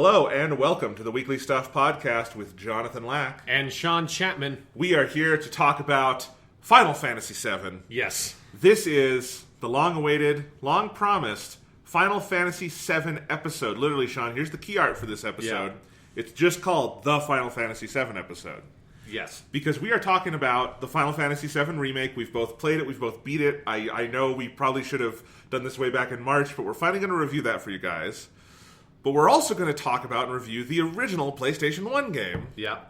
Hello and welcome to the Weekly Stuff Podcast with Jonathan Lack. And Sean Chapman. We are here to talk about Final Fantasy VII. Yes. This is the long-awaited, long-promised Final Fantasy VII episode. Literally, Sean, here's the key art for this episode. Yeah. It's just called the Final Fantasy VII episode. Yes. Because we are talking about the Final Fantasy VII Remake. We've both played it. We've both beat it. I know we probably should have done this way back in March, but we're finally going to review that for you guys. But we're also going to talk about and review the original PlayStation 1 game. Yeah.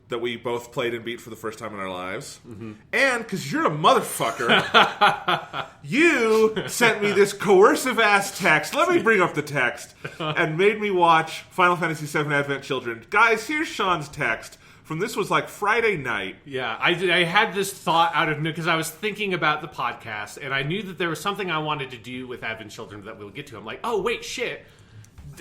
That we both played and beat for the first time in our lives. Mm-hmm. And, because you're a motherfucker, you sent me this coercive-ass text, let me bring up the text, and made me watch Final Fantasy VII Advent Children. Guys, here's Sean's text. From this was like Friday night. Yeah, I had this thought out of because I was thinking about the podcast, and I knew that there was something I wanted to do with Advent Children that we'll get to. I'm like, oh, wait, shit.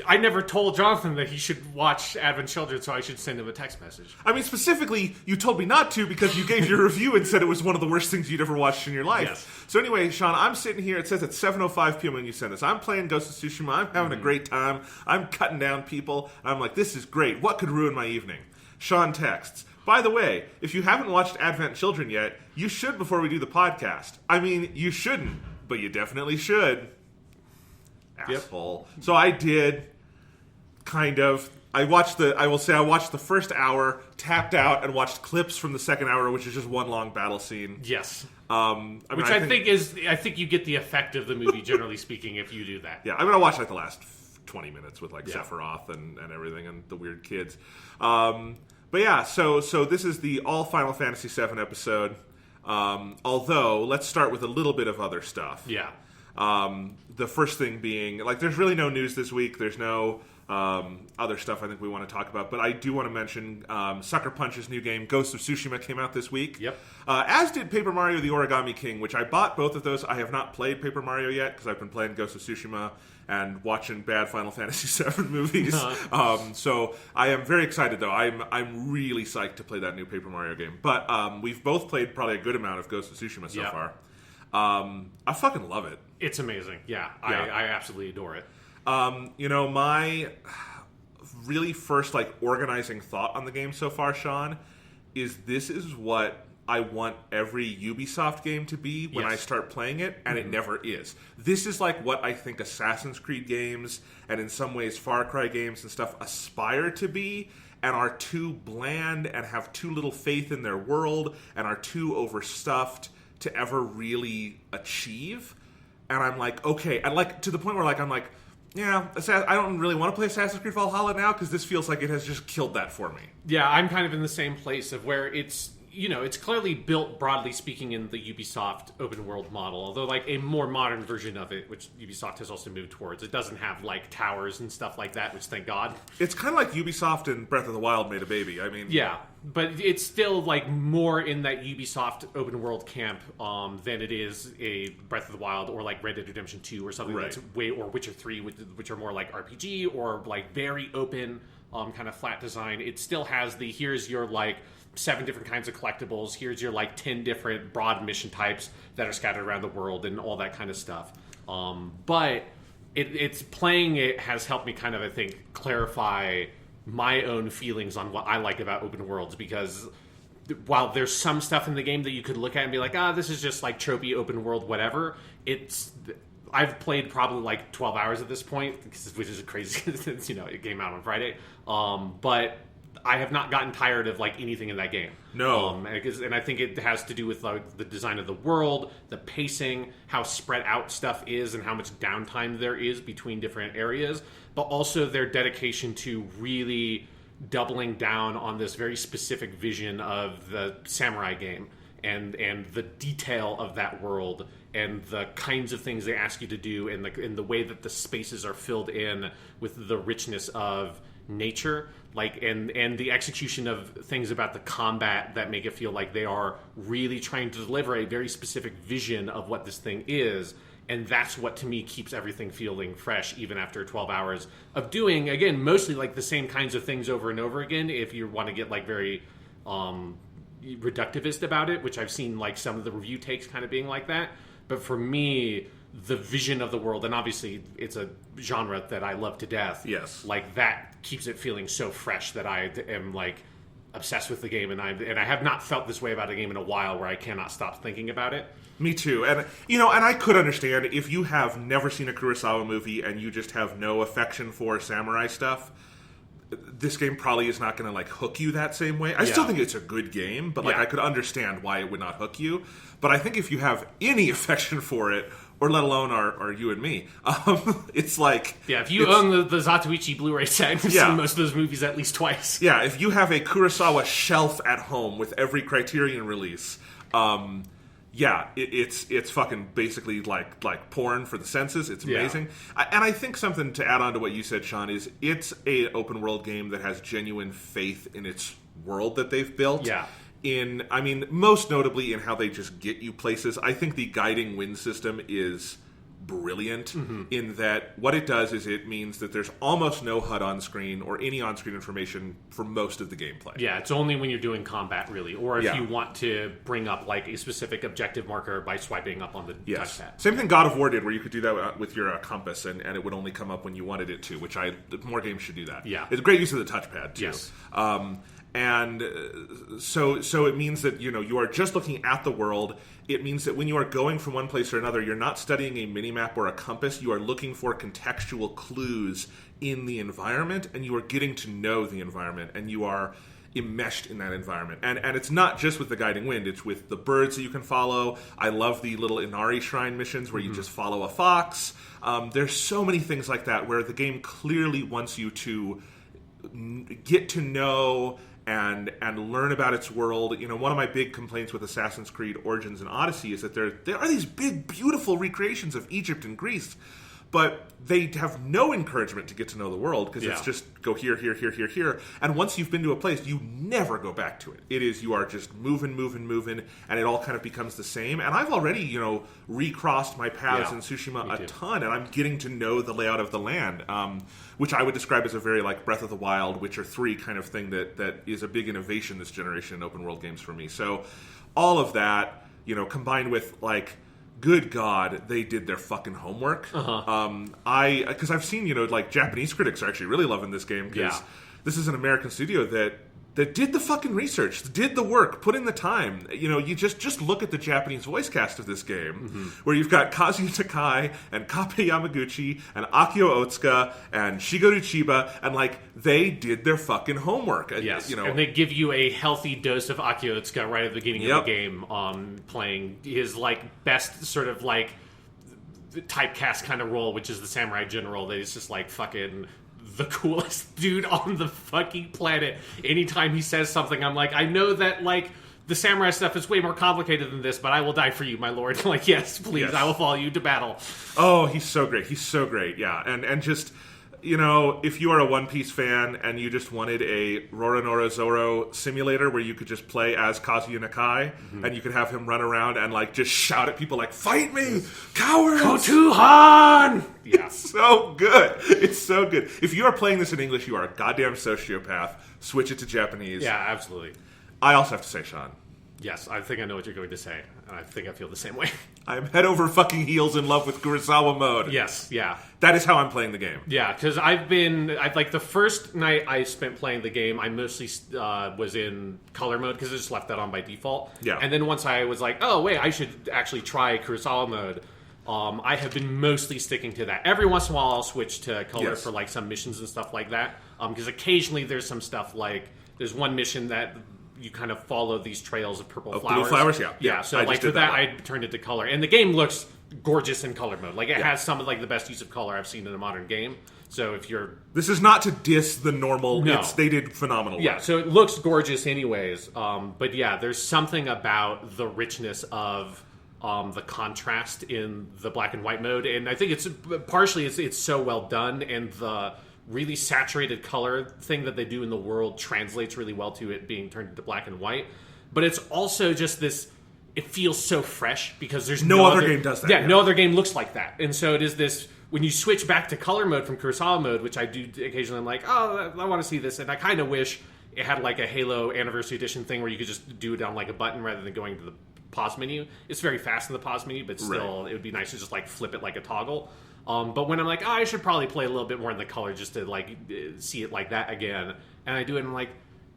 I never told Jonathan that he should watch Advent Children, so I should send him a text message. I mean, specifically, you told me not to because you gave your review and said it was one of the worst things you'd ever watched in your life. Yes. So anyway, Sean, I'm sitting here. It says at 7:05 p.m. when you send this. I'm playing Ghost of Tsushima. I'm having a great time. I'm cutting down people. I'm like, this is great. What could ruin my evening? Sean texts, by the way, if you haven't watched Advent Children yet, you should before we do the podcast. I mean, you shouldn't, but you definitely should. Asshole. Yep. So I did, kind of. I watched the first hour, tapped out, and watched clips from the second hour, which is just one long battle scene. Yes. I think you get the effect of the movie, generally speaking, if you do that. Yeah, I'm gonna watch like the last 20 minutes with like yeah. Sephiroth and everything and the weird kids. But yeah, so this is the all Final Fantasy VII episode. Although, let's start with a little bit of other stuff. Yeah. The first thing being, like, there's really no news this week. There's no other stuff I think we want to talk about. But I do want to mention Sucker Punch's new game, Ghost of Tsushima, came out this week. Yep. As did Paper Mario The Origami King, which I bought both of those. I have not played Paper Mario yet because I've been playing Ghost of Tsushima and watching bad Final Fantasy VII movies. So I am very excited, though. I'm really psyched to play that new Paper Mario game. But we've both played probably a good amount of Ghost of Tsushima so far. I fucking love it. It's amazing. Yeah. I absolutely adore it. My really first like organizing thought on the game so far, Sean, is this is what I want every Ubisoft game to be when I start playing it, and it never is. This is like what I think Assassin's Creed games, and in some ways Far Cry games and stuff, aspire to be, and are too bland, and have too little faith in their world, and are too overstuffed to ever really achieve. And I'm like, okay, and like to the point where like I'm like, yeah, I don't really want to play Assassin's Creed Valhalla now because this feels like it has just killed that for me. Yeah, I'm kind of in the same place of where it's clearly built, broadly speaking, in the Ubisoft open world model, although like a more modern version of it, which Ubisoft has also moved towards. It doesn't have like towers and stuff like that, which thank God. It's kind of like Ubisoft and Breath of the Wild made a baby. I mean, yeah, but it's still like more in that Ubisoft open world camp than it is a Breath of the Wild or like Red Dead Redemption 2 or something that's or Witcher 3, which are more like RPG or like very open kind of flat design. It still has the here's your like 7 different kinds of collectibles. Here's your like 10 different broad mission types that are scattered around the world and all that kind of stuff. But it's playing it has helped me kind of, I think, clarify my own feelings on what I like about open worlds, because while there's some stuff in the game that you could look at and be like, this is just like tropey open world, whatever. I've played probably like 12 hours at this point, which is crazy since, it came out on Friday. But I have not gotten tired of like anything in that game. No, and I think it has to do with like the design of the world, the pacing, how spread out stuff is, and how much downtime there is between different areas, but also their dedication to really doubling down on this very specific vision of the samurai game and the detail of that world and the kinds of things they ask you to do and the way that the spaces are filled in with the richness of nature, like and the execution of things about the combat that make it feel like they are really trying to deliver a very specific vision of what this thing is. And that's what, to me, keeps everything feeling fresh, even after 12 hours of doing, again, mostly like the same kinds of things over and over again. If you want to get like very reductivist about it, which I've seen like some of the review takes kind of being like that. But for me, the vision of the world, and obviously it's a genre that I love to death. Yes. Like, that keeps it feeling so fresh that I am, like, obsessed with the game. And I have not felt this way about a game in a while, where I cannot stop thinking about it. Me too. And, and I could understand if you have never seen a Kurosawa movie and you just have no affection for samurai stuff, this game probably is not going to, like, hook you that same way. I still think it's a good game, but, like, I could understand why it would not hook you. But I think if you have any affection for it, or let alone are you and me, it's like... Yeah, if you own the Zatoichi Blu-ray set, you've seen most of those movies at least twice. Yeah, if you have a Kurosawa shelf at home with every Criterion release... it's fucking basically like porn for the senses. It's amazing. Yeah. And I think something to add on to what you said, Sean, is it's an open world game that has genuine faith in its world that they've built. Yeah. Most notably in how they just get you places. I think the guiding wind system is brilliant in that what it does is it means that there's almost no HUD on screen or any on-screen information for most of the gameplay. Yeah, it's only when you're doing combat, really, or if you want to bring up like a specific objective marker by swiping up on the touchpad. Same thing God of War did, where you could do that with your compass, and it would only come up when you wanted it to, which more games should do that. Yeah. It's a great use of the touchpad, too. Yes. And so it means that, you are just looking at the world. It means that when you are going from one place or another, you're not studying a minimap or a compass. You are looking for contextual clues in the environment, and you are getting to know the environment, and you are enmeshed in that environment. And it's not just with the guiding wind. It's with the birds that you can follow. I love the little Inari Shrine missions where you just follow a fox. There's so many things like that where the game clearly wants you to get to know and learn about its world. One of my big complaints with Assassin's Creed Origins and Odyssey is that there are these big, beautiful recreations of Egypt and Greece, but they have no encouragement to get to know the world because it's just go here, here, here, here, here. And once you've been to a place, you never go back to it. You are just moving, and it all kind of becomes the same. And I've already, recrossed my paths in Tsushima a ton, and I'm getting to know the layout of the land, which I would describe as a very like Breath of the Wild, Witcher 3 kind of thing that is a big innovation this generation in open world games for me. So all of that, combined with like, good God, they did their fucking homework. Because I've seen, like Japanese critics are actually really loving this game because this is an American studio that did the fucking research, did the work, put in the time. You just look at the Japanese voice cast of this game, where you've got Kazuya Takai and Kape Yamaguchi and Akio Otsuka and Shigeru Chiba, and like they did their fucking homework. Yes, and they give you a healthy dose of Akio Otsuka right at the beginning of the game, playing his like best sort of like typecast kind of role, which is the samurai general. That is just like fucking the coolest dude on the fucking planet. Anytime he says something, I'm like, I know that like the samurai stuff is way more complicated than this, but I will die for you, my lord. Like, yes, please, I will follow you to battle. Oh, he's so great. Yeah, and just if you are a One Piece fan and you just wanted a Roronoa Zoro simulator where you could just play as Kazuya Nakai and you could have him run around and like just shout at people like, fight me, cowards! Kotuhan! Yeah. It's so good. It's so good. If you are playing this in English, you are a goddamn sociopath. Switch it to Japanese. Yeah, absolutely. I also have to say, Sean. Yes, I think I know what you're going to say. I think I feel the same way. I'm head over fucking heels in love with Kurosawa mode. Yes, yeah. That is how I'm playing the game. Yeah, because I've like the first night I spent playing the game, I mostly was in color mode because I just left that on by default. Yeah. And then once I was like, oh, wait, I should actually try Kurosawa mode, I have been mostly sticking to that. Every once in a while I'll switch to color for like some missions and stuff like that. Because occasionally there's some stuff like, there's one mission that you kind of follow these trails of purple flowers. Blue flowers, yeah. Yeah, so like for that, I turned it to color. And the game looks gorgeous in color mode. Like, it has some of like the best use of color I've seen in a modern game. So if you're... This is not to diss the normal... No. They did phenomenal work. Yeah, so it looks gorgeous anyways. But yeah, there's something about the richness of the contrast in the black and white mode. And I think it's partially it's so well done, and the really saturated color thing that they do in the world translates really well to it being turned into black and white. But it's also just this, it feels so fresh because there's no other game does that. Yeah, no other game looks like that. And so it is this, when you switch back to color mode from Kurosawa mode, which I do occasionally, I'm like, oh, I want to see this. And I kind of wish it had like a Halo Anniversary Edition thing where you could just do it on like a button rather than going to the pause menu. It's very fast in the pause menu, but still, it would be nice to just like flip it like a toggle. But when I'm like, I should probably play a little bit more in the color just to like see it like that again, and I do it, and I'm like,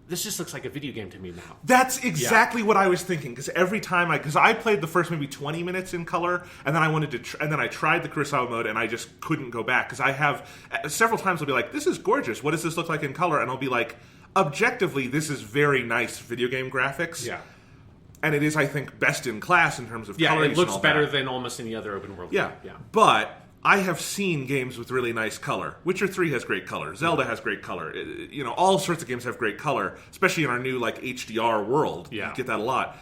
this just looks like a video game to me now. That's exactly what I was thinking. Because every time because I played the first maybe 20 minutes in color, and then I wanted to, and then I tried the Kurosawa mode, and I just couldn't go back because I have several times I'll be like, this is gorgeous. What does this look like in color? And I'll be like, objectively, this is very nice video game graphics. Yeah. And it is, I think, best in class in terms of color. Yeah, it looks better than almost any other open world game. Yeah. But I have seen games with really nice color. Witcher 3 has great color. Zelda has great color. All sorts of games have great color, especially in our new HDR world. Yeah. You get that a lot.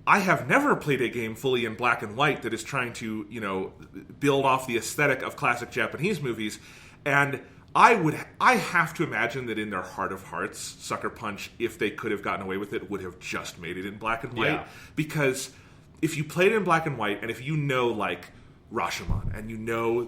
I have never played a game fully in black and white that is trying to, build off the aesthetic of classic Japanese movies. And I have to imagine that in their heart of hearts, Sucker Punch, if they could have gotten away with it, would have just made it in black and white. Yeah. Because if you played it in black and white, and if Rashomon, and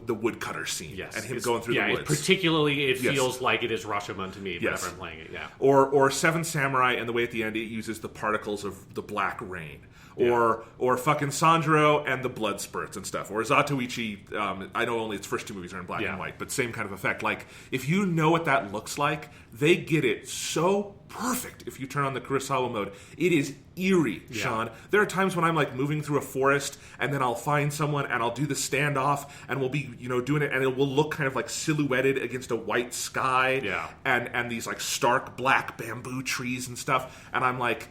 the woodcutter scene, and him going through the woods. Particularly, it feels like it is Rashomon to me whenever I'm playing it, Or Seven Samurai, and the way at the end it uses the particles of the black rain. Or fucking Sanjuro and the blood spurts and stuff. Or Zatoichi, I know only its first two movies are in black and white, but same kind of effect. Like, if you know what that looks like, they get it so perfect if you turn on the Kurosawa mode. It is eerie, Sean. There are times when I'm like moving through a forest, and then I'll find someone, and I'll do the standoff, and we'll be, doing it, and it will look kind of like silhouetted against a white sky, and these like stark black bamboo trees and stuff, and I'm like,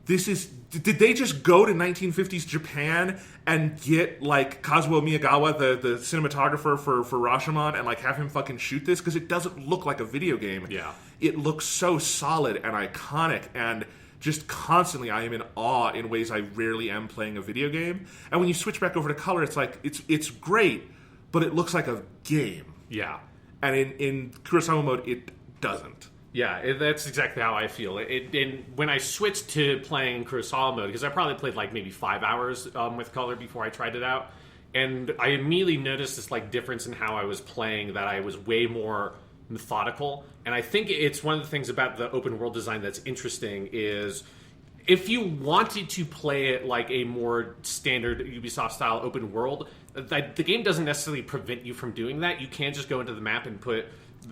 did they just go to 1950s Japan and get like Kazuo Miyagawa, the cinematographer for Rashomon, and like have him fucking shoot this? Because it doesn't look like a video game. Yeah. It looks so solid and iconic, and just constantly I am in awe in ways I rarely am playing a video game. And when you switch back over to color, it's like it's great, but it looks like a game. Yeah. And in Kurosawa mode, it doesn't. Yeah, that's exactly how I feel. And when I switched to playing Kurosawa mode, because I probably played like maybe 5 hours with color before I tried it out, and I immediately noticed this like difference in how I was playing, that I was way more methodical. And I think it's one of the things about the open world design that's interesting is if you wanted to play it like a more standard Ubisoft style open world, the game doesn't necessarily prevent you from doing that. You can just go into the map and put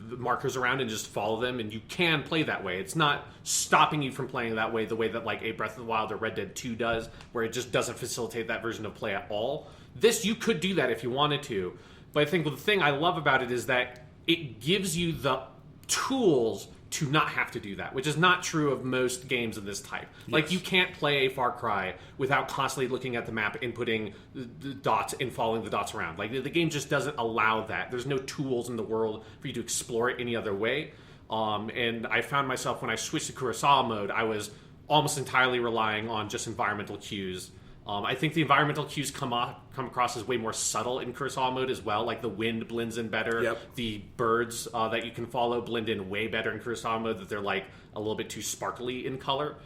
the markers around and just follow them, and you can play that way. It's not stopping you from playing that way, the way that like a Breath of the Wild or Red Dead 2 does, where it just doesn't facilitate that version of play at all. This, you could do that if you wanted to, but I think the thing I love about it is that it gives you the tools to not have to do that, which is not true of most games of this type. Yes. Like, you can't play a Far Cry without constantly looking at the map and putting the dots and following the dots around. Like, the game just doesn't allow that. There's no tools in the world for you to explore it any other way. And I found myself, when I switched to Kurosawa mode, I was almost entirely relying on just environmental cues. I think the environmental cues come across as way more subtle in Kurosawa mode as well. Like, the wind blends in better. Yep. The birds that you can follow blend in way better in Kurosawa mode, that they're like a little bit too sparkly in color.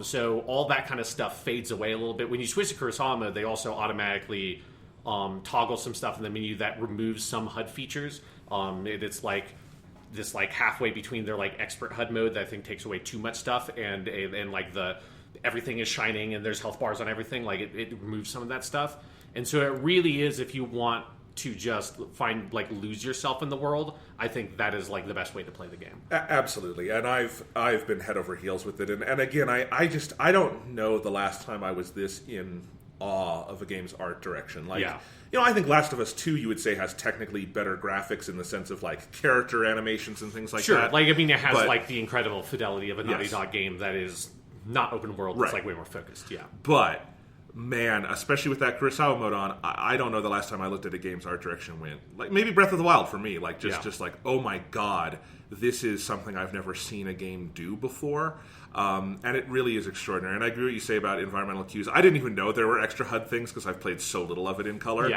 So all that kind of stuff fades away a little bit. When you switch to Kurosawa mode, they also automatically toggle some stuff in the menu that removes some HUD features. It's like this like halfway between their like expert HUD mode that I think takes away too much stuff, and like the everything is shining and there's health bars on everything. Like, it removes some of that stuff. And so it really is, if you want to just find, like, lose yourself in the world, I think that is like the best way to play the game. Absolutely. And I've been head over heels with it. And again, I don't know the last time I was this in awe of a game's art direction. Like, I think Last of Us 2, you would say, has technically better graphics in the sense of like character animations and things like that. Sure. Like, I mean, it has like the incredible fidelity of a Naughty Dog game that is not open world, it's like way more focused, But, man, especially with that Kurosawa mode on, I don't know the last time I looked at a game's art direction went. Like, maybe Breath of the Wild for me. Like, just like, oh my god, this is something I've never seen a game do before. And it really is extraordinary. And I agree with what you say about environmental cues. I didn't even know there were extra HUD things because I've played so little of it in color.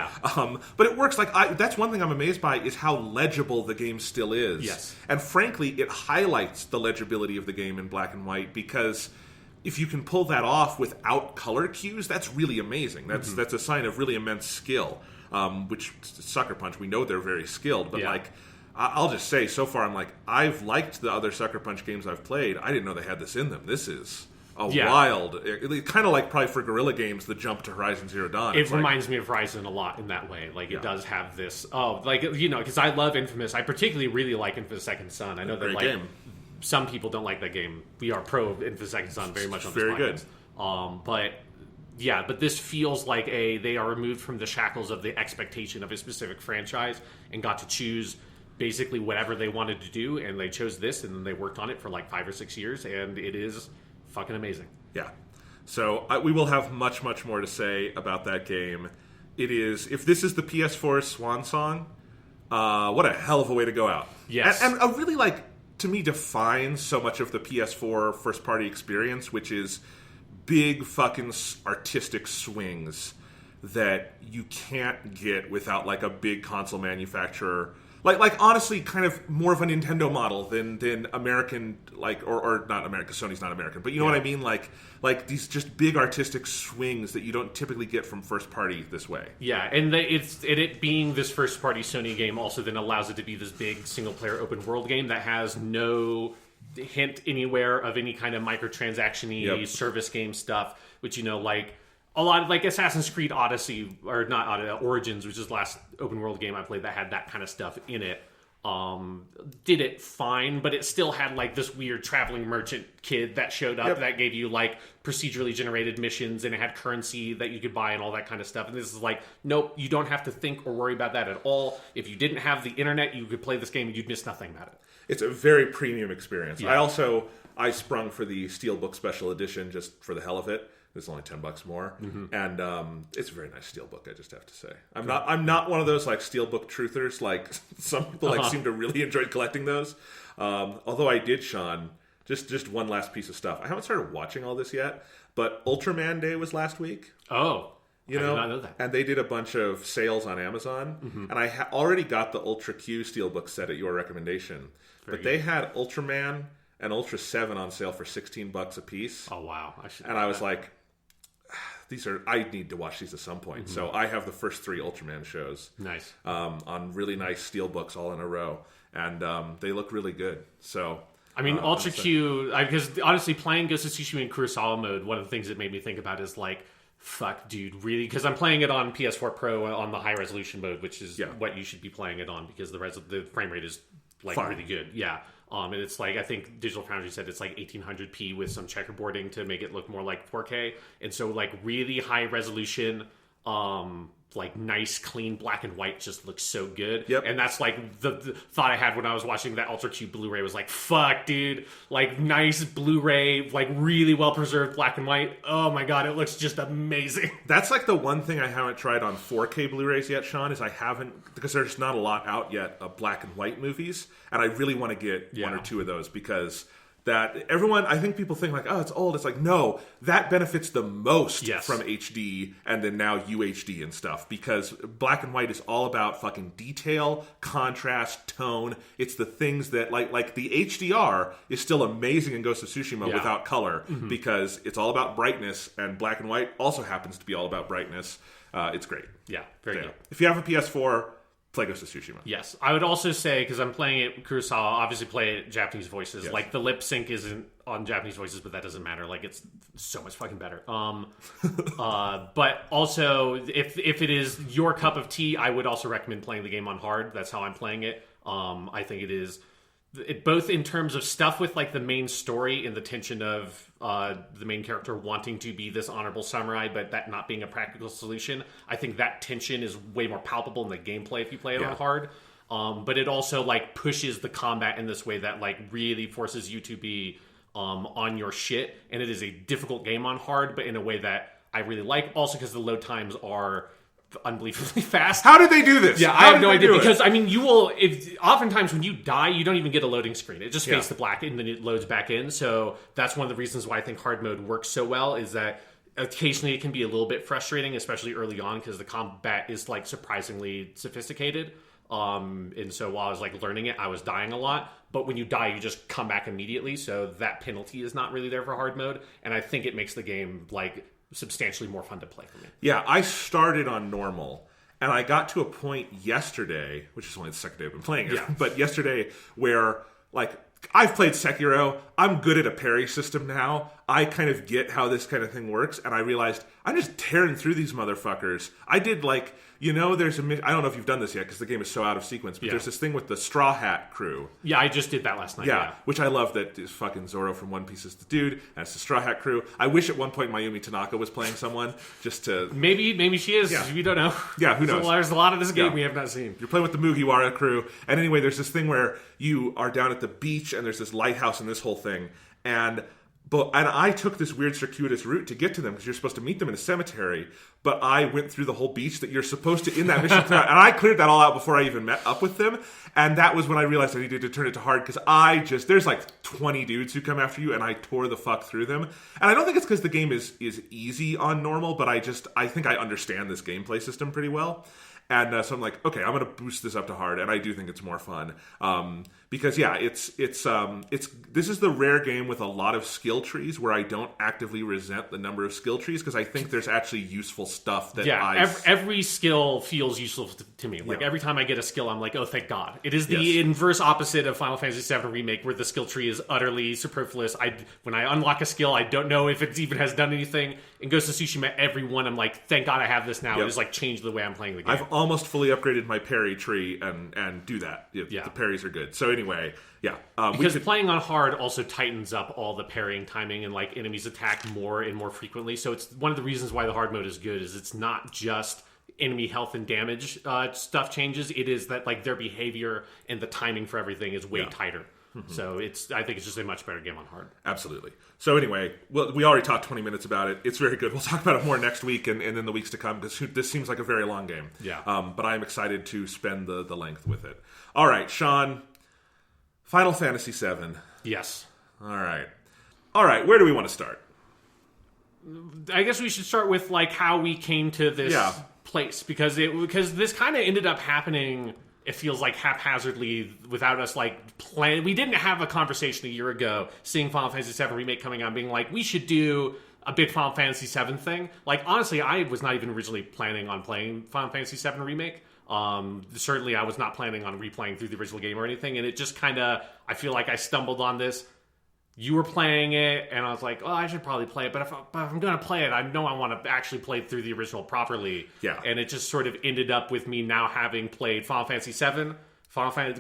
But it works. Like, that's one thing I'm amazed by, is how legible the game still is. Yes. And frankly, it highlights the legibility of the game in black and white, because if you can pull that off without color cues, that's really amazing. That's a sign of really immense skill. Which Sucker Punch, we know they're very skilled, but like, I'll just say, so far I'm like, I've liked the other Sucker Punch games I've played. I didn't know they had this in them. This is wild, kind of like probably for Guerrilla Games, the jump to Horizon Zero Dawn. It reminds me of Horizon a lot in that way. Like, it does have this, because I love Infamous. I particularly really like Infamous Second Son. I know that, like, game. Some people don't like that game. We are pro Infamous Second Son very much on this podcast. Very good. But this feels like they are removed from the shackles of the expectation of a specific franchise and got to choose basically whatever they wanted to do, and they chose this, and then they worked on it for like 5 or 6 years, and it is fucking amazing. Yeah. So we will have much, much more to say about that game. It is, if this is the PS4's swan song, what a hell of a way to go out. Yes. And really, like, to me, defines so much of the PS4 first-party experience, which is big fucking artistic swings that you can't get without, like, a big console manufacturer. Like honestly, kind of more of a Nintendo model than American, like, or not American. Sony's not American, but you know what I mean. Like these just big artistic swings that you don't typically get from first party this way. Yeah, and it being this first party Sony game also then allows it to be this big single player open world game that has no hint anywhere of any kind of microtransaction-y service game stuff, which, you know, like. A lot of, like, Assassin's Creed Odyssey, or not Origins, which is the last open world game I played that had that kind of stuff in it, did it fine, but it still had, like, this weird traveling merchant kid that showed up that gave you, like, procedurally generated missions, and it had currency that you could buy and all that kind of stuff. And this is like, nope, you don't have to think or worry about that at all. If you didn't have the internet, you could play this game and you'd miss nothing about it. It's a very premium experience. Yeah. I sprung for the Steelbook Special Edition just for the hell of it. It's only $10 more, and it's a very nice steelbook. I just have to say, I'm not one of those like steelbook truthers. Like some people seem to really enjoy collecting those. Although I did, Sean. Just one last piece of stuff. I haven't started watching all this yet, but Ultraman Day was last week. Oh, I did not know that. And they did a bunch of sales on Amazon, and I already got the Ultra Q steelbook set at your recommendation. They had Ultraman and Ultra 7 on sale for $16 a piece. Oh wow! I was like. I need to watch these at some point. So I have the first 3 Ultraman shows. Nice. On really nice steelbooks all in a row. And they look really good. So I mean, Ultra Q, because honestly, playing Ghost of Tsushima in Kurosawa mode, one of the things that made me think about is like, fuck, dude, really? Because I'm playing it on PS4 Pro on the high resolution mode, which is what you should be playing it on, because the frame rate is like really good. Yeah. And it's like, I think Digital Foundry said it's like 1800p with some checkerboarding to make it look more like 4K. And so, like, really high resolution, like nice, clean black and white just looks so good. Yep. And that's like the thought I had when I was watching that Ultra Q Blu-ray was like, fuck, dude, like nice Blu-ray, like really well preserved black and white. Oh my god, it looks just amazing. That's like the one thing I haven't tried on 4K Blu-rays yet, Sean, is I haven't, because there's not a lot out yet of black and white movies, and I really want to get 1 or 2 of those, because that everyone, I think people think like, oh, it's old. It's like, no, that benefits the most from HD and then now UHD and stuff, because black and white is all about fucking detail, contrast, tone. It's the things that like the HDR is still amazing in Ghost of Tsushima without color, because it's all about brightness, and black and white also happens to be all about brightness. It's great. Yeah, very good. If you have a PS4, play Ghost of Tsushima. Yes. I would also say, because I'm playing it Kurosawa, obviously play it Japanese voices. Yes. Like, the lip sync isn't on Japanese voices, but that doesn't matter. Like, it's so much fucking better. But also, if it is your cup of tea, I would also recommend playing the game on hard. That's how I'm playing it. I think it is... both in terms of stuff with like the main story and the tension of the main character wanting to be this honorable samurai, but that not being a practical solution. I think that tension is way more palpable in the gameplay if you play it on hard. But it also like pushes the combat in this way that like really forces you to be on your shit. And it is a difficult game on hard, but in a way that I really like. Also because the load times are unbelievably fast. How did they do this? Yeah, I have no idea, because I mean, oftentimes when you die, you don't even get a loading screen. It just fades to black and then it loads back in. So that's one of the reasons why I think hard mode works so well, is that occasionally it can be a little bit frustrating, especially early on, because the combat is like surprisingly sophisticated. And so while I was like learning it, I was dying a lot. But when you die, you just come back immediately. So that penalty is not really there for hard mode. And I think it makes the game like substantially more fun to play for me. Yeah, I started on normal, and I got to a point yesterday, which is only the second day I've been playing it, but yesterday where, like, I've played Sekiro, I'm good at a parry system now, I kind of get how this kind of thing works, and I realized I'm just tearing through these motherfuckers. I did like, there's I don't know if you've done this yet because the game is so out of sequence, but there's this thing with the Straw Hat crew. Yeah, I just did that last night. Yeah. Which I love that is fucking Zoro from One Piece is the dude, and it's the Straw Hat crew. I wish at one point Mayumi Tanaka was playing someone just to... Maybe she is. Yeah. We don't know. Yeah, who knows? There's a lot of this game we have not seen. You're playing with the Mugiwara crew, and anyway, there's this thing where you are down at the beach, and there's this lighthouse and this whole thing, and I took this weird circuitous route to get to them because you're supposed to meet them in a cemetery, but I went through the whole beach that you're supposed to in that mission, and I cleared that all out before I even met up with them, and that was when I realized I needed to turn it to hard because there's like 20 dudes who come after you, and I tore the fuck through them, and I don't think it's because the game is easy on normal, but I think I understand this gameplay system pretty well. And so I'm like, okay, I'm going to boost this up to hard, and I do think it's more fun because this is the rare game with a lot of skill trees where I don't actively resent the number of skill trees because I think there's actually useful stuff that every skill feels useful to me. Like every time I get a skill, I'm like, oh, thank God. It is the inverse opposite of Final Fantasy VII Remake, where the skill tree is utterly superfluous. When I unlock a skill, I don't know if it even has done anything. In Ghost of Tsushima, every one I'm like, thank God I have this now. It has like changed the way I'm playing the game. I've almost fully upgraded my parry tree and do that. The parries are good. So anyway, because playing on hard also tightens up all the parrying timing and like enemies attack more and more frequently. So it's one of the reasons why the hard mode is good is it's not just enemy health and damage stuff changes. It is that like their behavior and the timing for everything is way tighter. Mm-hmm. So I think it's just a much better game on hard. Absolutely. So anyway, we already talked 20 minutes about it. It's very good. We'll talk about it more next week and in the weeks to come because this seems like a very long game. Yeah. But I'm excited to spend the length with it. All right, Sean, Final Fantasy VII. Yes. All right. Where do we want to start? I guess we should start with like how we came to this place because this kind of ended up happening. It feels like haphazardly without us like planning. We didn't have a conversation a year ago seeing Final Fantasy VII Remake coming out being like, we should do a big Final Fantasy VII thing. Like, honestly, I was not even originally planning on playing Final Fantasy VII Remake. Certainly I was not planning on replaying through the original game or anything. And it just kind of, I feel like I stumbled on this. You were playing it, and I was like, oh, I should probably play it. But if I'm going to play it, I know I want to actually play through the original properly. Yeah. And it just sort of ended up with me now having played Final Fantasy VII,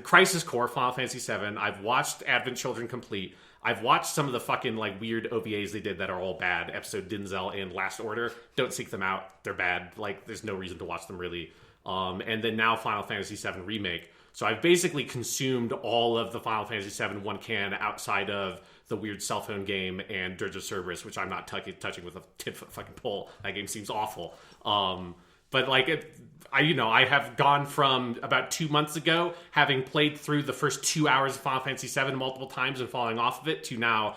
Crisis Core, Final Fantasy VII. I've watched Advent Children Complete. I've watched some of the fucking like weird OVAs they did that are all bad. Episode Denzel and Last Order. Don't seek them out. They're bad. Like, there's no reason to watch them, really. And then now Final Fantasy VII Remake. So I've basically consumed all of the Final Fantasy VII one can outside of the weird cell phone game and Dirge of Cerberus, which I'm not touching with a 10-foot fucking pole. That game seems awful. But like, I have gone from about 2 months ago, having played through the first 2 hours of Final Fantasy VII multiple times and falling off of it, to now,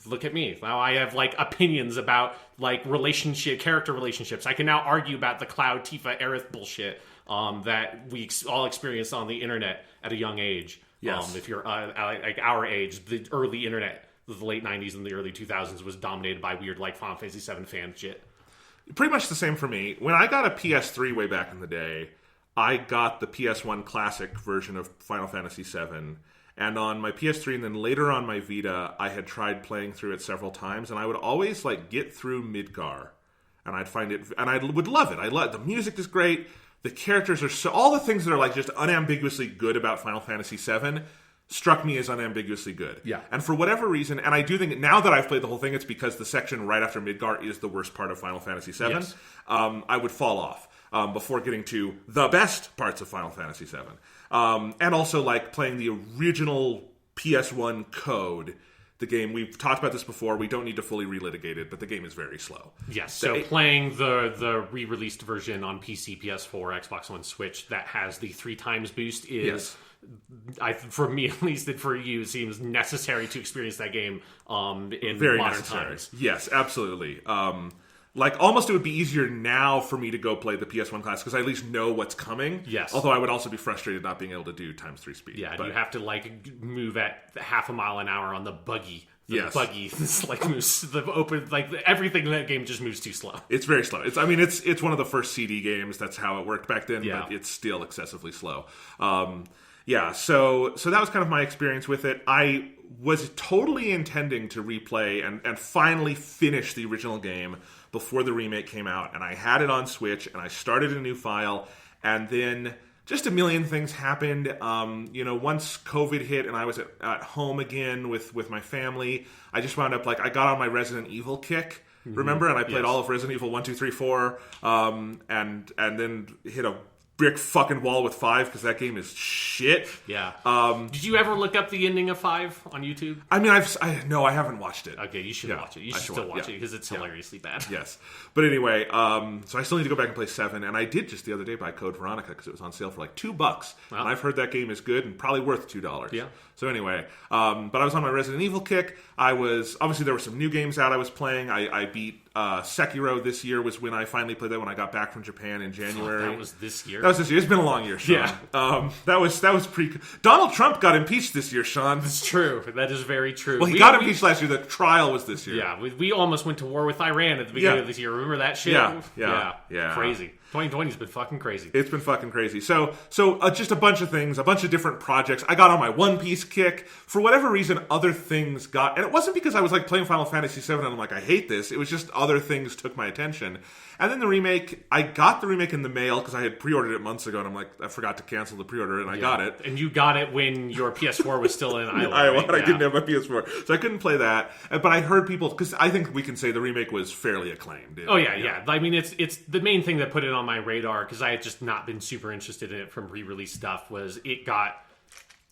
look at me. Now I have like opinions about like character relationships. I can now argue about the Cloud, Tifa, Aerith bullshit that we all experienced on the internet at a young age. Yes. If you're like our age, the early internet, the late 90s and the early 2000s was dominated by weird like Final Fantasy VII fan shit. Pretty much the same for me. When I got a PS3 way back in the day, I got the PS1 classic version of Final Fantasy VII. And on my PS3 and then later on my Vita, I had tried playing through it several times, and I would always like get through Midgar, and I'd find it, and I would love it. The music is great. The characters are all the things that are like just unambiguously good about Final Fantasy VII struck me as unambiguously good. Yeah. And for whatever reason, and I do think now that I've played the whole thing, it's because the section right after Midgar is the worst part of Final Fantasy VII. Yes. I would fall off before getting to the best parts of Final Fantasy VII. And also like playing the original PS1 code. The game, we've talked about this before, we don't need to fully relitigate it, but the game is very slow. Yes, so playing the re-released version on PC, PS4, Xbox One, Switch that has the 3 times boost is, for me at least, and for you, it seems necessary to experience that game in very modern necessary. times. Yes, absolutely. Like, almost it would be easier now for me to go play the PS1 class, because I at least know what's coming. Yes. Although I would also be frustrated not being able to do ×3 speed. Yeah, and you have to, like, move at half a mile an hour on the buggy. Yes. Buggy, like, moves, the open, like, everything in that game just moves too slow. It's very slow. It's one of the first CD games. That's how it worked back then, Yeah. but it's still excessively slow. Yeah, so that was kind of my experience with it. I was totally intending to replay and finally finish the original game before the remake came out, and I had it on Switch, and I started a new file, and then just a million things happened. Once COVID hit and I was at home again with my family, I just wound up, I got on my Resident Evil kick, remember? And I played all of Resident Evil 1, 2, 3, 4, and then hit a brick fucking wall with 5 because that game is shit. Yeah. Did you ever look up the ending of 5 on YouTube? I mean, I haven't watched it. Okay, you should watch it. You should still watch it because it's hilariously bad. Yes. But anyway, so I still need to go back and play 7, and I did just the other day buy Code Veronica because it was on sale for $2. Wow. And I've heard that game is good and probably worth $2. Yeah. So anyway, but I was on my Resident Evil kick. Obviously there were some new games out I was playing. I beat Sekiro this year was when I finally played that when I got back from Japan in January. That was this year? That was this year. It's been a long year, Sean. Yeah. That was pretty... Donald Trump got impeached this year, Sean. That's true. That is very true. Well, he got impeached last year. The trial was this year. Yeah, we almost went to war with Iran at the beginning of this year. Remember that shit? Yeah. Crazy. 2020's been fucking crazy. It's been fucking crazy. So just a bunch of things, a bunch of different projects. I got on my One Piece kick. For whatever reason, other things got... And it wasn't because I was playing Final Fantasy VII and I'm like, I hate this. It was just other things took my attention. And then the remake, I got the remake in the mail because I had pre-ordered it months ago and I'm like, I forgot to cancel the pre-order and I got it. And you got it when your PS4 was still in Iowa. Right? I didn't have my PS4. So I couldn't play that. But I heard people... Because I think we can say the remake was fairly acclaimed. Yeah. I mean, it's the main thing that put it on my radar because I had just not been super interested in it from re-release stuff was it got...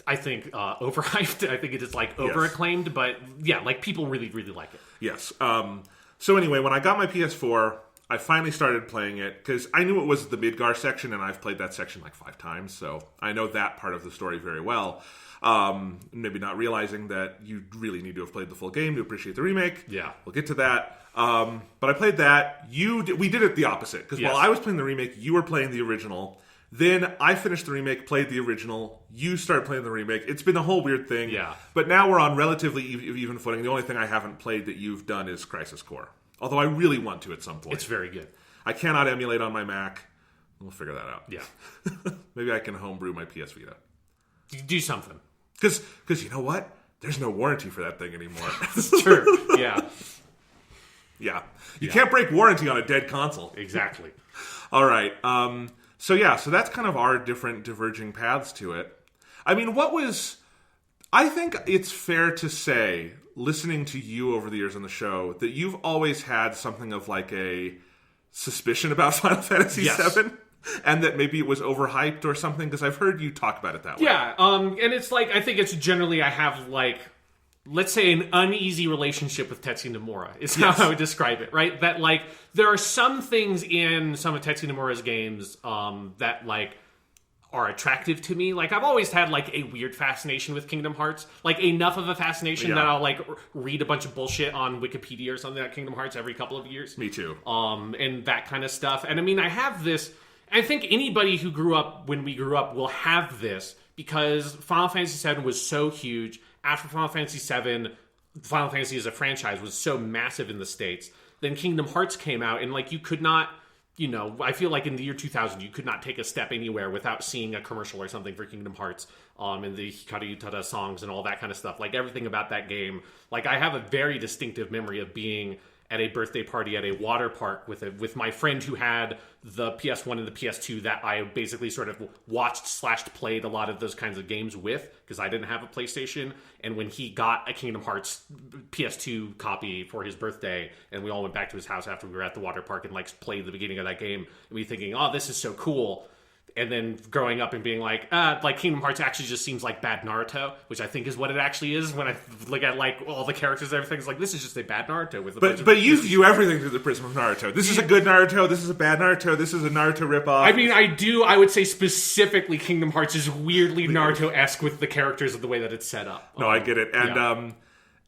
I think overhyped. I think it is over-acclaimed, but people really, really like it. Yes. So anyway, when I got my PS4, I finally started playing it because I knew it was the Midgar section, and I've played that section 5 times, so I know that part of the story very well. Maybe not realizing that you really need to have played the full game to appreciate the remake. Yeah, we'll get to that. But I played that. We did it the opposite because while I was playing the remake, you were playing the original. Then I finished the remake, played the original. You started playing the remake. It's been a whole weird thing. Yeah. But now we're on relatively even footing. The only thing I haven't played that you've done is Crisis Core. Although I really want to at some point. It's very good. I cannot emulate on my Mac. We'll figure that out. Yeah. Maybe I can homebrew my PS Vita. Do something. Because you know what? There's no warranty for that thing anymore. It's true. Yeah. Yeah. You can't break warranty on a dead console. Exactly. All right. So that's kind of our different diverging paths to it. I mean, I think it's fair to say, listening to you over the years on the show, that you've always had something of a suspicion about Final Fantasy VII, and that maybe it was overhyped or something, because I've heard you talk about it that way. Yeah, and it's I think it's generally I have let's say an uneasy relationship with Tetsuya Nomura is how I would describe it, right? That there are some things in some of Tetsuya Nomura's games that are attractive to me. I've always had a weird fascination with Kingdom Hearts, enough of a fascination that I'll read a bunch of bullshit on Wikipedia or something about Kingdom Hearts every couple of years. Me too. And that kind of stuff. And I mean, I have this. I think anybody who grew up when we grew up will have this because Final Fantasy VII was so huge. After Final Fantasy VII, Final Fantasy as a franchise was so massive in the States. Then Kingdom Hearts came out, and you could not, I feel in the year 2000, you could not take a step anywhere without seeing a commercial or something for Kingdom Hearts, and the Hikaru Utada songs and all that kind of stuff. Everything about that game. I have a very distinctive memory of being at a birthday party at a water park with my friend who had the PS1 and the PS2 that I basically sort of watched/played a lot of those kinds of games with because I didn't have a PlayStation. And when he got a Kingdom Hearts PS2 copy for his birthday, and we all went back to his house after we were at the water park and played the beginning of that game, and we thinking, oh, this is so cool. And then growing up and being Kingdom Hearts actually just seems like bad Naruto, which I think is what it actually is when I look at all the characters and everything. It's this is just a bad Naruto with a bunch of... But you view everything through the prism of Naruto. This is a good Naruto, this is a bad Naruto, this is a Naruto ripoff. I mean, I would say specifically Kingdom Hearts is weirdly Naruto-esque with the characters of the way that it's set up. No, I get it. And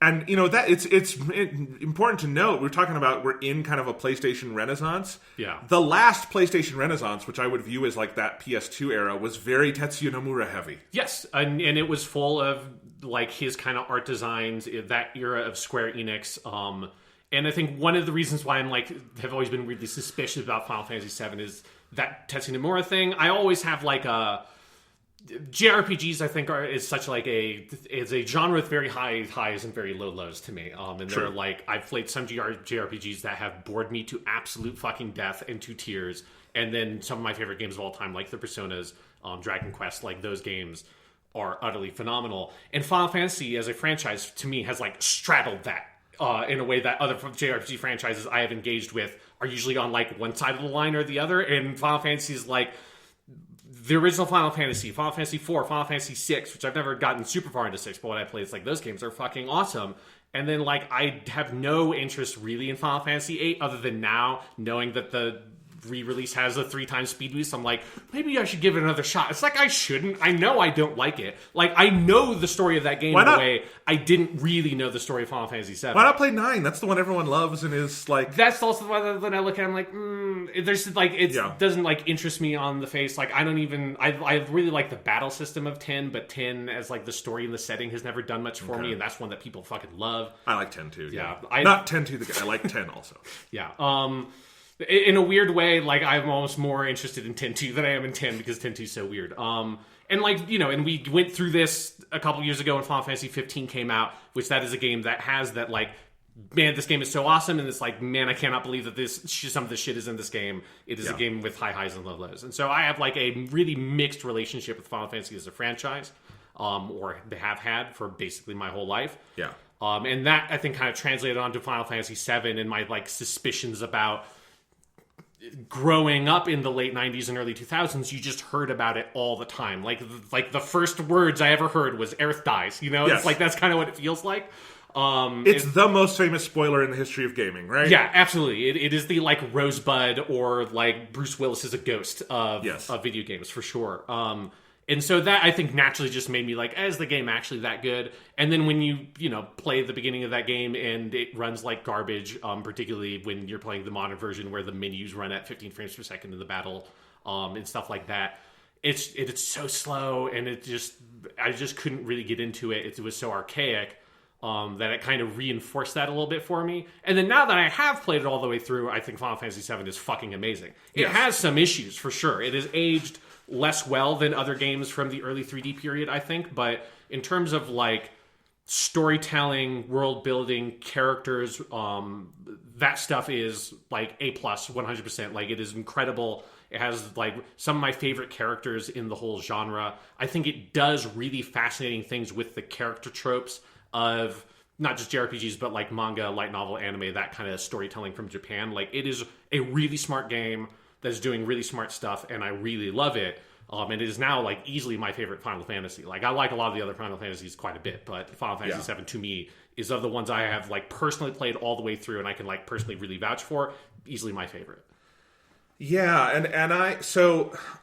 And that it's important to note, we're in kind of a PlayStation Renaissance. Yeah. The last PlayStation Renaissance, which I would view as that PS2 era, was very Tetsuya Nomura heavy. Yes, and it was full of his kind of art designs, that era of Square Enix. And I think one of the reasons why I'm have always been weirdly suspicious about Final Fantasy VII is that Tetsuya Nomura thing. I always have JRPGs, I think, is such like is a genre with very high highs and very low lows to me. And they're like, I've played some JRPGs that have bored me to absolute fucking death and to tears. And then some of my favorite games of all time, like the Personas, Dragon Quest, like those games are utterly phenomenal. And Final Fantasy as a franchise, to me, has like straddled that in a way that other JRPG franchises I have engaged with are usually on like one side of the line or the other. And Final Fantasy is like the original Final Fantasy, Final Fantasy IV, Final Fantasy VI, which I've never gotten super far into 6, but when I play, it's like those games are fucking awesome. And then like I have no interest really in Final Fantasy VIII other than now knowing that the re-release has a 3x speed boost. I'm like, maybe I should give it another shot. It's like I shouldn't. I know I don't like it. Like I know the story of that game in a way I didn't really know the story of Final Fantasy VII. Why not play 9? That's the one everyone loves and is like. That's also the one that I look at. I'm like, there's like it doesn't like interest me on the face. Like I don't even. I really like the battle system of 10, but 10 as like the story and the setting has never done much for me, and that's one that people fucking love. I like 10 too. Yeah, not 10 too. I like 10 also. Yeah. In a weird way, like I'm almost more interested in 10-2 than I am in 10 because 10-2 is so weird. And like, you know, and we went through this a couple years ago when Final Fantasy 15 came out, which that is a game that has that like, man, this game is so awesome, and it's like, man, I cannot believe that some of this shit is in this game. It is a game with high highs and low lows. And so I have like a really mixed relationship with Final Fantasy as a franchise, or they have had for basically my whole life. Yeah. And that I think kind of translated onto Final Fantasy VII and my like suspicions about growing up in the late 90s and early 2000s, you just heard about it all the time. Like the first words I ever heard was Aerith dies. You know, It's like that's kind of what it feels like. It's the most famous spoiler in the history of gaming, right? Yeah, absolutely. It is the like Rosebud or like Bruce Willis is a ghost of video games for sure. And so that, I think, naturally just made me like, is the game actually that good? And then when you play the beginning of that game and it runs like garbage, particularly when you're playing the modern version where the menus run at 15 frames per second in the battle, and stuff like that, it's so slow, and I just couldn't really get into it. It was so archaic that it kind of reinforced that a little bit for me. And then now that I have played it all the way through, I think Final Fantasy VII is fucking amazing. It has some issues, for sure. It is aged less well than other games from the early 3D period, I think, but in terms of like storytelling, world building, characters, that stuff is like A+, 100%. Like it is incredible. It has like some of my favorite characters in the whole genre. I think it does really fascinating things with the character tropes of not just JRPGs, but like manga, light novel, anime, that kind of storytelling from Japan. Like it is a really smart game that's doing really smart stuff, and I really love it. And it is now like easily my favorite Final Fantasy. Like I like a lot of the other Final Fantasies quite a bit, but Final Fantasy VII to me is of the ones I have like personally played all the way through, and I can like personally really vouch for. Easily my favorite. Yeah, and I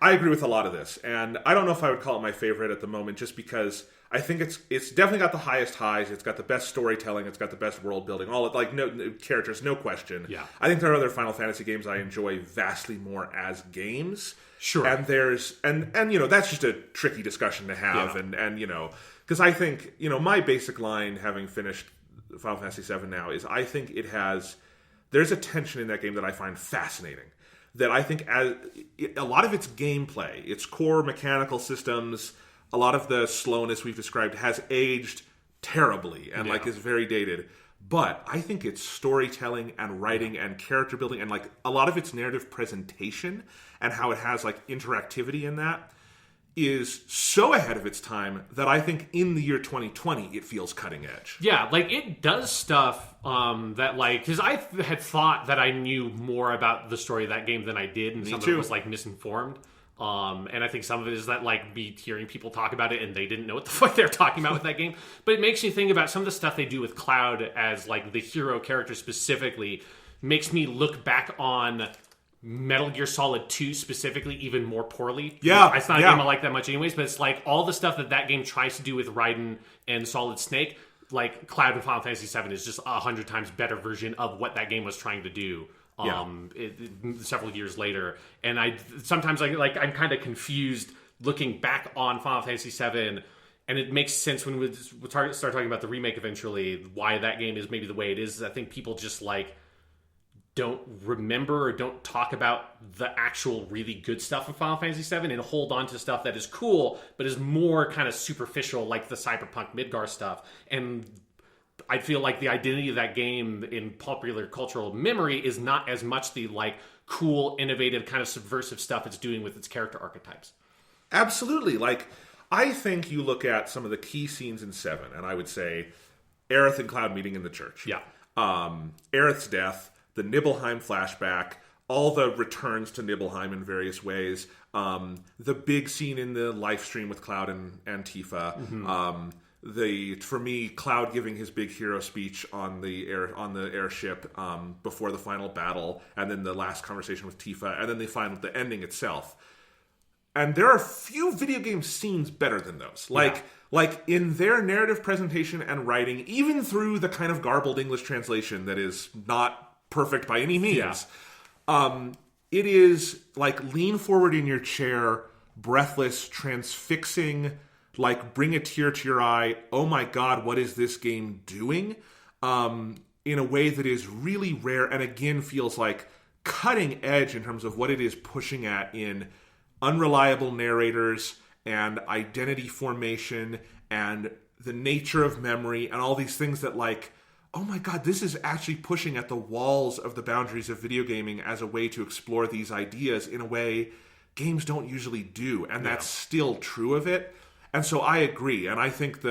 agree with a lot of this, and I don't know if I would call it my favorite at the moment, just because I think it's definitely got the highest highs. It's got the best storytelling. It's got the best world building. All like no characters, no question. Yeah, I think there are other Final Fantasy games I enjoy vastly more as games. Sure, and there's and that's just a tricky discussion to have, and because I think my basic line, having finished Final Fantasy VII now, is I think there's a tension in that game that I find fascinating. That I think a lot of its gameplay, its core mechanical systems, a lot of the slowness we've described has aged terribly and like is very dated. But I think its storytelling and writing and character building and like a lot of its narrative presentation and how it has like interactivity in that is so ahead of its time that I think in the year 2020 it feels cutting edge. Yeah, like it does stuff that like, because I had thought that I knew more about the story of that game than I did, and some of it was like misinformed. And I think some of it is that like me hearing people talk about it and they didn't know what the fuck they were talking about with that game. But it makes me think about some of the stuff they do with Cloud as like the hero character specifically, makes me look back on Metal Gear Solid 2 specifically even more poorly. Yeah. It's not a game I like that much anyways, but it's like all the stuff that game tries to do with Raiden and Solid Snake, like Cloud in Final Fantasy VII is just 100 times better version of what that game was trying to do. Several years later, and sometimes I'm kind of confused looking back on Final Fantasy VII, and it makes sense when we start talking about the remake eventually, why that game is maybe the way it is. I think people just like don't remember or don't talk about the actual really good stuff in Final Fantasy VII and hold on to stuff that is cool, but is more kind of superficial, like the Cyberpunk Midgar stuff. And I feel like the identity of that game in popular cultural memory is not as much the like cool, innovative, kind of subversive stuff it's doing with its character archetypes. Absolutely. Like, I think you look at some of the key scenes in 7, and I would say Aerith and Cloud meeting in the church. Yeah. Aerith's death, the Nibelheim flashback, all the returns to Nibelheim in various ways, the big scene in the live stream with Cloud and Tifa, for me, Cloud giving his big hero speech on the airship before the final battle, and then the last conversation with Tifa, and then the ending itself. And there are few video game scenes better than those. Like in their narrative presentation and writing, even through the kind of garbled English translation that is not perfect by any means, it is like lean forward in your chair, breathless, transfixing, like bring a tear to your eye. Oh my God, what is this game doing? In a way that is really rare and again feels like cutting edge in terms of what it is pushing at in unreliable narrators and identity formation and the nature of memory and all these things that like, oh my God, this is actually pushing at the walls of the boundaries of video gaming as a way to explore these ideas in a way games don't usually do. And that's still true of it. And so I agree. And I think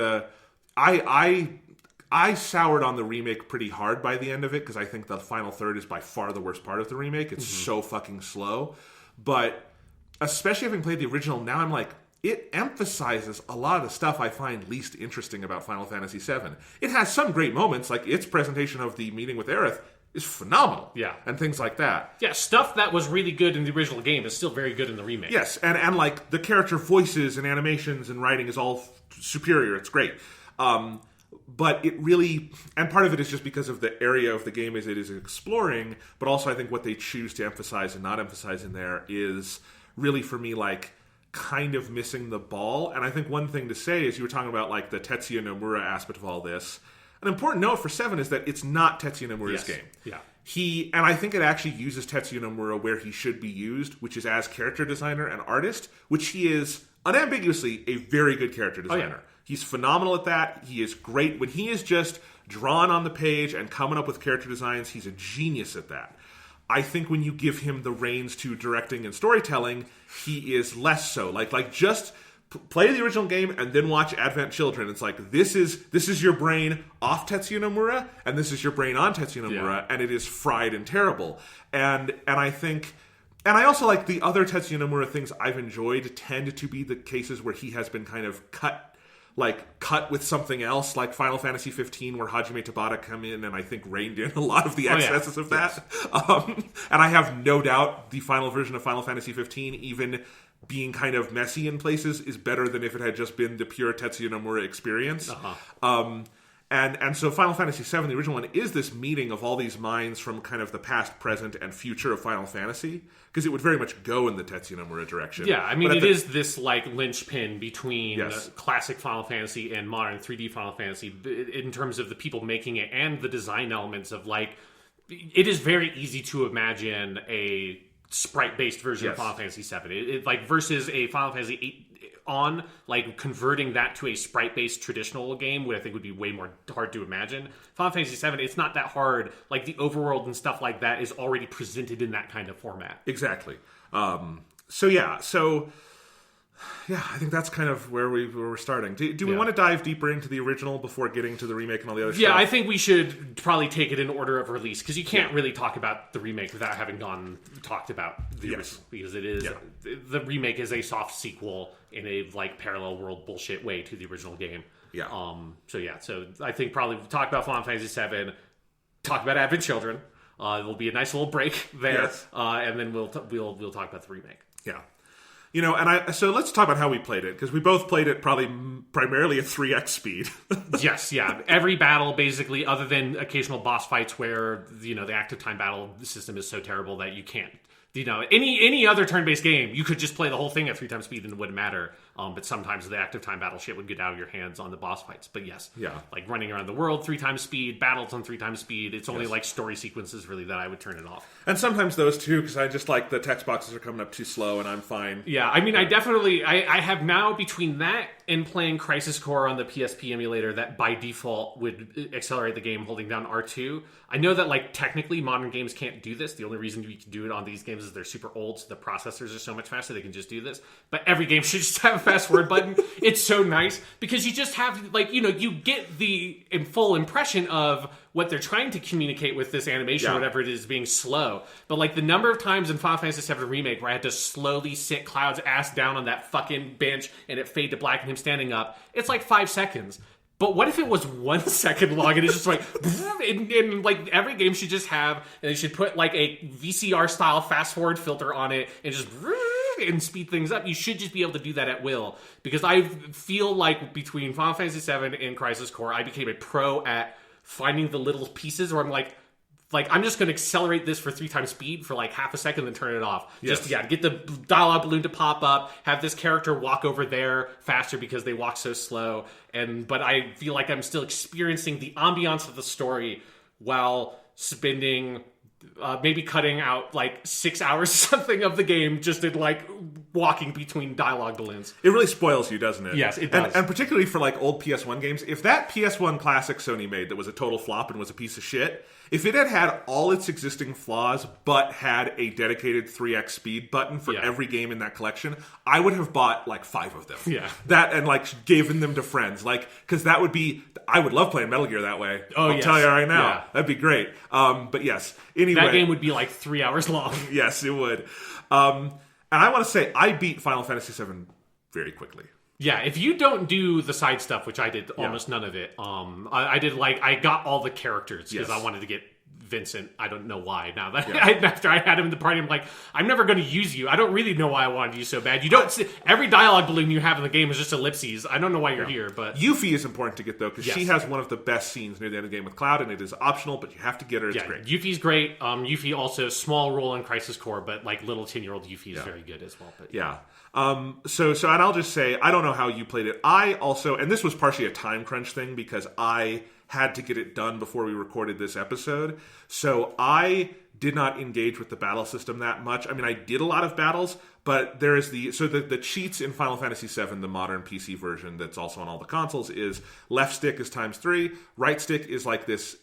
I soured on the remake pretty hard by the end of it because I think the final third is by far the worst part of the remake. It's so fucking slow. But especially having played the original, now I'm like, it emphasizes a lot of the stuff I find least interesting about Final Fantasy VII. It has some great moments, like its presentation of the meeting with Aerith is phenomenal. Yeah. And things like that. Yeah, stuff that was really good in the original game is still very good in the remake. Yes, and like the character voices and animations and writing is all superior. It's great. But it really, and part of it is just because of the area of the game as it is exploring, but also I think what they choose to emphasize and not emphasize in there is really for me like kind of missing the ball. And I think one thing to say is you were talking about like the Tetsuya Nomura aspect of all this. An important note for 7 is that it's not Tetsuya Nomura's game. Yeah. And I think it actually uses Tetsuya Nomura where he should be used, which is as character designer and artist, which he is unambiguously a very good character designer. Oh, yeah. He's phenomenal at that. He is great. When he is just drawn on the page and coming up with character designs, he's a genius at that. I think when you give him the reins to directing and storytelling, he is less so. Like just play the original game and then watch Advent Children. It's like this is your brain off Tetsuya Nomura, and this is your brain on Tetsuya Nomura, and it is fried and terrible. And I think, and I also like the other Tetsuya Nomura things I've enjoyed tend to be the cases where he has been kind of cut with something else, like Final Fantasy XV, where Hajime Tabata come in and I think reined in a lot of the excesses of that. And I have no doubt the final version of Final Fantasy XV, even being kind of messy in places, is better than if it had just been the pure Tetsuya Nomura experience. And so Final Fantasy VII, the original one, is this meeting of all these minds from kind of the past, present, and future of Final Fantasy, because it would very much go in the Tetsuya Nomura direction. Yeah, I mean, it is this like linchpin between Yes. classic Final Fantasy and modern 3D Final Fantasy in terms of the people making it and the design elements of like, it is very easy to imagine a sprite-based version of Final Fantasy VII. It like versus a Final Fantasy VIII on, like converting that to a sprite-based traditional game, which I think would be way more hard to imagine. Final Fantasy VII, it's not that hard. Like the overworld and stuff like that is already presented in that kind of format. Exactly. I think that's kind of where we're starting. Do we want to dive deeper into the original before getting to the remake and all the other stuff? Yeah, I think we should probably take it in order of release, because you can't really talk about the remake without having talked about the original, because it is the remake is a soft sequel in a like parallel world bullshit way to the original game. So I think probably we'll talk about Final Fantasy VII, talk about Advent Children. There'll be a nice little break there, and then we'll talk about the remake. Yeah. You know, so let's talk about how we played it, because we both played it probably primarily at 3x speed. Yes, yeah. Every battle, basically, other than occasional boss fights where, you know, the active time battle system is so terrible that you can't any other turn-based game, you could just play the whole thing at 3 times speed and it wouldn't matter. But sometimes the active time battle shit would get out of your hands on the boss fights. But yes, like running around the world 3 times speed, battles on 3 times speed. It's only like story sequences really that I would turn it off. And sometimes those too, because I just like the text boxes are coming up too slow and I'm fine. Yeah, I mean, I definitely I have now between that and playing Crisis Core on the PSP emulator that by default would accelerate the game holding down R2. I know that like technically modern games can't do this. The only reason you can do it on these games is they're super old, so the processors are so much faster they can just do this. But every game should just have a fast forward button. It's so nice because you just have like, you get the full impression of what they're trying to communicate with this animation or whatever it is being slow. But like the number of times in Final Fantasy VII Remake where I had to slowly sit Cloud's ass down on that fucking bench and it fade to black and him standing up, it's like 5 seconds. But what if it was 1 second long and it's just like, and like every game should just have, and they should put like a VCR style fast forward filter on it and just and speed things up. You should just be able to do that at will. Because I feel like between Final Fantasy VII and Crisis Core, I became a pro at finding the little pieces where I'm like I'm just going to accelerate this for 3 times speed for like half a second, then turn it off. Yes. Just get the dialogue balloon to pop up, have this character walk over there faster because they walk so slow. But I feel like I'm still experiencing the ambiance of the story while spending maybe cutting out like 6 hours or something of the game just in like walking between dialogue balloons. It really spoils you, doesn't it? Yes, it does. And particularly for like old PS1 games, if that PS1 classic Sony made that was a total flop and was a piece of shit, if it had all its existing flaws but had a dedicated 3x speed button for every game in that collection, I would have bought like 5 of them. Yeah. That and like given them to friends. Like, because that would be, I would love playing Metal Gear that way. I'll tell you right now. Yeah. That'd be great. But yes, anyway. That game would be like 3 hours long. Yes, it would. And I want to say, I beat Final Fantasy VII very quickly. Yeah, if you don't do the side stuff, which I did almost none of it, I did like, I got all the characters because I wanted to get Vincent. I don't know why. Now that after I had him in the party, I'm like, I'm never going to use you. I don't really know why I wanted you so bad. You don't see, every dialogue balloon you have in the game is just ellipses. I don't know why you're here, but Yuffie is important to get though because she has one of the best scenes near the end of the game with Cloud, and it is optional, but you have to get her. It's great. Yuffie's great. Yuffie also small role in Crisis Core, but like little 10-year-old Yuffie is very good as well. But So and I'll just say, I don't know how you played it. I also, and this was partially a time crunch thing because I had to get it done before we recorded this episode. So I did not engage with the battle system that much. I mean, I did a lot of battles, but there is the cheats in Final Fantasy VII, the modern PC version that's also on all the consoles, is left stick is ×3, right stick is like this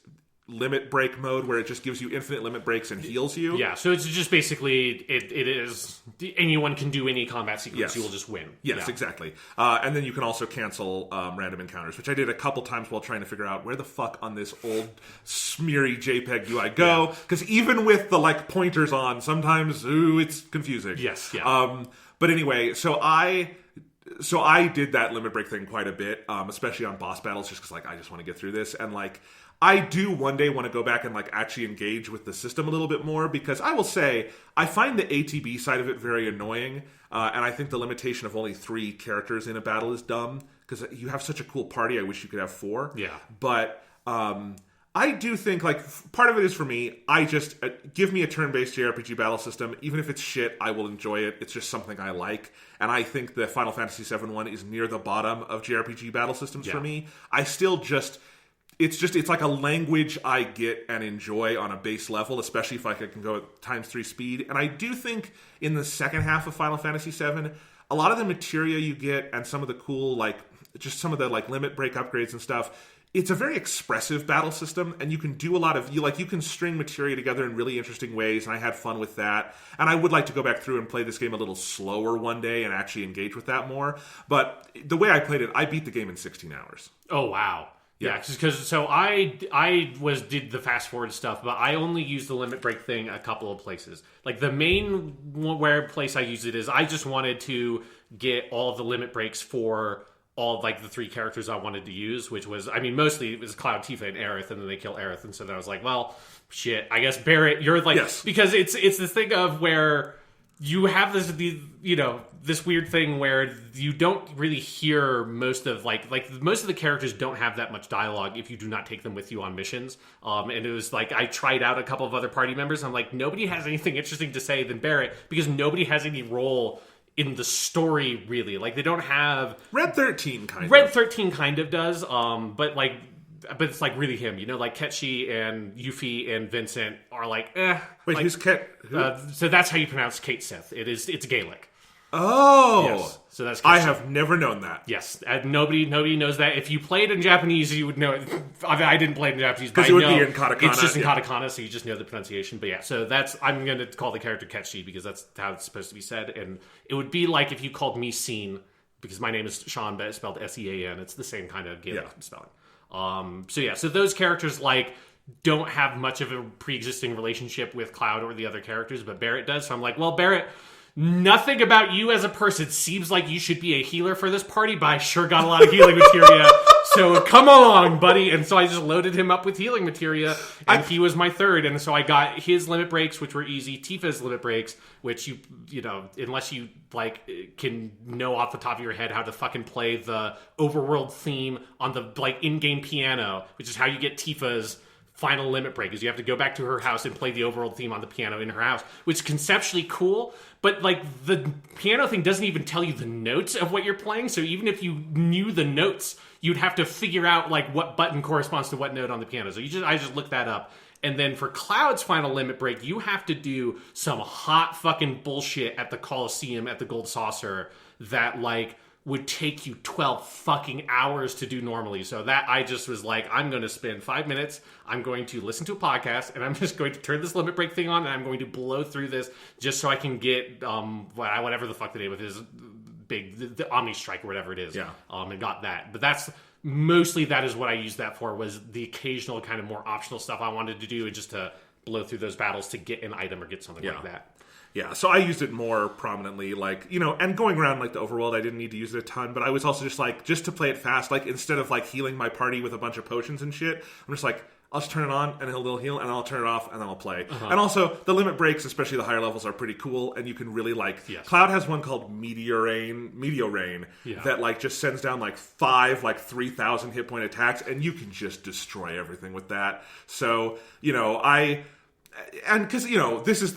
limit break mode where it just gives you infinite limit breaks and heals you. Yeah, so it's just basically it is anyone can do any combat sequence, you will just win. Yes, exactly. And then you can also cancel random encounters, which I did a couple times while trying to figure out where the fuck on this old smeary JPEG do I go? Because even with the like pointers on, sometimes it's confusing. Yes, but anyway, so I did that limit break thing quite a bit, especially on boss battles, just because like I just want to get through this. And like I do one day want to go back and like actually engage with the system a little bit more, because I will say I find the ATB side of it very annoying, and I think the limitation of only 3 characters in a battle is dumb because you have such a cool party. I wish you could have 4. Yeah, but I do think like part of it is for me. I just give me a turn-based JRPG battle system, even if it's shit. I will enjoy it. It's just something I like, and I think the Final Fantasy VII one is near the bottom of JRPG battle systems for me. I still just. It's like a language I get and enjoy on a base level, especially if I can go at ×3 speed. And I do think in the second half of Final Fantasy VII, a lot of the materia you get and some of the cool, like, just some of the like limit break upgrades and stuff, it's a very expressive battle system, and you can do a lot of, you can string materia together in really interesting ways, and I had fun with that. And I would like to go back through and play this game a little slower one day and actually engage with that more. But the way I played it, I beat the game in 16 hours. Oh, wow. Yeah, because I did the fast forward stuff, but I only used the limit break thing a couple of places. Like the main place I used it is I just wanted to get all of the limit breaks for all of like the 3 characters I wanted to use, which was, I mean, mostly it was Cloud, Tifa, and Aerith, and then they kill Aerith, and so then I was like, well, shit, I guess Barrett, you're like, because it's this thing of where you have this weird thing where you don't really hear most of most of the characters don't have that much dialogue if you do not take them with you on missions. And it was like I tried out a couple of other party members. I'm like, nobody has anything interesting to say than Barrett because nobody has any role in the story really. Like they don't have Red 13 kind Red of. 13 kind of does, but it's like really him, like Ketchi and Yuffie and Vincent are like, Wait, like, who's Ket? So that's how you pronounce Kate Sith. It's Gaelic. Oh, Yes. So that's I Ketchi. have never known that. Yes, nobody knows that. If you played in Japanese, you would know it. I didn't play it in Japanese, but Because it would be in katakana. It's just in katakana, so you just know the pronunciation. But yeah, so I'm going to call the character Ketchi because that's how it's supposed to be said. And it would be like if you called me Scene, because my name is Sean, but it's spelled Sean. It's the same kind of Gaelic spelling. So those characters don't have much of a pre-existing relationship with Cloud or the other characters, but Barrett does. So I'm like, well, Barrett, nothing about you as a person seems like you should be a healer for this party, but I sure got a lot of healing materia. So come along, buddy. And so I just loaded him up with healing materia, and he was my third. And so I got his limit breaks, which were easy. Tifa's limit breaks, which you unless you can know off the top of your head how to fucking play the overworld theme on the in-game piano, which is how you get Tifa's final limit break, is you have to go back to her house and play the overworld theme on the piano in her house, which is conceptually cool, but the piano thing doesn't even tell you the notes of what you're playing, so even if you knew the notes, you'd have to figure out what button corresponds to what note on the piano. So I just looked that up. And then for Cloud's final limit break, you have to do some hot fucking bullshit at the Coliseum at the Gold Saucer that would take you 12 fucking hours to do normally. So that I just was like, I'm going to spend 5 minutes, I'm going to listen to a podcast, and I'm just going to turn this limit break thing on, and I'm going to blow through this just so I can get whatever the fuck the name of his the Omni Strike or whatever it is. Yeah. And got that. But that is what I used that for, was the occasional kind of more optional stuff I wanted to do, and just to blow through those battles to get an item or get something like that. Yeah, so I used it more prominently, and going around the overworld, I didn't need to use it a ton, but I was also just to play it fast, instead of healing my party with a bunch of potions and shit, I'm just I'll just turn it on and it'll heal, and I'll turn it off and then I'll play. Uh-huh. And also, the limit breaks, especially the higher levels, are pretty cool, and you can really Cloud has one called Meteor Rain, that just sends down 5 3,000 hit point attacks, and you can just destroy everything with that. So, and because,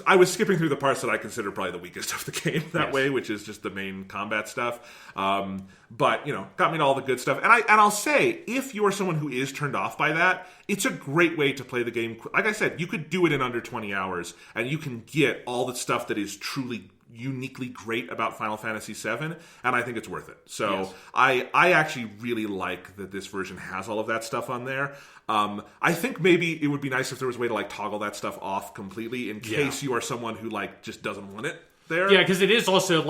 I was skipping through the parts that I consider probably the weakest of the game that way, which is just the main combat stuff. But, got me to all the good stuff. And I'll say, if you're someone who is turned off by that, it's a great way to play the game. Like I said, you could do it in under 20 hours, and you can get all the stuff that is truly uniquely great about Final Fantasy VII, and I think it's worth it. So I actually really like that this version has all of that stuff on there. I think maybe it would be nice if there was a way to toggle that stuff off completely in case you are someone who just doesn't want it there. Yeah, because it is also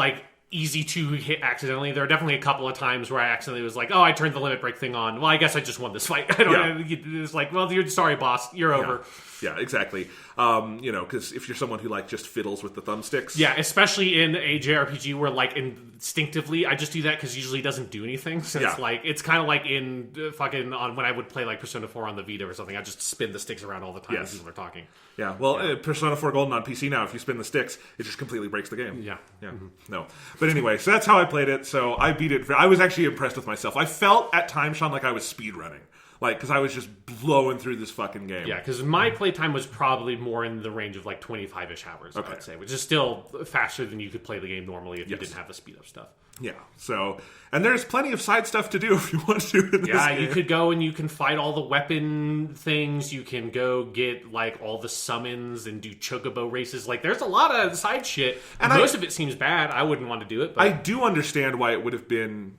easy to hit accidentally. There are definitely a couple of times where I accidentally was I turned the limit break thing on. Well, I guess I just won this fight. It's well, you're sorry, boss. You're over. Yeah, exactly. Because if you're someone who just fiddles with the thumbsticks. Yeah, especially in a JRPG where instinctively I just do that because usually it doesn't do anything. So it's kind of in fucking on when I would play Persona 4 on the Vita or something. I just spin the sticks around all the time when people are talking. Yeah, well, Persona 4 Golden on PC now, if you spin the sticks, it just completely breaks the game. Yeah. Mm-hmm. No. But anyway, so that's how I played it. So I beat it. I was actually impressed with myself. I felt at times, Sean, like I was speedrunning. Because I was just blowing through this fucking game. Yeah, because my playtime was probably more in the range of 25-ish hours, I would say, which is still faster than you could play the game normally if you didn't have the speed up stuff. Yeah, so, and there's plenty of side stuff to do if you want to in this game. You could go and you can fight all the weapon things, you can go get, all the summons and do chocobo races. There's a lot of side shit, and most of it seems bad. I wouldn't want to do it, but I do understand why it would have been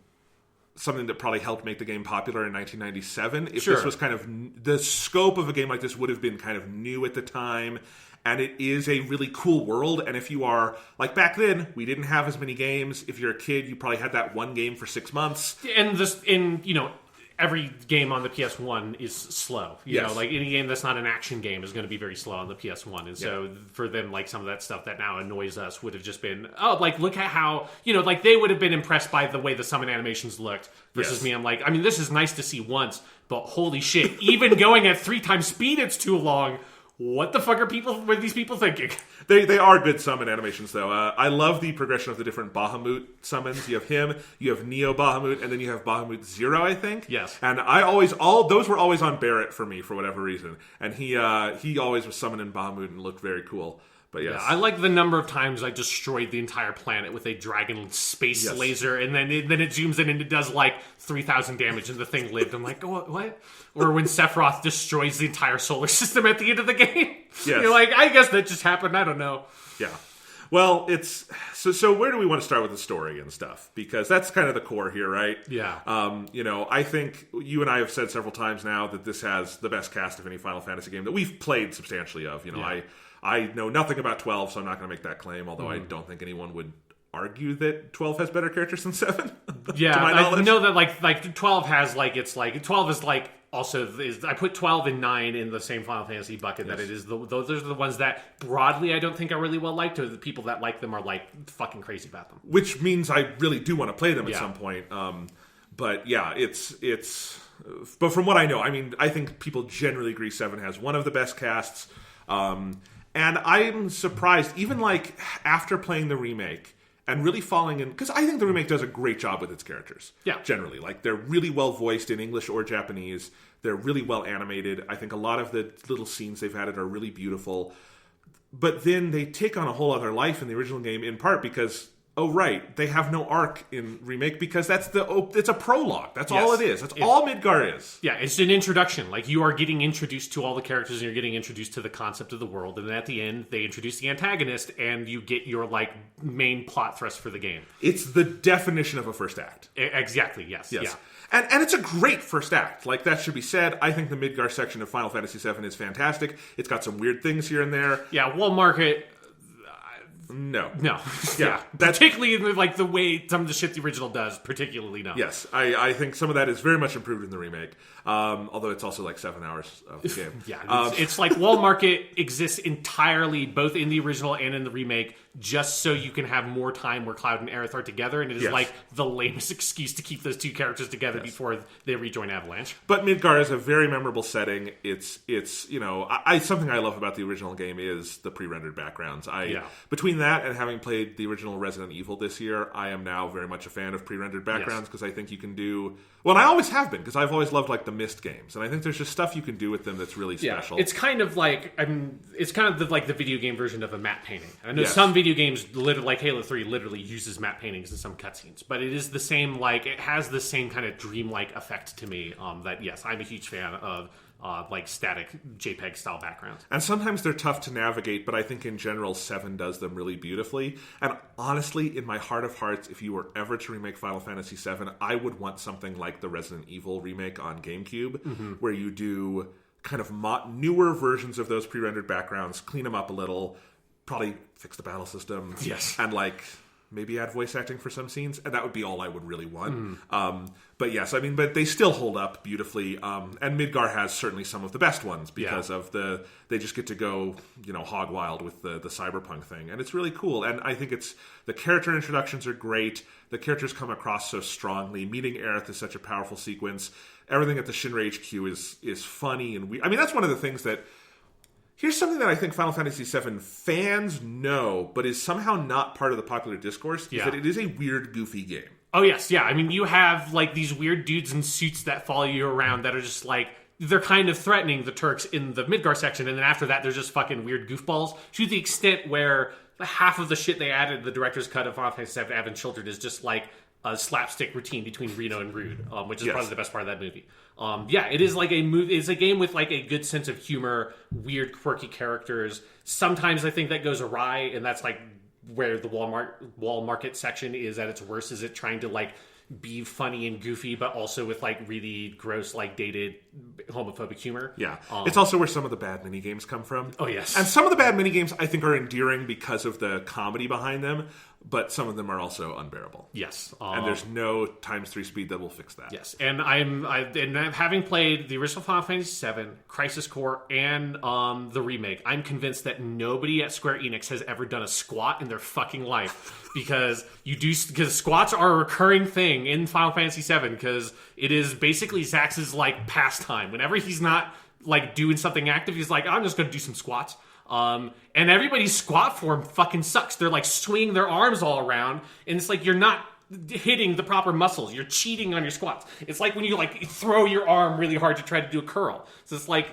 something that probably helped make the game popular in 1997. If this was kind of the scope of a game like this would have been kind of new at the time, and it is a really cool world. And if you are back then, we didn't have as many games. If you're a kid, you probably had that one game for 6 months. And every game on the PS1 is slow. You know, any game that's not an action game is going to be very slow on the PS1. And so for them, some of that stuff that now annoys us would have just been, look at how, they would have been impressed by the way the summon animations looked versus me. I'm this is nice to see once, but holy shit, even going at 3 times speed, it's too long. what the fuck were these people thinking? They are good summon animations, though. I love the progression of the different Bahamut summons. You have him, you have Neo Bahamut, and then you have Bahamut Zero, I think. Yes. And all those were always on Barrett for me for whatever reason. And he always was summoning Bahamut and looked very cool. But yes. Yeah, I like the number of times I destroyed the entire planet with a dragon space laser, and then it zooms in and it does like 3,000 damage, and the thing lived. I'm like, oh, what? Or when Sephiroth destroys the entire solar system at the end of the game. Yes. You're like, I guess that just happened. I don't know. Yeah. Well, it's so. Where do we want to start with the story and stuff? Because that's kind of the core here, right? Yeah. I think you and I have said several times now that this has the best cast of any Final Fantasy game that we've played substantially of. I know nothing about 12, so I'm not going to make that claim, although I don't think anyone would argue that 12 has better characters than 7. Yeah, to my knowledge. I know that like 12 has it's 12 is also I put 12 and 9 in the same Final Fantasy bucket. Yes. That it is those are the ones that broadly I don't think are really well liked, or the people that like them are like fucking crazy about them. Which means I really do want to play them at some point. But yeah, it's. But from what I know, I mean, I think people generally agree 7 has one of the best casts. And I'm surprised, even like after playing the remake and really falling in, because I think the remake does a great job with its characters. Yeah. Generally. Like, they're really well voiced in English or Japanese. They're really well animated. I think a lot of the little scenes they've added are really beautiful. But then they take on a whole other life in the original game, in part because, they have no arc in Remake because it's a prologue. That's all it is. That's all Midgar is. Yeah, it's an introduction. Like, you are getting introduced to all the characters and you're getting introduced to the concept of the world. And then at the end, they introduce the antagonist and you get your, main plot thrust for the game. It's the definition of a first act. Exactly, yes. Yeah. And it's a great first act. Like, that should be said. I think the Midgar section of Final Fantasy VII is fantastic. It's got some weird things here and there. Yeah, Wall Market... No. Yeah. Particularly in the way some of the shit the original does, particularly no. Yes. I think some of that is very much improved in the remake. Although it's also 7 hours of the game. Yeah. It's like Wall Market exists entirely both in the original and in the remake just so you can have more time where Cloud and Aerith are together, and it is the lamest excuse to keep those two characters together before they rejoin Avalanche. But Midgar is a very memorable setting. It's something I love about the original game is the pre-rendered backgrounds. Between that and having played the original Resident Evil this year, I am now very much a fan of pre-rendered backgrounds because I think you can do... Well, and I always have been, because I've always loved the Myst games, and I think there's just stuff you can do with them that's really special. It's kind of it's kind of the video game version of a matte painting. I know some video games, like Halo 3, literally uses matte paintings in some cutscenes, but it is the same. It has the same kind of dreamlike effect to me. That yes, I'm a huge fan of. Static JPEG style backgrounds. And sometimes they're tough to navigate, but I think in general 7 does them really beautifully. And honestly, in my heart of hearts, if you were ever to remake Final Fantasy VII, I would want something like the Resident Evil remake on GameCube, where you do kind of newer versions of those pre-rendered backgrounds, clean them up a little, probably fix the battle system. Yes. And maybe add voice acting for some scenes, and that would be all I would really want. But yes, but they still hold up beautifully. And Midgar has certainly some of the best ones because of they just get to go, hog wild with the cyberpunk thing, and it's really cool. And I think the character introductions are great. The characters come across so strongly. Meeting Aerith is such a powerful sequence. Everything at the Shinra HQ is funny and weird. That's one of the things that. Here's something that I think Final Fantasy VII fans know, but is somehow not part of the popular discourse, is that it is a weird, goofy game. Oh, yes, yeah. You have, these weird dudes in suits that follow you around that are just, they're kind of threatening the Turks in the Midgar section, and then after that, they're just fucking weird goofballs, to the extent where half of the shit they added in the director's cut of Final Fantasy VII Advent Children is just, a slapstick routine between Reno and Rude, which is probably the best part of that movie. It is it's a game with a good sense of humor, weird, quirky characters. Sometimes I think that goes awry, and that's where the Wall Market section is at its worst. Is it trying to be funny and goofy, but also with really gross, dated homophobic humor? Yeah, it's also where some of the bad mini games come from. Oh yes, and some of the bad mini games I think are endearing because of the comedy behind them. But some of them are also unbearable. Yes. And there's no ×3 speed that will fix that. Yes. And having played the original Final Fantasy VII, Crisis Core, and the remake, I'm convinced that nobody at Square Enix has ever done a squat in their fucking life. Because squats are a recurring thing in Final Fantasy VII, because it is basically Zax's pastime. Whenever he's not like doing something active. He's like, I'm just going to do some squats. And everybody's squat form fucking sucks. They're like swinging their arms all around, and it's like you're not hitting the proper muscles. You're cheating on your squats. It's like when you like throw your arm really hard to try to do a curl. So it's like,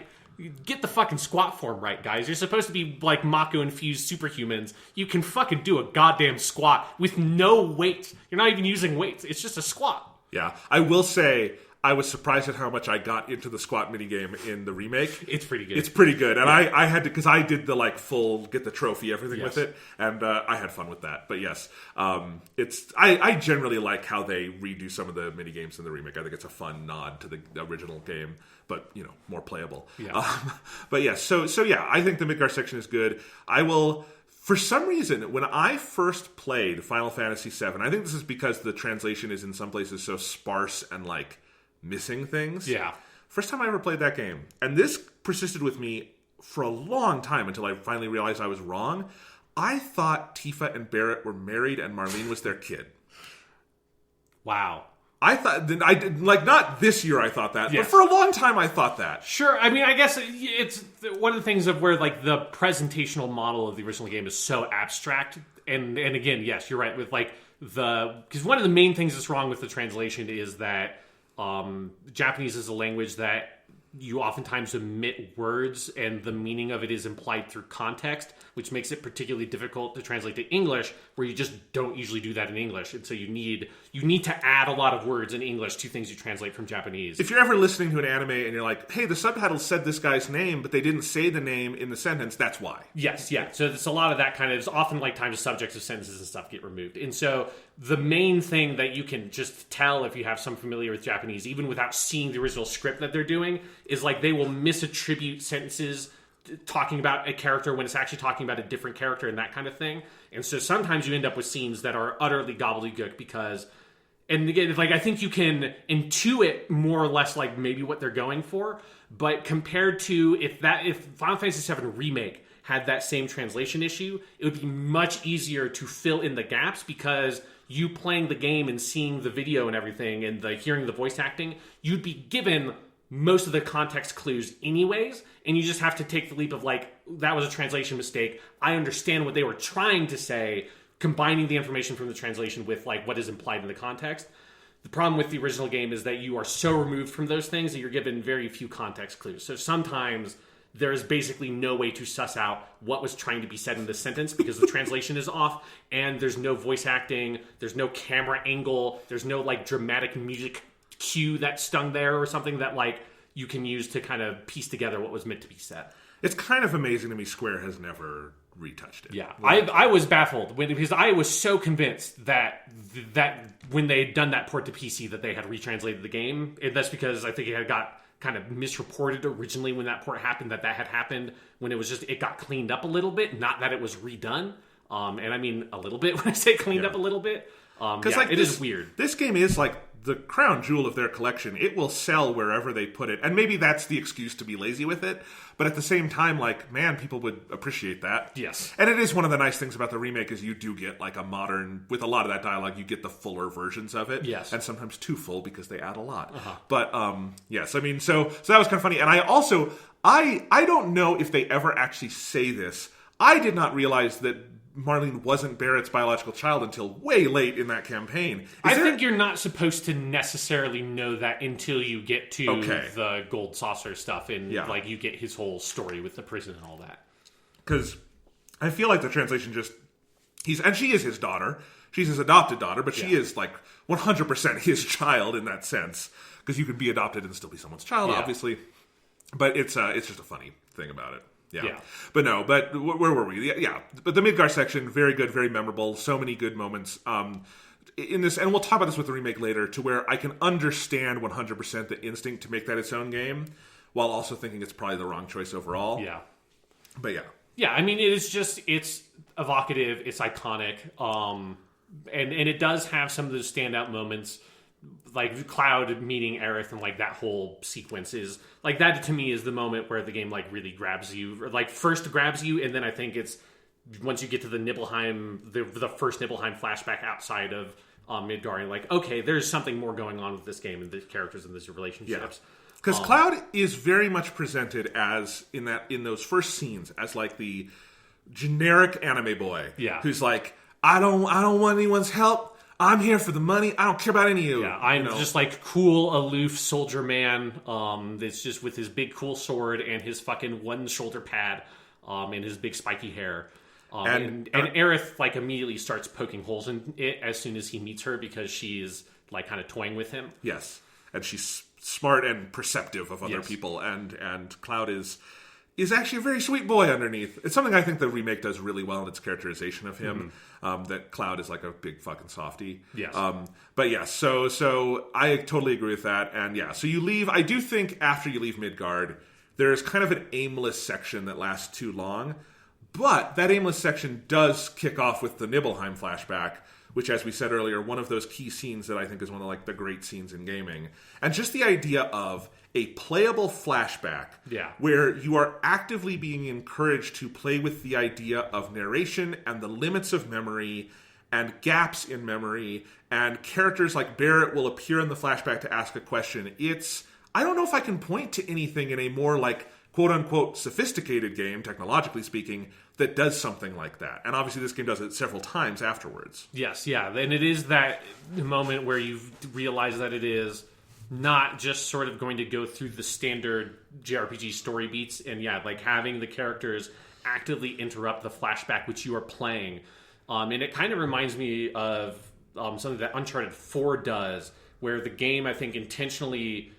get the fucking squat form right, guys. You're supposed to be like Mako-infused superhumans. You can fucking do a goddamn squat with no weight. You're not even using weights. It's just a squat. Yeah. I will say, I was surprised at how much I got into the squat minigame in the remake. It's pretty good. It's pretty good. And I had to, because I did the like full, get the trophy, everything with it. And I had fun with that. But yes, I generally like how they redo some of the minigames in the remake. I think it's a fun nod to the original game, but, you know, more playable. Yeah. But yeah, so yeah, I think the Midgar section is good. I will... For some reason, when I first played Final Fantasy VII, I think this is because the translation is in some places so sparse and like missing things. Yeah. First time I ever played that game. And this persisted with me for a long time until I finally realized I was wrong. I thought Tifa and Barrett were married and Marlene was their kid. Wow. I thought, I did, like, not this year I thought that, but for a long time I thought that. Sure, I mean, I guess it's one of the things of where, like, the presentational model of the original game is so abstract, and again, yes, you're right, with, like, because one of the main things that's wrong with the translation is that Japanese is a language that you oftentimes omit words, and the meaning of it is implied through context, which makes it particularly difficult to translate to English, where you just don't usually do that in English. And so you need to add a lot of words in English to things you translate from Japanese. If you're ever listening to an anime and you're like, hey, the subtitle said this guy's name, but they didn't say the name in the sentence, that's why. Yes, yeah. So it's a lot of that kind of, it's often like times subjects of sentences and stuff get removed. And so the main thing that you can just tell if you have some familiar with Japanese, even without seeing the original script that they're doing, is like they will misattribute sentences talking about a character when it's actually talking about a different character and that kind of thing. And so sometimes you end up with scenes that are utterly gobbledygook because, and again, like I think you can intuit more or less like maybe what they're going for, but compared to if Final Fantasy VII Remake had that same translation issue, it would be much easier to fill in the gaps because you playing the game and seeing the video and everything and hearing the voice acting, you'd be given most of the context clues anyways, and you just have to take the leap of like, that was a translation mistake. I understand what they were trying to say, combining the information from the translation with like what is implied in the context. The problem with the original game is that you are so removed from those things that you're given very few context clues. So sometimes there is basically no way to suss out what was trying to be said in this sentence because the translation is off, and there's no voice acting, there's no camera angle, there's no like dramatic music cue that stung there or something that like you can use to kind of piece together what was meant to be said. It's kind of amazing to me Square has never retouched it. Yeah, I was baffled because I was so convinced that when they had done that port to PC that they had retranslated the game. And that's because I think it had got kind of misreported originally when that port happened, that had happened when it got cleaned up a little bit, not that it was redone. And I mean a little bit when I say cleaned up a little bit. Because it is weird. This game is like the crown jewel of their collection. It will sell wherever they put it. And maybe that's the excuse to be lazy with it. But at the same time, like, man, people would appreciate that. Yes. And it is one of the nice things about the remake is you do get like a modern, with a lot of that dialogue, you get the fuller versions of it. Yes. And sometimes too full because they add a lot. But yes, I mean, so that was kind of funny. And I also, I don't know if they ever actually say this. I did not realize that Marlene wasn't Barrett's biological child until way late in that campaign. I think you're not supposed to necessarily know that until you get to the gold saucer stuff and like you get his whole story with the prison and all that. Because I feel like the translation just and she is his daughter. She's his adopted daughter, but she is like 100% his child in that sense. Because you can be adopted and still be someone's child, obviously. But it's just a funny thing about it. Yeah. But where were we? Yeah. But the Midgar section, very good, very memorable. So many good moments in this. And we'll talk about this with the remake later, to where I can understand 100% the instinct to make that its own game, while also thinking it's probably the wrong choice overall. Yeah. But yeah. Yeah, I mean, it's evocative, it's iconic, and it does have some of those standout moments, like Cloud meeting Aerith and like that whole sequence is like that to me is the moment where the game like really grabs you, or like first grabs you, and then I think it's once you get to the Nibelheim, the first Nibelheim flashback outside of Midgar, and like, okay, there's something more going on with this game and the characters and these relationships. Because Cloud is very much presented as in those first scenes as like the generic anime boy, who's like, I don't want anyone's help. I'm here for the money. I don't care about any of you. Yeah, I'm just like cool, aloof soldier man. That's just with his big cool sword and his fucking one shoulder pad, and his big spiky hair. And Aerith like immediately starts poking holes in it as soon as he meets her because she's like kind of toying with him. Yes, and she's smart and perceptive of other people, and Cloud is actually a very sweet boy underneath. It's something I think the remake does really well in its characterization of him. That Cloud is like a big fucking softie. Yes. But yeah, so I totally agree with that. And yeah, so you leave. I do think after you leave Midgard, there's kind of an aimless section that lasts too long. But that aimless section does kick off with the Nibelheim flashback, which, as we said earlier, one of those key scenes that I think is one of like the great scenes in gaming. And just the idea of a playable flashback where you are actively being encouraged to play with the idea of narration and the limits of memory and gaps in memory, and characters like Barrett will appear in the flashback to ask a question. I don't know if I can point to anything in a more like quote-unquote sophisticated game, technologically speaking, that does something like that. And obviously this game does it several times afterwards. Yes, yeah. And it is that moment where you realize that it is not just sort of going to go through the standard JRPG story beats and like having the characters actively interrupt the flashback which you are playing. And it kind of reminds me of something that Uncharted 4 does, where the game, I think, intentionally...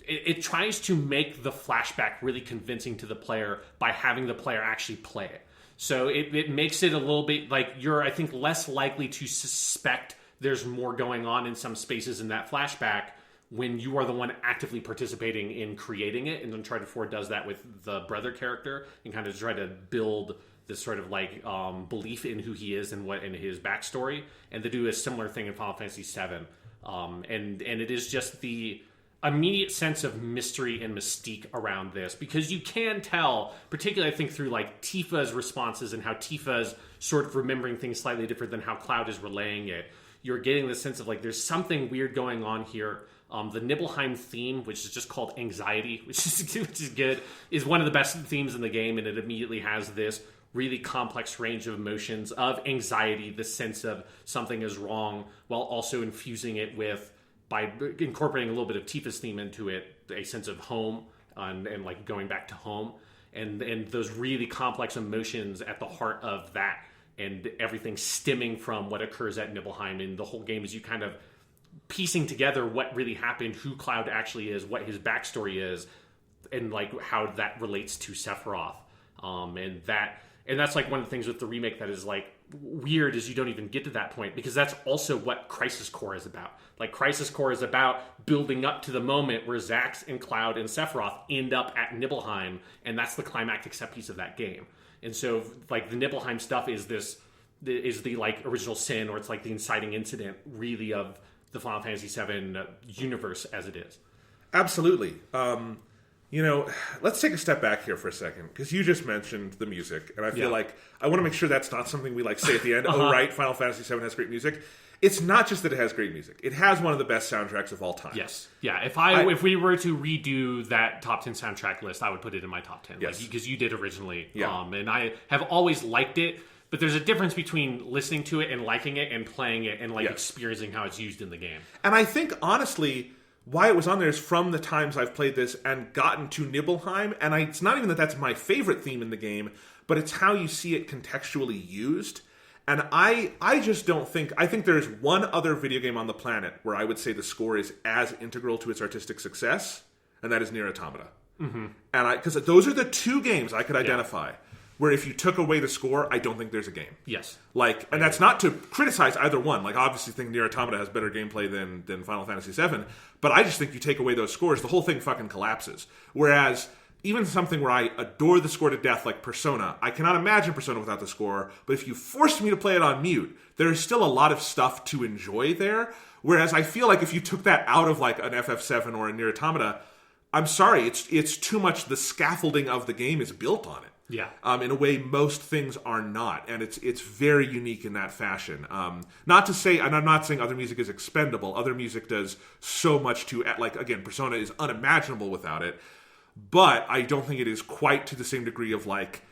It tries to make the flashback really convincing to the player by having the player actually play it. So it makes it a little bit like you're, I think, less likely to suspect there's more going on in some spaces in that flashback when you are the one actively participating in creating it. And Uncharted 4 does that with the brother character and kind of try to build this sort of like belief in who he is and what in his backstory. And they do a similar thing in Final Fantasy VII. And it is just the immediate sense of mystery and mystique around this, because you can tell, particularly I think through like Tifa's responses and how Tifa's sort of remembering things slightly different than how Cloud is relaying it. You're getting the sense of like there's something weird going on here. The Nibelheim theme, which is just called Anxiety, which is good, is one of the best themes in the game, and it immediately has this really complex range of emotions of anxiety, the sense of something is wrong, while also infusing it with, by incorporating a little bit of Tifa's theme into it, a sense of home and like going back to home, and those really complex emotions at the heart of that, and everything stemming from what occurs at Nibelheim. And the whole game is you kind of piecing together what really happened, who Cloud actually is, what his backstory is, and like how that relates to Sephiroth. And that's like one of the things with the remake that is like weird, is you don't even get to that point, because that's also what Crisis Core is about. Like Crisis Core is about building up to the moment where Zax and Cloud and Sephiroth end up at Nibelheim, and that's the climactic set piece of that game. And so like the Nibelheim stuff is the like original sin, or it's like the inciting incident really of the Final Fantasy VII universe as it is. Absolutely. Let's take a step back here for a second, because you just mentioned the music, and I feel like I want to make sure that's not something we like say at the end. Oh, right, Final Fantasy VII has great music. It's not just that it has great music; it has one of the best soundtracks of all time. Yes, yeah. If we were to redo that top 10 soundtrack list, I would put it in my top 10. Yes, because you did originally. Yeah. And I have always liked it. But there's a difference between listening to it and liking it and playing it and like experiencing how it's used in the game. And I think honestly, why it was on there is from the times I've played this and gotten to Nibelheim, and it's not even that that's my favorite theme in the game, but it's how you see it contextually used. And I just don't think... I think there's one other video game on the planet where I would say the score is as integral to its artistic success, and that is Nier Automata. Mm-hmm. And because those are the two games I could identify where if you took away the score, I don't think there's a game. Yes. And that's not to criticize either one. Like, obviously think Nier Automata has better gameplay than Final Fantasy VII, but I just think you take away those scores, the whole thing fucking collapses. Whereas, even something where I adore the score to death, like Persona, I cannot imagine Persona without the score, but if you forced me to play it on mute, there's still a lot of stuff to enjoy there. Whereas I feel like if you took that out of like an FF7 or a Nier Automata, I'm sorry, it's too much. The scaffolding of the game is built on it. Yeah. In a way most things are not, and it's very unique in that fashion. Not to say, and I'm not saying other music is expendable. Other music does so much to, like, again, Persona is unimaginable without it, but I don't think it is quite to the same degree of, like,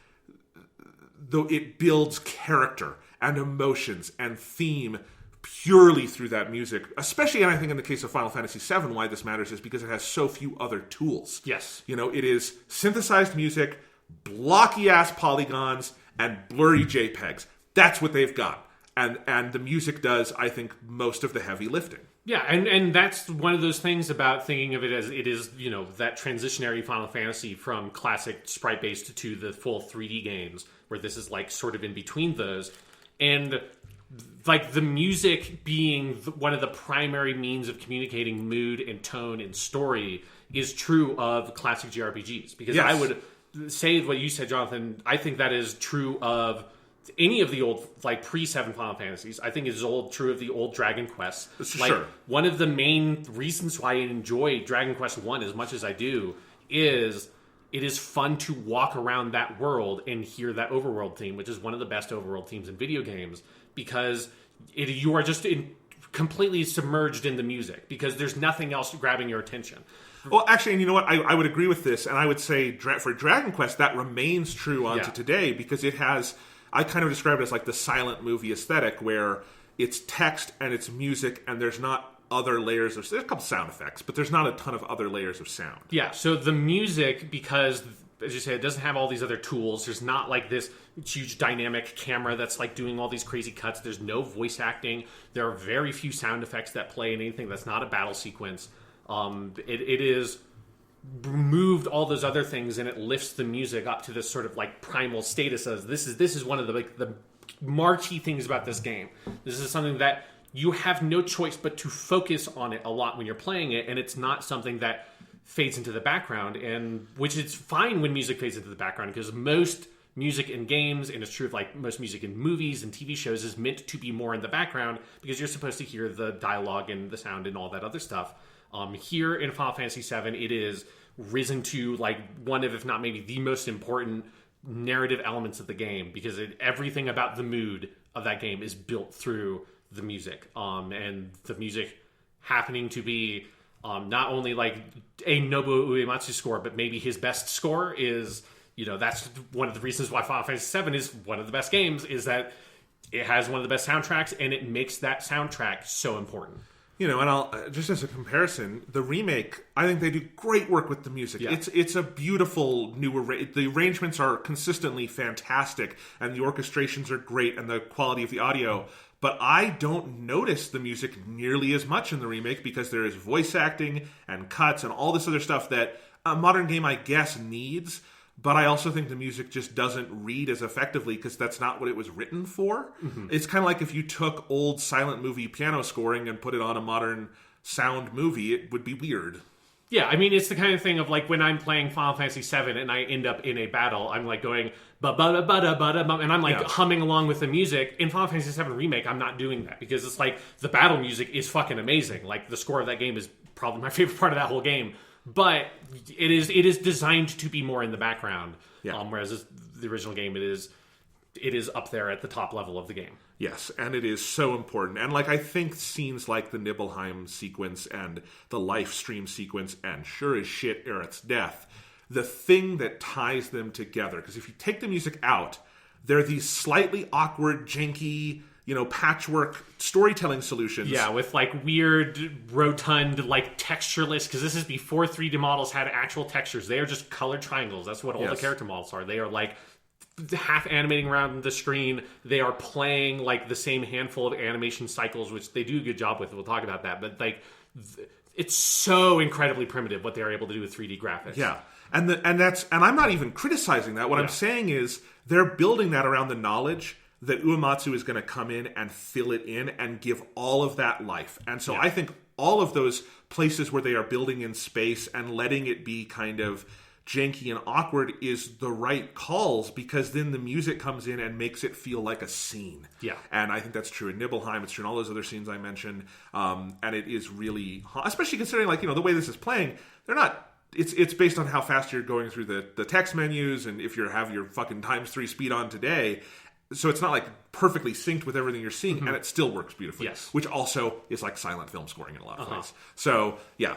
though it builds character and emotions and theme purely through that music, especially, and I think in the case of Final Fantasy VII, why this matters is because it has so few other tools. Yes. You know, it is synthesized music, blocky-ass polygons, and blurry JPEGs. That's what they've got. And the music does, I think, most of the heavy lifting. Yeah, and that's one of those things about thinking of it as it is, you know, that transitionary Final Fantasy from classic sprite-based to the full 3D games, where this is, like, sort of in between those. And, like, the music being one of the primary means of communicating mood and tone and story is true of classic JRPGs. Because yes. I would say what you said, Jonathan, I think that is true of any of the old, like, pre-7 Final Fantasies. I think it is true of the old Dragon Quest. Like, sure. One of the main reasons why I enjoy Dragon Quest 1 as much as I do is it is fun to walk around that world and hear that overworld theme, which is one of the best overworld themes in video games, because you are just completely submerged in the music, because there's nothing else grabbing your attention. Well, actually, and you know what? I would agree with this, and I would say for Dragon Quest, that remains true onto today, because it has, I kind of describe it as like the silent movie aesthetic, where it's text and it's music, and there's not other layers of... There's a couple sound effects, but there's not a ton of other layers of sound. Yeah, so the music, because, as you said, it doesn't have all these other tools. There's not, like, this huge dynamic camera that's, like, doing all these crazy cuts. There's no voice acting. There are very few sound effects that play in anything that's not a battle sequence. It is removed all those other things, and it lifts the music up to this sort of, like, primal status as this is one of the, like, the marquee things about this game. This is something that you have no choice but to focus on it a lot when you're playing it, and it's not something that fades into the background, and which is fine when music fades into the background, because most music in games, and it's true of, like, most music in movies and TV shows, is meant to be more in the background because you're supposed to hear the dialogue and the sound and all that other stuff. Here in Final Fantasy VII, it is risen to, like, one of, if not maybe the most important narrative elements of the game, because everything about the mood of that game is built through the music, and the music happening to be not only, like, a Nobuo Uematsu score, but maybe his best score is, you know, that's one of the reasons why Final Fantasy VII is one of the best games, is that it has one of the best soundtracks, and it makes that soundtrack so important. You know, and I'll just as a comparison, the remake, I think they do great work with the music. Yeah. It's a beautiful new the arrangements are consistently fantastic, and the orchestrations are great, and the quality of the audio. But I don't notice the music nearly as much in the remake, because there is voice acting and cuts and all this other stuff that a modern game, I guess, needs. But I also think the music just doesn't read as effectively, because that's not what it was written for. Mm-hmm. It's kind of like if you took old silent movie piano scoring and put it on a modern sound movie, it would be weird. Yeah, I mean, it's the kind of thing of, like, when I'm playing Final Fantasy VII and I end up in a battle, I'm, like, going ba-ba-da-ba-da-ba-da, and I'm, like, humming along with the music. In Final Fantasy VII Remake, I'm not doing that, because it's, like, the battle music is fucking amazing. Like, the score of that game is probably my favorite part of that whole game. But it is designed to be more in the background, whereas the original game, it is up there at the top level of the game. Yes, and it is so important. And, like, I think scenes like the Nibelheim sequence and the live stream sequence and sure as shit Aerith's death, the thing that ties them together, because if you take the music out, they're these slightly awkward, janky, you know, patchwork storytelling solutions. Yeah, with, like, weird, rotund, like, textureless, because this is before 3D models had actual textures. They are just colored triangles. That's what all the character models are. They are, like, half animating around the screen. They are playing, like, the same handful of animation cycles, which they do a good job with. We'll talk about that. But, like, it's so incredibly primitive what they're able to do with 3D graphics. Yeah. And I'm not even criticizing that. What I'm saying is they're building that around the knowledge that Uematsu is going to come in and fill it in and give all of that life. And so I think all of those places where they are building in space and letting it be kind of janky and awkward is the right calls, because then the music comes in and makes it feel like a scene. Yeah. And I think that's true in Nibelheim. It's true in all those other scenes I mentioned. And it is really, especially considering, like, you know, the way this is playing, they're not it's based on how fast you're going through the text menus, and if you have your fucking ×3 speed on today. So it's not like perfectly synced with everything you're seeing, and it still works beautifully. Yes. Which also is like silent film scoring in a lot of ways. So yeah,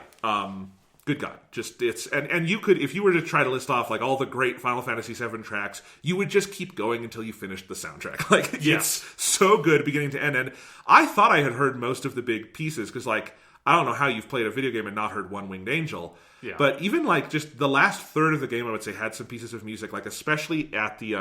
good God, just it's and you could, if you were to try to list off like all the great Final Fantasy VII tracks, you would just keep going until you finished the soundtrack. Like it's so good beginning to end. And I thought I had heard most of the big pieces because like I don't know how you've played a video game and not heard One Winged Angel. Yeah. But even like just the last third of the game, I would say had some pieces of music, like especially at the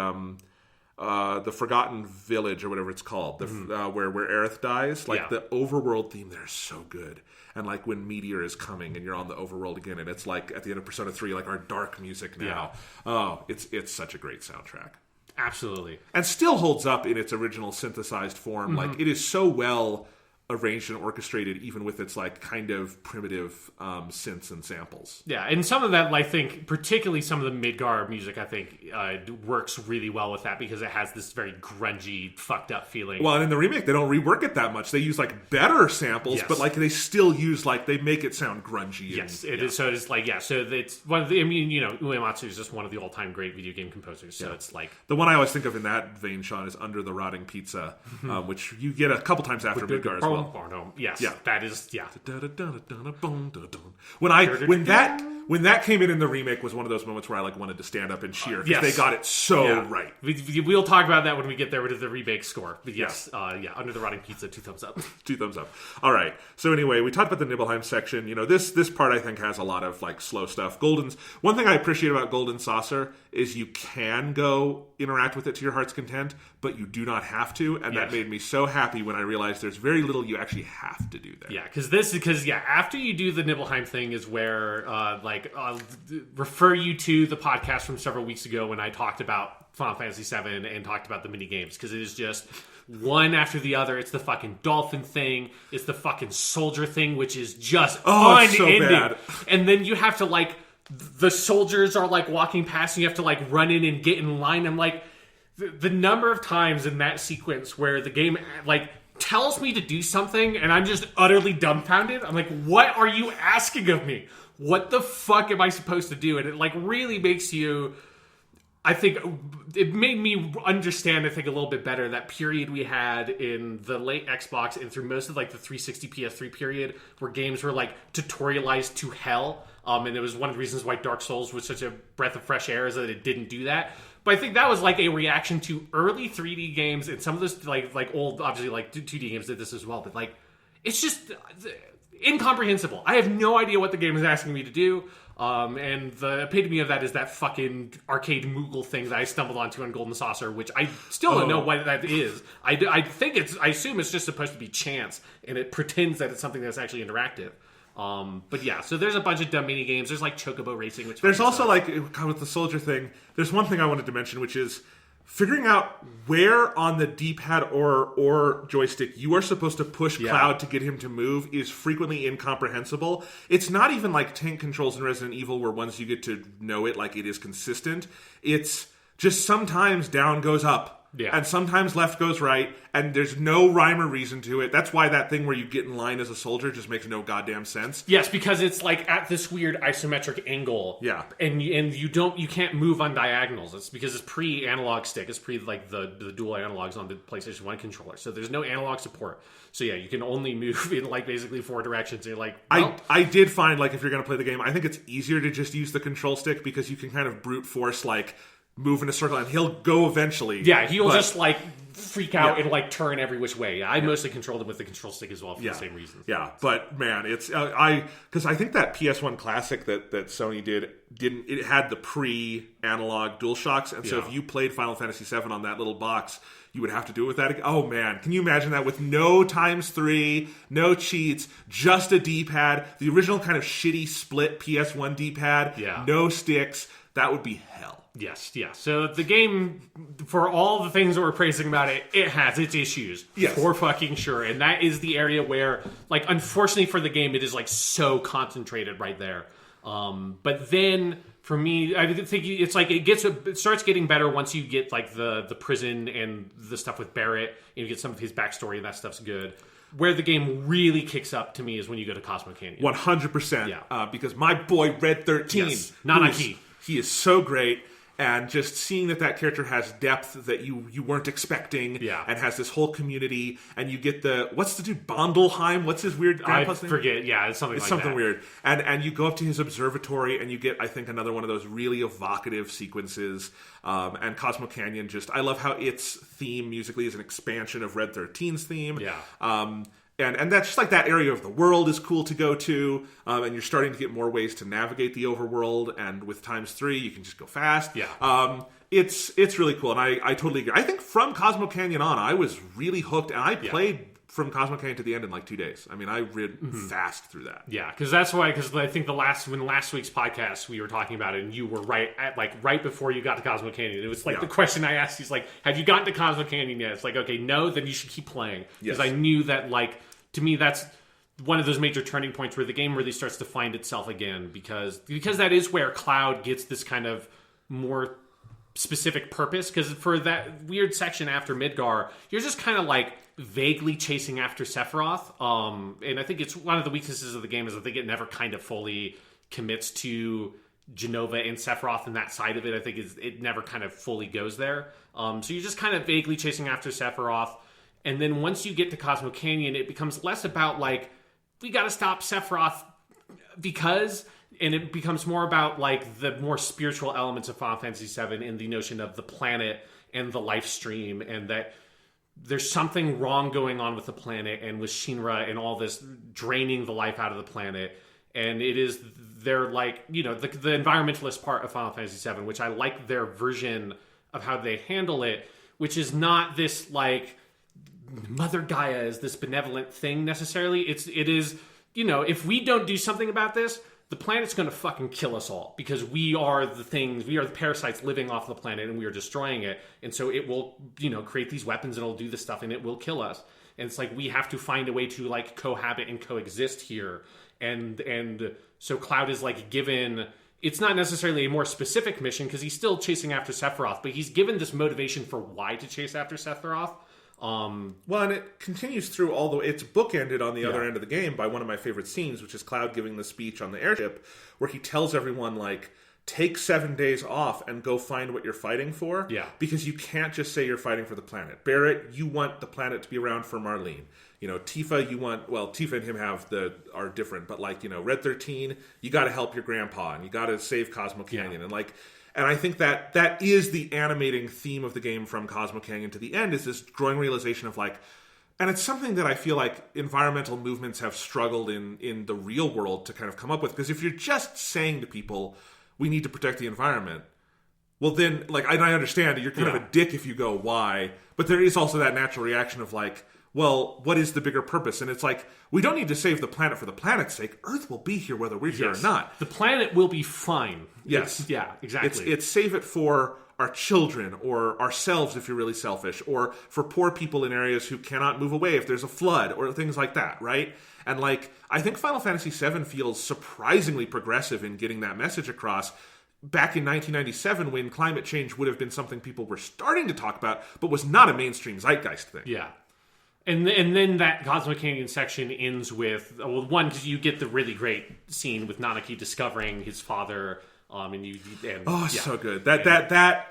Forgotten Village or whatever it's called, where Aerith dies. Like the overworld theme there is so good. And like when Meteor is coming and you're on the overworld again, and it's like at the end of Persona 3, like our dark music now. Yeah. Oh, it's such a great soundtrack. Absolutely. And still holds up in its original synthesized form. Like it is so well arranged and orchestrated, even with its like kind of primitive synths and samples. Yeah, and some of that, I think, particularly some of the Midgar music, I think works really well with that because it has this very grungy, fucked up feeling. Well, and in the remake, they don't rework it that much. They use like better samples, but like they still use like they make it sound grungy. Yes, it is. So it's like so it's one of the. I mean, Uematsu is just one of the all-time great video game composers. So it's like the one I always think of in that vein, Sean, is Under the Rotting Pizza, which you get a couple times after Midgar as well. Yes, that is When that came in the remake was one of those moments where I like wanted to stand up and cheer because they got it so right. We'll talk about that when we get there with the remake score. But Under the Rotting Pizza, 2 thumbs up. 2 thumbs up. All right. So anyway, we talked about the Nibelheim section. This part I think has a lot of like slow stuff. One thing I appreciate about Golden Saucer is you can go interact with it to your heart's content, but you do not have to, and that made me so happy when I realized there's very little you actually have to do there. Yeah, because after you do the Nibelheim thing is where I'll refer you to the podcast from several weeks ago when I talked about Final Fantasy VII and talked about the mini games, because it is just one after the other. It's the fucking dolphin thing. It's the fucking soldier thing, which is just unending. So bad. And then you have to like, the soldiers are like walking past and you have to like run in and get in line. I'm like, the number of times in that sequence where the game like tells me to do something and I'm just utterly dumbfounded. I'm like, what are you asking of me? What the fuck am I supposed to do? And it like really makes you, I think it made me understand, I think, a little bit better that period we had in the late Xbox and through most of like the 360 PS3 period where games were like tutorialized to hell. And it was one of the reasons why Dark Souls was such a breath of fresh air, is that it didn't do that. But I think that was like a reaction to early 3D games, and some of those like old, obviously like 2D games did this as well. But like, it's just incomprehensible. I have no idea what the game is asking me to do. And the epitome of that is that fucking arcade Moogle thing that I stumbled onto on Golden Saucer, which I still don't know what that is. I assume it's just supposed to be chance, and it pretends that it's something that's actually interactive. But yeah, so there's a bunch of dumb mini games. There's like Chocobo Racing, which there's also like with the soldier thing. There's one thing I wanted to mention, which is figuring out where on the D-pad or joystick you are supposed to push Cloud to get him to move is frequently incomprehensible. It's not even like tank controls in Resident Evil where once you get to know it, like it is consistent. It's just sometimes down goes up. Yeah. And sometimes left goes right, and there's no rhyme or reason to it. That's why that thing where you get in line as a soldier just makes no goddamn sense. Yes, because it's like at this weird isometric angle. Yeah. And you can't move on diagonals. It's because it's pre-analog stick. It's pre like the dual analogs on the PlayStation 1 controller. So there's no analog support. So yeah, you can only move in like basically 4 directions. And you're like, well, I did find like if you're going to play the game, I think it's easier to just use the control stick because you can kind of brute force like move in a circle, and he'll go eventually. Yeah, he'll just like freak out and like turn every which way. I mostly controlled him with the control stick as well for the same reasons. Yeah, but man, it's because I think that PS1 Classic that Sony it had the pre-analog DualShocks, and so if you played Final Fantasy VII on that little box, you would have to do it with that. Oh man, can you imagine that with no ×3, no cheats, just a D-pad, the original kind of shitty split PS1 D-pad, no sticks? That would be hell. Yes, yeah. So the game, for all the things that we're praising about it, it has its issues. Yes. For fucking sure. And that is the area where, like, unfortunately for the game, it is, like, so concentrated right there. But then, for me, I think it's like, it starts getting better once you get, like, the prison and the stuff with Barrett, and you get some of his backstory, and that stuff's good. Where the game really kicks up to me is when you go to Cosmo Canyon. 100%. Yeah. Because my boy Red 13, yes. Nanaki, he is so great. And just seeing that character has depth that you weren't expecting, and has this whole community, and you get what's the dude, Bondelheim? What's his weird grandpa's name? I forget, yeah, it's something weird. And you go up to his observatory, and you get, I think, another one of those really evocative sequences. And Cosmo Canyon I love how its theme musically is an expansion of Red 13's theme. Yeah. And that's just like that area of the world is cool to go to, and you're starting to get more ways to navigate the overworld. And with ×3, you can just go fast. Yeah, it's really cool, and I totally agree. I think from Cosmo Canyon on, I was really hooked, and I played from Cosmo Canyon to the end in like 2 days. I mean, I read fast through that. Yeah, because I think last week's podcast we were talking about it, and you were right before you got to Cosmo Canyon. It was like the question I asked you is like, have you gotten to Cosmo Canyon yet? It's like, okay, no, then you should keep playing, because I knew that to me, that's one of those major turning points where the game really starts to find itself again, because that is where Cloud gets this kind of more specific purpose. Because for that weird section after Midgar, you're just kind of like vaguely chasing after Sephiroth. And I think it's one of the weaknesses of the game is I think it never kind of fully commits to Jenova and Sephiroth, and that side of it, I think it never kind of fully goes there. So you're just kind of vaguely chasing after Sephiroth. And then once you get to Cosmo Canyon, it becomes less about like, we got to stop Sephiroth and it becomes more about like the more spiritual elements of Final Fantasy VII and the notion of the planet and the life stream, and that there's something wrong going on with the planet and with Shinra and all this draining the life out of the planet. And they're like, the environmentalist part of Final Fantasy VII, which I like their version of how they handle it, which is not this like, Mother Gaia is this benevolent thing necessarily. It is, if we don't do something about this, the planet's going to fucking kill us all, because we are the parasites living off the planet, and we are destroying it. And so it will, create these weapons, and it'll do this stuff, and it will kill us. And it's like, we have to find a way to like cohabit and coexist here. And so Cloud is like given, it's not necessarily a more specific mission, because he's still chasing after Sephiroth, but he's given this motivation for why to chase after Sephiroth. Well, and it continues through it's bookended on the other end of the game by one of my favorite scenes, which is Cloud giving the speech on the airship, where he tells everyone, like, take 7 days off and go find what you're fighting for. Yeah. Because you can't just say you're fighting for the planet. Barrett, you want the planet to be around for Marlene. Tifa, Tifa and him are different, but like, Red 13, you got to help your grandpa, and you got to save Cosmo Canyon, and I think that is the animating theme of the game from Cosmo Canyon to the end, is this growing realization of like, and it's something that I feel like environmental movements have struggled in the real world to kind of come up with. Because if you're just saying to people, we need to protect the environment, well then, like, I understand you're kind of a dick if you go, why? But there is also that natural reaction of like, well, what is the bigger purpose? And it's like, we don't need to save the planet for the planet's sake. Earth will be here whether we're here or not. The planet will be fine. Yes. Yeah, exactly. It's save it for our children, or ourselves if you're really selfish, or for poor people in areas who cannot move away if there's a flood, or things like that, right? And like, I think Final Fantasy VII feels surprisingly progressive in getting that message across. Back in 1997, when climate change would have been something people were starting to talk about, but was not a mainstream zeitgeist thing. Yeah. And then that Cosmo Canyon section ends with, one, because you get the really great scene with Nanaki discovering his father, so good. That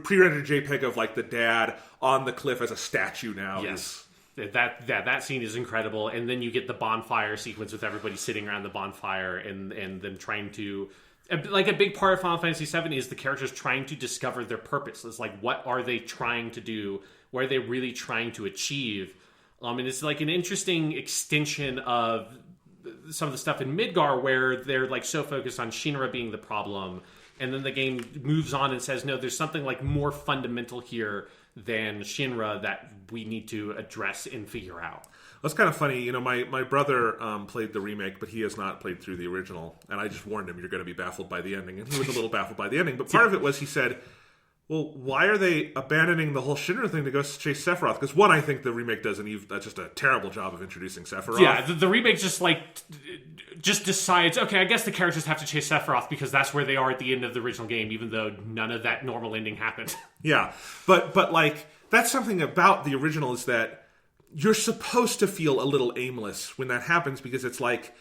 pre-rendered JPEG of like the dad on the cliff as a statue now. Yes, that scene is incredible. And then you get the bonfire sequence with everybody sitting around the bonfire, and then trying to, like, a big part of Final Fantasy VII is the characters trying to discover their purpose. It's like, what are they trying to do? What are they really trying to achieve? And it's like an interesting extension of some of the stuff in Midgar, where they're like so focused on Shinra being the problem, and then the game moves on and says, no, there's something like more fundamental here than Shinra that we need to address and figure out. That's kind of funny. My brother played the remake, but he has not played through the original, and I just warned him, you're going to be baffled by the ending, and he was a little baffled by the ending. But part of it was, he said, well, why are they abandoning the whole Shinra thing to go chase Sephiroth? Because one, I think the remake does just a terrible job of introducing Sephiroth. Yeah, the remake just decides, okay, I guess the characters have to chase Sephiroth because that's where they are at the end of the original game, even though none of that normal ending happened. Yeah, but like, that's something about the original, is that you're supposed to feel a little aimless when that happens, because it's like,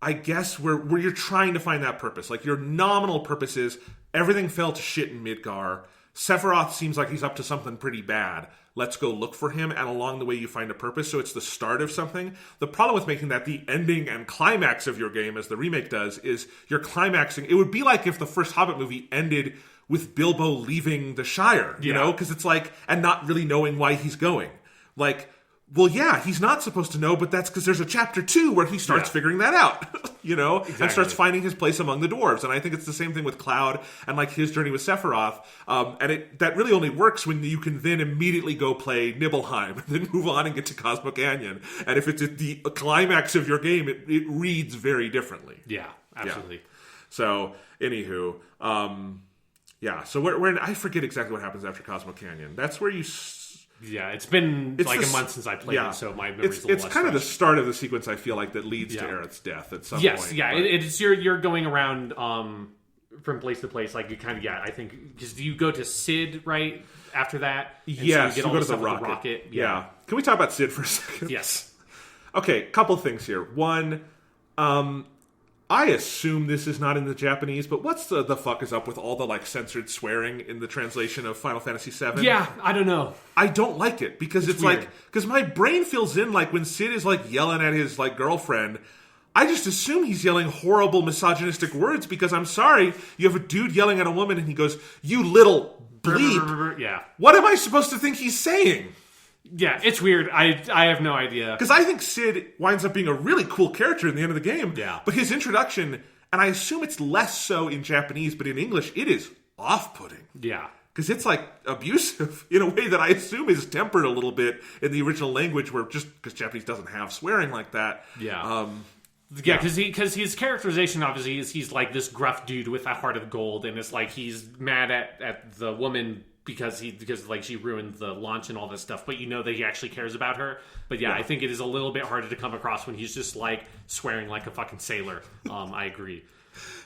I guess where you're trying to find that purpose. Like, your nominal purpose is everything fell to shit in Midgar. Sephiroth seems like he's up to something pretty bad. Let's go look for him, and along the way you find a purpose, so it's the start of something. The problem with making that the ending and climax of your game, as the remake does, is you're climaxing. It would be like if the first Hobbit movie ended with Bilbo leaving the Shire, you know? Because it's like, and not really knowing why he's going. Like, well, yeah, he's not supposed to know, but that's because there's a chapter 2 where he starts figuring that out, you know, and starts finding his place among the dwarves. And I think it's the same thing with Cloud and like his journey with Sephiroth. And that really only works when you can then immediately go play Nibelheim and then move on and get to Cosmo Canyon. And if it's at the climax of your game, it reads very differently. Yeah, absolutely. Yeah. So, anywho, so we're I forget exactly what happens after Cosmo Canyon. That's where you. Yeah, it's been a month since I played it, so my memory's a little less It's kind of the fresh. start of the sequence, I feel like, that leads to Aerith's death at some point. Yes, it's you're going around from place to place, like you kind of I think, because you go to Sid right after that. Yes, so you go to the rocket. Yeah. Can we talk about Sid for a second? Yes. Okay, couple things here. One, I assume this is not in the Japanese, but what's the fuck is up with all the like censored swearing in the translation of Final Fantasy VII? Yeah, I don't know. I don't like it because it's like, because my brain fills in like when Sid is like yelling at his like girlfriend, I just assume he's yelling horrible misogynistic words, because I'm sorry, you have a dude yelling at a woman and he goes, "You little bleep." Yeah. What am I supposed to think he's saying? Yeah, it's weird. I have no idea. Because I think Sid winds up being a really cool character in the end of the game. Yeah. But his introduction, and I assume it's less so in Japanese, but in English, it is off-putting. Yeah. Because it's like abusive in a way that I assume is tempered a little bit in the original language, where just because Japanese doesn't have swearing like that. Yeah. Because his characterization obviously is he's like this gruff dude with a heart of gold, and it's like he's mad at the woman because like she ruined the launch and all this stuff, but you know that he actually cares about her. But I think it is a little bit harder to come across when he's just like swearing like a fucking sailor. I agree.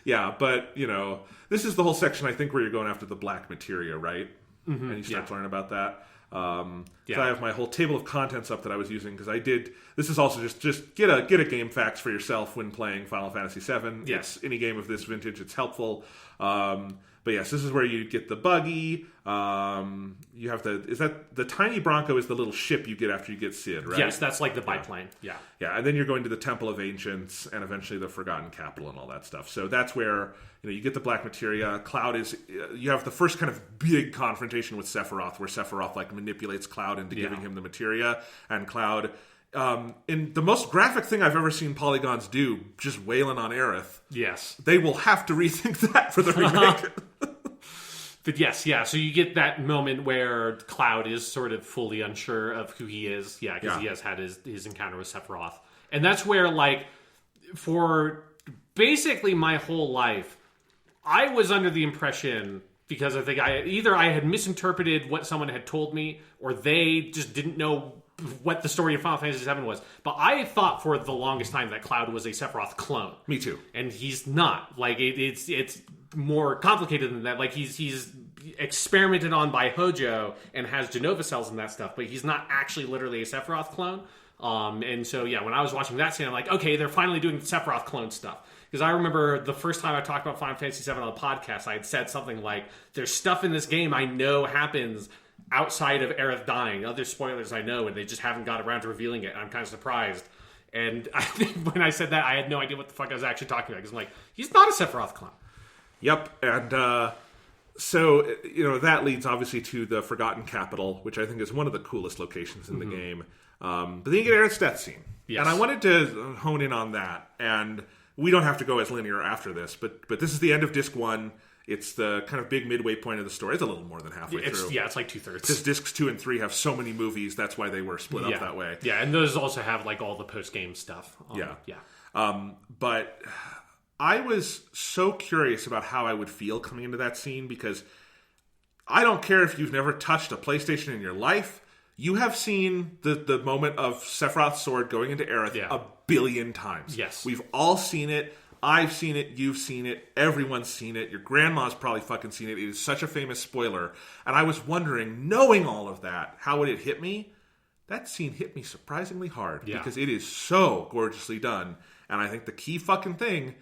Yeah, but you know, this is the whole section I think where you're going after the black materia, right? Mm-hmm. And you start to learn about that. So I have my whole table of contents up that I was using, because I did. This is also just get a game facts for yourself when playing Final Fantasy VII. Yes, any game of this vintage, it's helpful. But yes, this is where you get the buggy. You have the tiny Bronco is the little ship you get after you get Sid, right? Yes, that's like the biplane. Yeah. Yeah, and then you're going to the Temple of Ancients and eventually the Forgotten Capital and all that stuff. So that's where you get the black materia. Cloud is you have the first kind of big confrontation with Sephiroth, where Sephiroth like manipulates Cloud into giving him the materia, and Cloud. In the most graphic thing I've ever seen Polygons do, just wailing on Aerith. Yes. They will have to rethink that for the remake. But yes, so you get that moment where Cloud is sort of fully unsure of who he is. Yeah, because he has had his encounter with Sephiroth. And that's where, like, for basically my whole life, I was under the impression, because I think I had misinterpreted what someone had told me, or they just didn't know what the story of Final Fantasy VII was. But I thought for the longest time that Cloud was a Sephiroth clone. Me too. And he's not. Like, it's more complicated than that. Like, he's experimented on by Hojo and has Genova cells and that stuff, but he's not actually literally a Sephiroth clone. And so, when I was watching that scene, I'm like, okay, they're finally doing Sephiroth clone stuff. Because I remember the first time I talked about Final Fantasy VII on the podcast, I had said something like, there's stuff in this game I know happens outside of Aerith dying. Other spoilers I know, and they just haven't got around to revealing it. I'm kind of surprised. And I think when I said that, I had no idea what the fuck I was actually talking about. Because I'm like, he's not a Sephiroth clone. Yep, and so that leads obviously to the Forgotten Capital, which I think is one of the coolest locations in the game. But then you get Aerith's death scene, and I wanted to hone in on that. And we don't have to go as linear after this, but this is the end of Disc 1. It's the kind of big midway point of the story. It's a little more than halfway through. Yeah, it's like 2/3. Because Discs 2 and 3 have so many movies, that's why they were split up that way. Yeah, and those also have like all the post-game stuff. But I was so curious about how I would feel coming into that scene, because I don't care if you've never touched a PlayStation in your life. You have seen the moment of Sephiroth's sword going into Aerith a billion times. Yes. We've all seen it. I've seen it. You've seen it. Everyone's seen it. Your grandma's probably fucking seen it. It is such a famous spoiler. And I was wondering, knowing all of that, how would it hit me? that scene hit me surprisingly hard because it is so gorgeously done. And I think the key fucking thing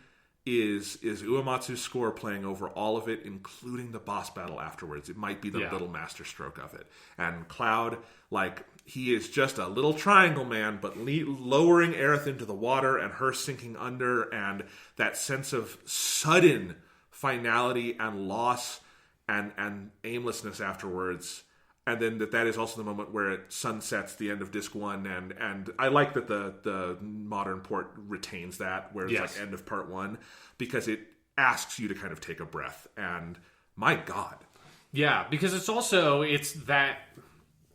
is Uematsu's score playing over all of it, including the boss battle afterwards. It might be the little masterstroke of it. And Cloud, like, he is just a little triangle man, but lowering Aerith into the water and her sinking under, and that sense of sudden finality and loss and aimlessness afterwards. And then that is also the moment where it sunsets the end of disc 1, and I like that the modern port retains that, where it's like end of part 1, because it asks you to kind of take a breath. And my God, because it's that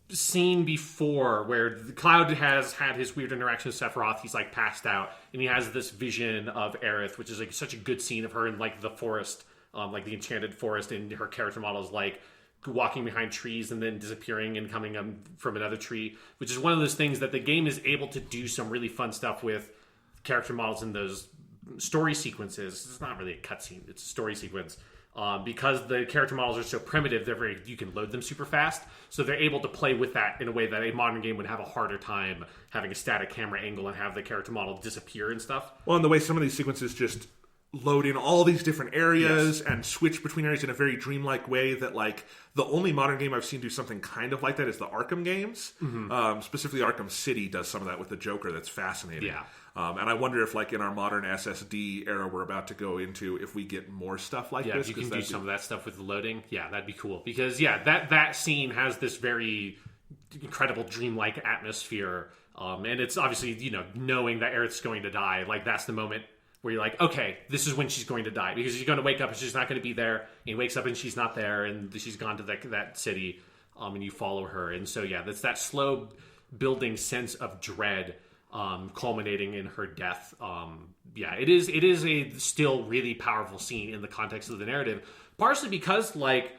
scene before where Cloud has had his weird interaction with Sephiroth. He's like passed out, and he has this vision of Aerith, which is like such a good scene of her in like the forest, like the enchanted forest, and her character model is like walking behind trees and then disappearing and coming from another tree, which is one of those things that the game is able to do some really fun stuff with character models in those story sequences. It's not really a cutscene, it's a story sequence. Because the character models are so primitive, you can load them super fast, so they're able to play with that in a way that a modern game would have a harder time having a static camera angle and have the character model disappear and stuff. Well, and the way some of these sequences just load in all these different areas and switch between areas in a very dreamlike way that, like, the only modern game I've seen do something kind of like that is the Arkham games. Specifically, Arkham City does some of that with the Joker. That's fascinating. And I wonder if, like, in our modern SSD era we're about to go into, if we get more stuff like this. Yeah, you can do some of that stuff with the loading. Yeah, that'd be cool. Because, that scene has this very incredible dreamlike atmosphere. And it's obviously, knowing that Aerith's going to die, like, that's the moment where you're like, okay, this is when she's going to die. Because she's going to wake up and she's not going to be there. And he wakes up and she's not there, and she's gone to that city, and you follow her. And so, that's that slow building sense of dread, culminating in her death. It is a still really powerful scene in the context of the narrative, partially because, like,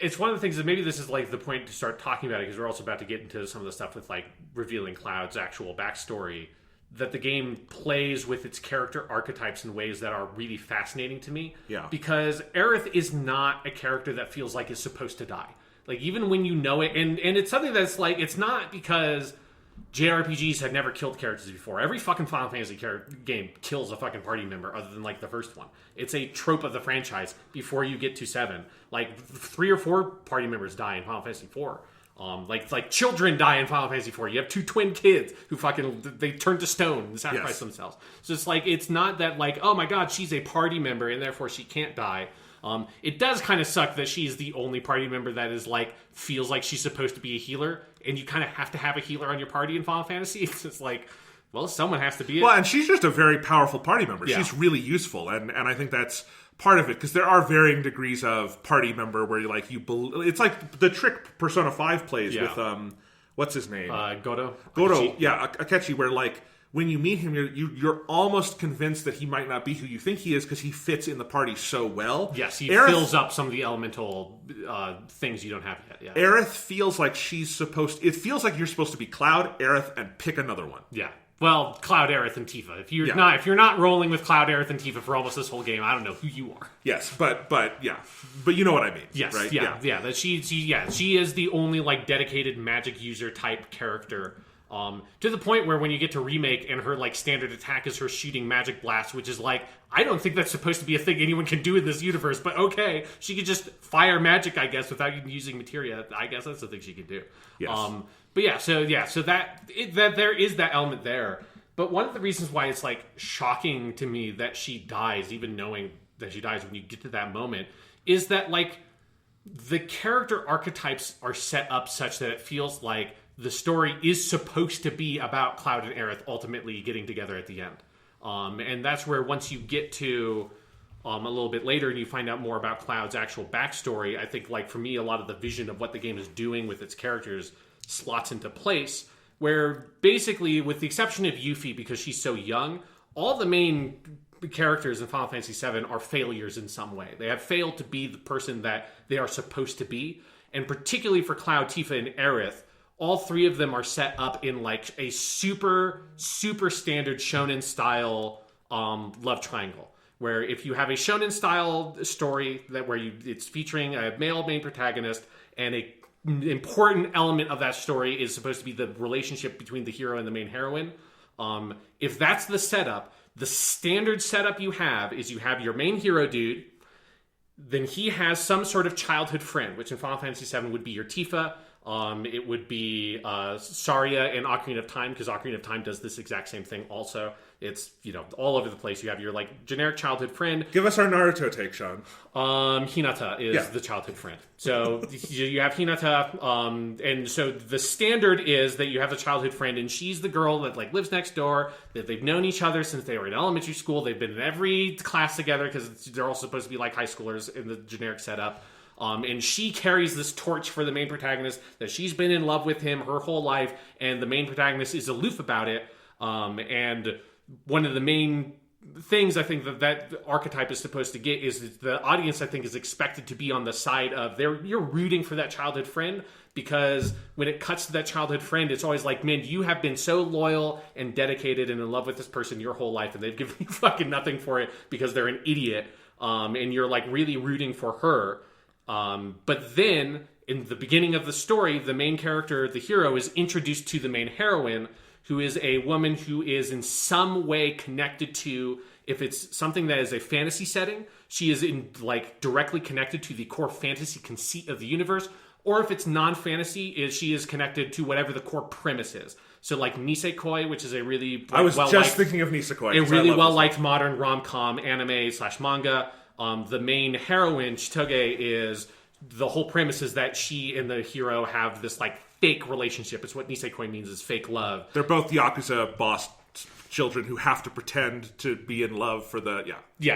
it's one of the things that maybe this is like the point to start talking about it, because we're also about to get into some of the stuff with like revealing Cloud's actual backstory, that the game plays with its character archetypes in ways that are really fascinating to me. Because Aerith is not a character that feels like is supposed to die. Like, even when you know it, and it's something that's like, it's not because JRPGs had never killed characters before. Every fucking Final Fantasy game kills a fucking party member, other than like the first one. It's a trope of the franchise before you get to 7. Like, 3 or 4 party members die in Final Fantasy 4. Like children die in Final Fantasy 4. You have 2 twin kids who they turn to stone and sacrifice themselves. So it's like, it's not that like, oh my god, she's a party member and therefore she can't die. It does kind of suck that she's the only party member that is like, feels like she's supposed to be a healer, and you kind of have to have a healer on your party in Final Fantasy. It's just like, well, someone has to be it. Well, and she's just a very powerful party member. She's really useful, and I think that's part of it, because there are varying degrees of party member where you're like, it's like the trick Persona 5 plays with what's his name? Godo, Akechi, where like when you meet him, you're almost convinced that he might not be who you think he is, because he fits in the party so well. Yes, he fills up some of the elemental things you don't have yet. Aerith feels like it feels like you're supposed to be Cloud, Aerith, and pick another one. Well, Cloud, Aerith, and Tifa. If you're not rolling with Cloud, Aerith, and Tifa for almost this whole game, I don't know who you are. Yes, but you know what I mean. Yes, right? That she is the only like dedicated magic user type character. To the point where when you get to Remake and her like standard attack is her shooting magic blast, which is like, I don't think that's supposed to be a thing anyone can do in this universe, but okay, she could just fire magic, I guess, without even using materia. I guess that's the thing she can do. Yes. So that there is that element there. But one of the reasons why it's like shocking to me that she dies, even knowing that she dies when you get to that moment, is that like the character archetypes are set up such that it feels like the story is supposed to be about Cloud and Aerith ultimately getting together at the end. And that's where once you get to a little bit later and you find out more about Cloud's actual backstory, I think, like, for me, a lot of the vision of what the game is doing with its characters slots into place, where basically, with the exception of Yuffie, because she's so young, all the main characters in Final Fantasy VII are failures in some way. They have failed to be the person that they are supposed to be. And particularly for Cloud, Tifa, and Aerith, all 3 of them are set up in like a super, super standard shonen style love triangle. Where if you have a shonen style story it's featuring a male main protagonist and a important element of that story is supposed to be the relationship between the hero and the main heroine. If that's the setup, the standard setup you have is you have your main hero dude, then he has some sort of childhood friend, which in Final Fantasy VII would be your Tifa. It would be Saria in Ocarina of Time, because Ocarina of Time does this exact same thing also. It's, all over the place. You have your, generic childhood friend. Give us our Naruto take, Sean. Hinata is the childhood friend. So you have Hinata, and so the standard is that you have a childhood friend, and she's the girl that, lives next door, that they've known each other since they were in elementary school. They've been in every class together, because they're all supposed to be like high schoolers in the generic setup. And she carries this torch for the main protagonist, that she's been in love with him her whole life, and the main protagonist is aloof about it. And one of the main things I think that archetype is supposed to get is the audience, I think, is expected to be on the side of you're rooting for that childhood friend, because when it cuts to that childhood friend, it's always like, man, you have been so loyal and dedicated and in love with this person your whole life, and they've given you fucking nothing for it because they're an idiot. And you're really rooting for her. But then in the beginning of the story, the main character, the hero, is introduced to the main heroine, who is a woman who is in some way connected to, if it's something that is a fantasy setting, she is directly connected to the core fantasy conceit of the universe, or if it's non-fantasy, she is connected to whatever the core premise is. So Nisekoi, which is a really I was just thinking of Nisekoi. A really well-liked modern rom-com anime/manga. The main heroine, Chitoge, is the whole premise is that she and the hero have this fake relationship. It's what Nisekoi means, is fake love. They're both Yakuza boss children who have to pretend to be in love for the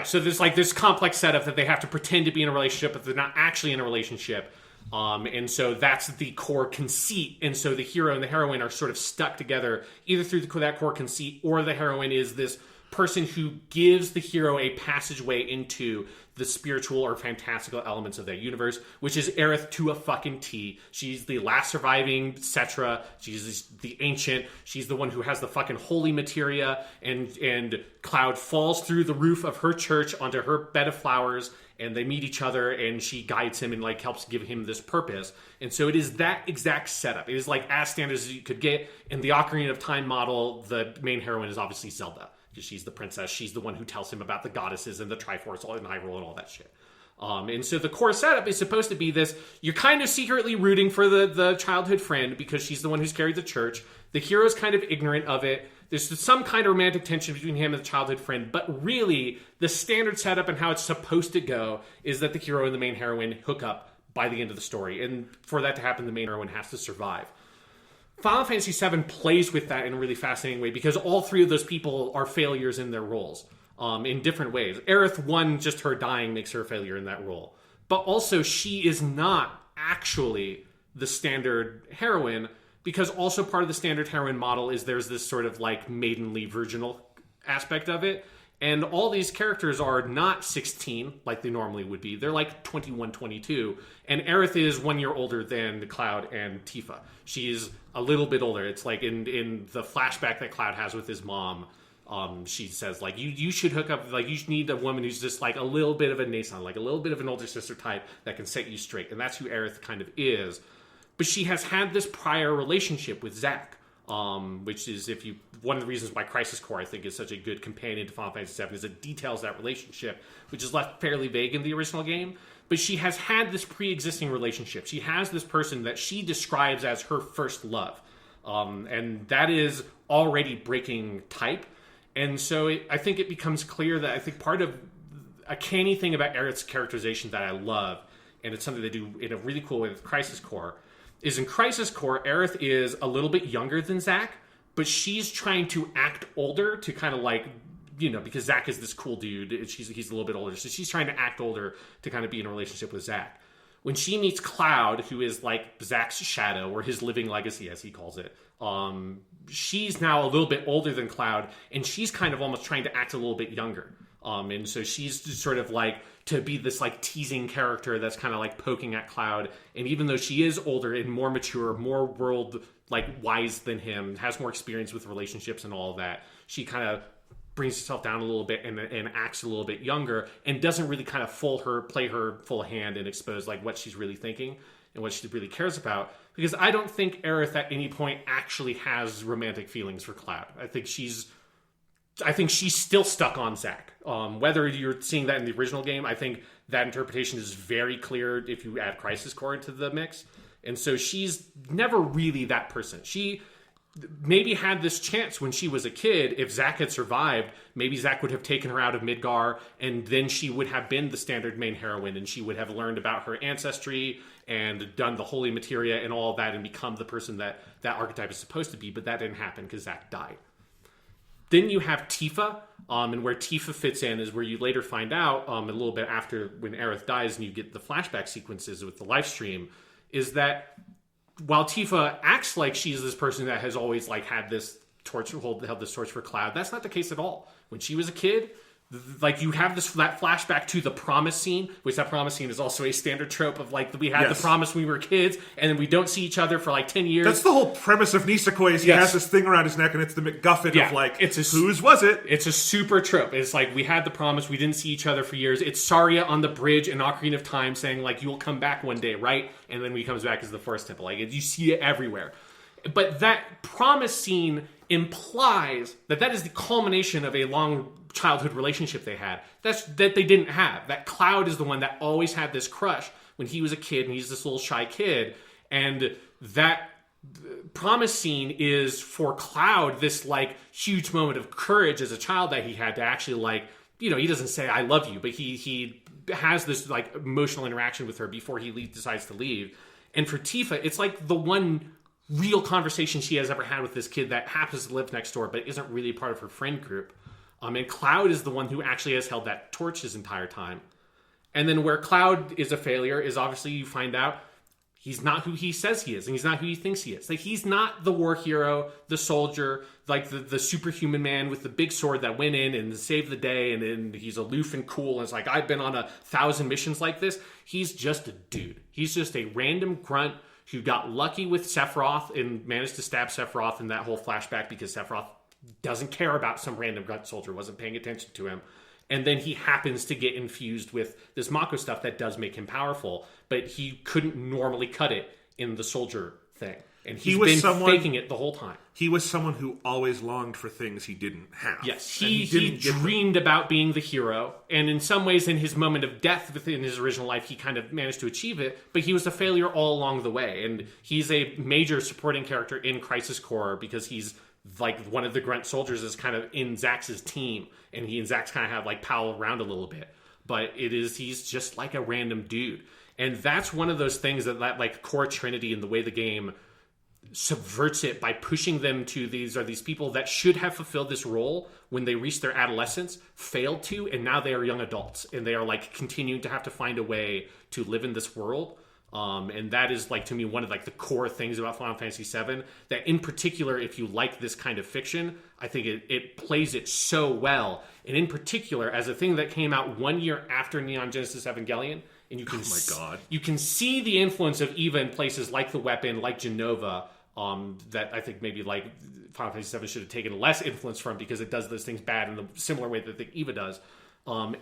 So there's this complex setup that they have to pretend to be in a relationship, but they're not actually in a relationship. And so that's the core conceit. And so the hero and the heroine are sort of stuck together either through that core conceit, or the heroine is this person who gives the hero a passageway into the spiritual or fantastical elements of that universe, which is Aerith to a fucking T. She's the last surviving Cetra. She's the ancient. She's the one who has the fucking holy materia, and Cloud falls through the roof of her church onto her bed of flowers, and they meet each other, and she guides him and helps give him this purpose. And so it is that exact setup. It is as standard as you could get. In the Ocarina of Time model, the main heroine is obviously Zelda, because she's the princess. She's the one who tells him about the goddesses and the Triforce and Hyrule and all that shit. And so the core setup is supposed to be this. You're kind of secretly rooting for the childhood friend, because she's the one who's carried the church. The hero's kind of ignorant of it. There's some kind of romantic tension between him and the childhood friend. But really, the standard setup and how it's supposed to go is that the hero and the main heroine hook up by the end of the story. And for that to happen, the main heroine has to survive. Final Fantasy VII plays with that in a really fascinating way, because all three of those people are failures in their roles in different ways. Aerith, one, just her dying makes her a failure in that role. But also, she is not actually the standard heroine, because also part of the standard heroine model is there's this sort of maidenly, virginal aspect of it. And all these characters are not 16 like they normally would be. They're 21, 22. And Aerith is 1 year older than Cloud and Tifa. She's a little bit older. It's in the flashback that Cloud has with his mom, she says, you should hook up, you need a woman who's just a little bit of a Nason, a little bit of an older sister type that can set you straight. And that's who Aerith kind of is. But she has had this prior relationship with Zack. Which is one of the reasons why Crisis Core, I think, is such a good companion to Final Fantasy VII, is it details that relationship, which is left fairly vague in the original game. But she has had this pre-existing relationship. She has this person that she describes as her first love. And that is already breaking type. And so I think it becomes clear that I think part of a canny thing about Aerith's characterization that I love, and it's something they do in a really cool way with Crisis Core, is in Crisis Core, Aerith is a little bit younger than Zack, but she's trying to act older to kind of because Zack is this cool dude, he's a little bit older, so she's trying to act older to kind of be in a relationship with Zack. When she meets Cloud, who is Zack's shadow, or his living legacy, as he calls it, she's now a little bit older than Cloud, and she's kind of almost trying to act a little bit younger. And so she's just sort of to be this teasing character that's kind of poking at Cloud. And even though she is older and more mature, more world wise than him, has more experience with relationships and all of that, she kind of brings herself down a little bit and acts a little bit younger, and doesn't really kind of play her full hand and expose what she's really thinking. and what she really cares about. Because I don't think Aerith at any point actually has romantic feelings for Cloud. I think she's still stuck on Zack. Whether you're seeing that in the original game, I think that interpretation is very clear if you add Crisis Core into the mix. And so she's never really that person. She maybe had this chance when she was a kid. If Zack had survived, maybe Zack would have taken her out of Midgar, and then she would have been the standard main heroine, and she would have learned about her ancestry and done the holy materia and all of that and become the person that archetype is supposed to be. But that didn't happen because Zack died. Then you have Tifa, and where Tifa fits in is where you later find out, a little bit after when Aerith dies and you get the flashback sequences with the live stream, is that while Tifa acts like she's this person that has always like had this torch, held this torch for Cloud, that's not the case at all. When she was a kid, like you have that flashback to the promise scene, which that promise scene is also a standard trope of like we had the promise when we were kids, and then we don't see each other for like 10 years. That's the whole premise of Nisekoi is he has this thing around his neck, and it's the MacGuffin of like, whose was it? It's a super trope. It's like we had the promise, we didn't see each other for years. It's Saria on the bridge in Ocarina of Time saying like, you will come back one day, right? And then when he comes back as the Forest Temple. Like you see it everywhere. But that promise scene implies that is the culmination of a long childhood relationship they had. That they didn't have. That Cloud is the one that always had this crush when he was a kid, and he's this little shy kid. And that promise scene is for Cloud this like huge moment of courage as a child that he had to actually like, you know, he doesn't say I love you, but he has this like emotional interaction with her before he decides to leave. And for Tifa, it's like the one real conversation she has ever had with this kid that happens to live next door but isn't really part of her friend group. And Cloud is the one who actually has held that torch his entire time. And then where Cloud is a failure is obviously you find out he's not who he says he is, and he's not who he thinks he is. Like he's not the war hero, the soldier, like the superhuman man with the big sword that went in and saved the day, and then he's aloof and cool. And it's like, I've been on 1,000 missions like this. He's just a dude. He's just a random grunt who got lucky with Sephiroth and managed to stab Sephiroth in that whole flashback because Sephiroth doesn't care about some random grunt soldier, wasn't paying attention to him. And then he happens to get infused with this Mako stuff that does make him powerful, but he couldn't normally cut it in the soldier thing. And he's been faking it the whole time. He was someone who always longed for things he didn't have. Yes, he dreamed about being the hero, and in some ways in his moment of death within his original life, he kind of managed to achieve it, but he was a failure all along the way. And he's a major supporting character in Crisis Core because he's like one of the grunt soldiers is kind of in Zax's team, and he and Zax kind of have like pal around a little bit, but he's just like a random dude. And that's one of those things that like core trinity in the way the game subverts it by pushing them to these people that should have fulfilled this role when they reached their adolescence, failed to, and now they are young adults, and they are like continuing to have to find a way to live in this world. And that is like to me one of like the core things about Final Fantasy VII, that in particular if you like this kind of fiction, I think it plays it so well. And in particular as a thing that came out 1 year after Neon Genesis Evangelion, and you can you can see the influence of Eva in places like the weapon, like Genova, that I think maybe like Final Fantasy VII should have taken less influence from because it does those things bad in the similar way that the Eva does.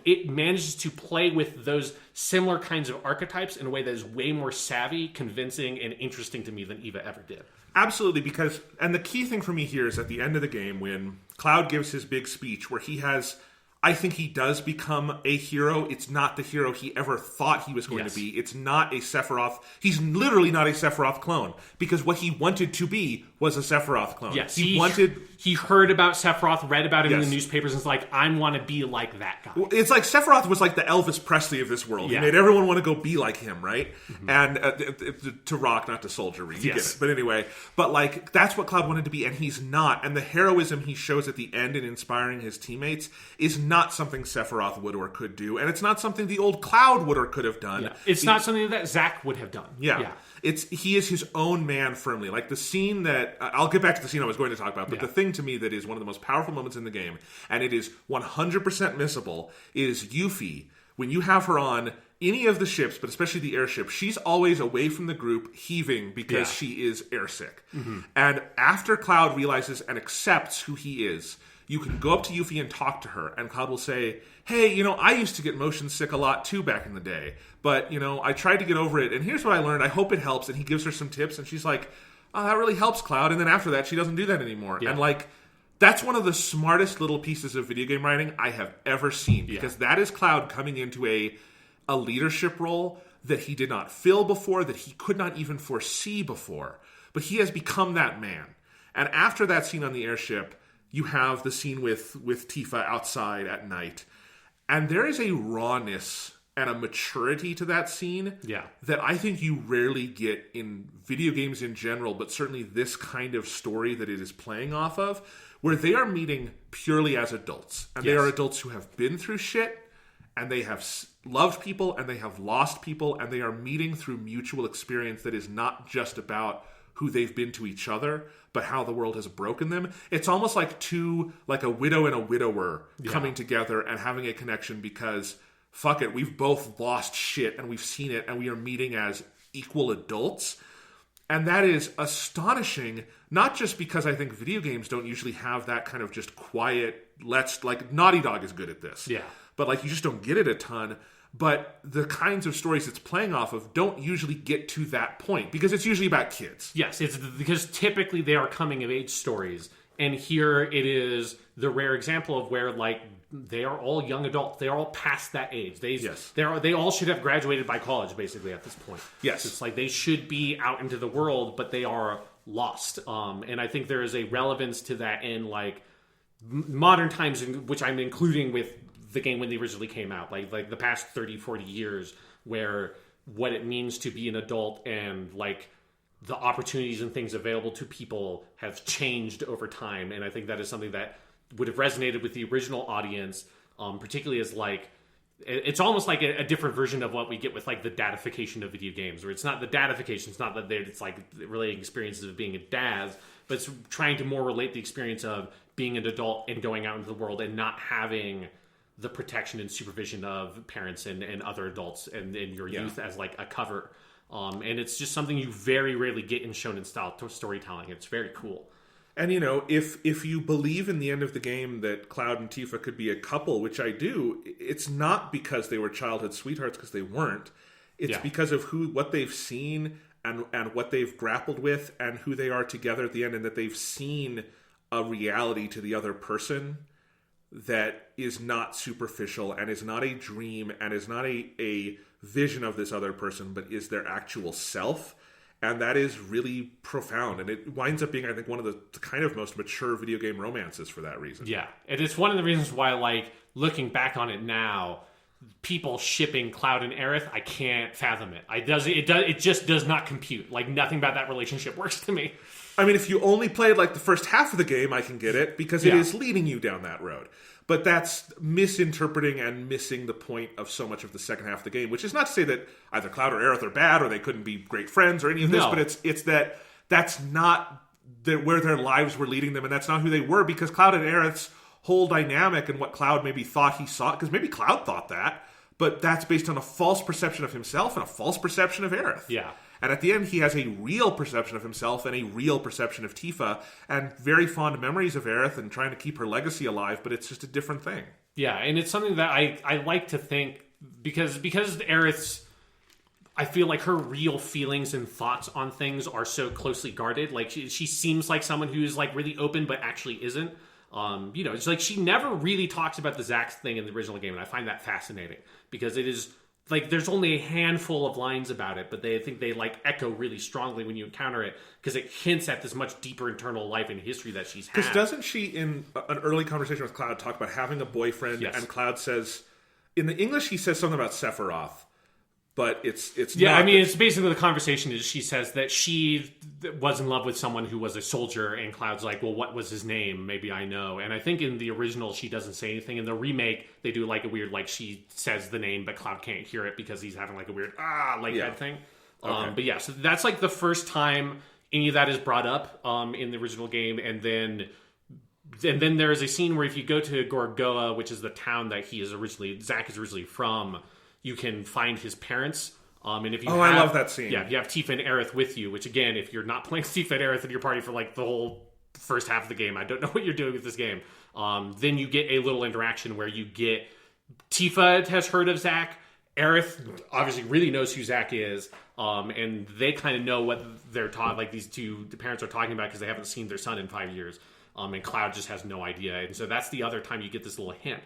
It manages to play with those similar kinds of archetypes in a way that is way more savvy, convincing, and interesting to me than Eva ever did. Absolutely, because, and the key thing for me here is at the end of the game when Cloud gives his big speech where he has, I think he does become a hero. It's not the hero he ever thought he was going to be. It's not a Sephiroth. He's literally not a Sephiroth clone because what he wanted to be was a Sephiroth clone. Yes, he heard about Sephiroth, read about him in the newspapers, and was like, I want to be like that guy. Well, it's like Sephiroth was like the Elvis Presley of this world. He made everyone want to go be like him, right? Mm-hmm. And to rock, not to soldiery. You get it. But anyway, but like that's what Cloud wanted to be, and he's not. And the heroism he shows at the end in inspiring his teammates is not something Sephiroth would or could do, and it's not something the old Cloud would or could have done. Yeah. It's not something that Zack would have done. Yeah. He is his own man firmly. Like the scene that I'll get back to the scene I was going to talk about, but the thing to me that is one of the most powerful moments in the game, and it is 100% missable, is Yuffie. When you have her on any of the ships, but especially the airship, she's always away from the group, heaving because she is airsick. Mm-hmm. And after Cloud realizes and accepts who he is, you can go up to Yuffie and talk to her, and Cloud will say, hey, I used to get motion sick a lot too back in the day, but, I tried to get over it, and here's what I learned. I hope it helps. And he gives her some tips, and she's like, oh, that really helps, Cloud. And then after that, she doesn't do that anymore. Yeah. And, that's one of the smartest little pieces of video game writing I have ever seen, because that is Cloud coming into a leadership role that he did not fill before, that he could not even foresee before. But he has become that man. And after that scene on the airship, you have the scene with Tifa outside at night. And there is a rawness and a maturity to that scene that I think you rarely get in video games in general, but certainly this kind of story that it is playing off of, where they are meeting purely as adults. And they are adults who have been through shit, and they have loved people, and they have lost people, and they are meeting through mutual experience that is not just about who they've been to each other, but how the world has broken them. It's almost like a widow and a widower coming together and having a connection because, fuck it, we've both lost shit and we've seen it, and we are meeting as equal adults. And that is astonishing, not just because I think video games don't usually have that kind of just quiet, Naughty Dog is good at this. Yeah. But you just don't get it a ton. But the kinds of stories it's playing off of don't usually get to that point, because it's usually about kids. Yes, it's because typically they are coming-of-age stories. And here it is the rare example of where, they are all young adults. They are all past that age. They all should have graduated by college, basically, at this point. Yes. It's they should be out into the world, but they are lost. And I think there is a relevance to that in, modern times, which I'm including with the game when they originally came out. Like the past 30, 40 years, where what it means to be an adult and, the opportunities and things available to people have changed over time. And I think that is something that would have resonated with the original audience, particularly as it's almost like a different version of what we get with the dadification of video games, where it's not the dadification, it's not that it's relating experiences of being a dad, but it's trying to more relate the experience of being an adult and going out into the world and not having the protection and supervision of parents and other adults and your youth as a cover. And it's just something you very rarely get in shonen style storytelling. It's very cool. And, if you believe in the end of the game that Cloud and Tifa could be a couple, which I do, it's not because they were childhood sweethearts, because they weren't. It's because of what they've seen and what they've grappled with and who they are together at the end, and that they've seen a reality to the other person that is not superficial and is not a dream and is not a vision of this other person, but is their actual self. And that is really profound. And it winds up being, I think, one of the kind of most mature video game romances for that reason. Yeah. And it's one of the reasons why, looking back on it now, people shipping Cloud and Aerith, I can't fathom it. It just does not compute. Nothing about that relationship works to me. I mean, if you only played the first half of the game, I can get it, because it is leading you down that road. But that's misinterpreting and missing the point of so much of the second half of the game, which is not to say that either Cloud or Aerith are bad or they couldn't be great friends or any of this, but it's that's not where their lives were leading them, and that's not who they were, because Cloud and Aerith's whole dynamic and what Cloud maybe thought he saw, because maybe Cloud thought that, but that's based on a false perception of himself and a false perception of Aerith. Yeah. And at the end, he has a real perception of himself and a real perception of Tifa, and very fond memories of Aerith and trying to keep her legacy alive, but it's just a different thing. Yeah, and it's something that I like to think, because Aerith's, I feel like her real feelings and thoughts on things are so closely guarded. She seems like someone who's really open, but actually isn't. It's she never really talks about the Zax thing in the original game, and I find that fascinating, because it is there's only a handful of lines about it, but they echo really strongly when you encounter it, because it hints at this much deeper internal life and history that she's had. Because doesn't she, in an early conversation with Cloud, talk about having a boyfriend, and Cloud says, in the English, he says something about Sephiroth, but it's not. I mean, it's basically the conversation is she says that she was in love with someone who was a soldier, and Cloud's like, well, what was his name? Maybe I know. And I think in the original, she doesn't say anything. In the remake, they do a weird, she says the name, but Cloud can't hear it because he's having a weird, that thing. Okay. But yeah, so that's the first time any of that is brought up in the original game. And then there is a scene where if you go to Gorgoa, which is the town that Zack is originally from, you can find his parents. And if you I love that scene. Yeah, if you have Tifa and Aerith with you, which again, if you're not playing Tifa and Aerith in your party for the whole first half of the game, I don't know what you're doing with this game. Then you get a little interaction where you get Tifa has heard of Zack. Aerith obviously really knows who Zack is, and they kind of know what they're taught. Like the parents are talking about because they haven't seen their son in 5 years, and Cloud just has no idea. And so that's the other time you get this little hint.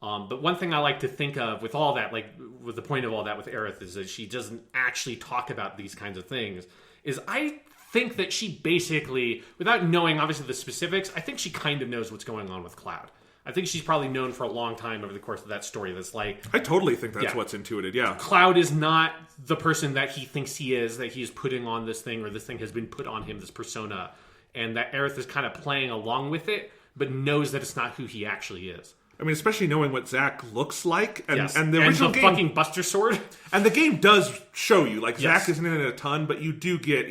But one thing I like to think of with all that, like with the point of all that with Aerith, is that she doesn't actually talk about these kinds of things. Is I think that she basically, without knowing obviously the specifics, I think she kind of knows what's going on with Cloud. I think she's probably known for a long time over the course of that story that's like... I totally think that's what's intuited, yeah. Cloud is not the person that he thinks he is, that he's putting on this thing, or this thing has been put on him, this persona, and that Aerith is kind of playing along with it, but knows that it's not who he actually is. I mean, especially knowing what Zack looks like, and the original and the game, fucking Buster Sword. And the game does show you, like, Zack isn't in it a ton, but you do get,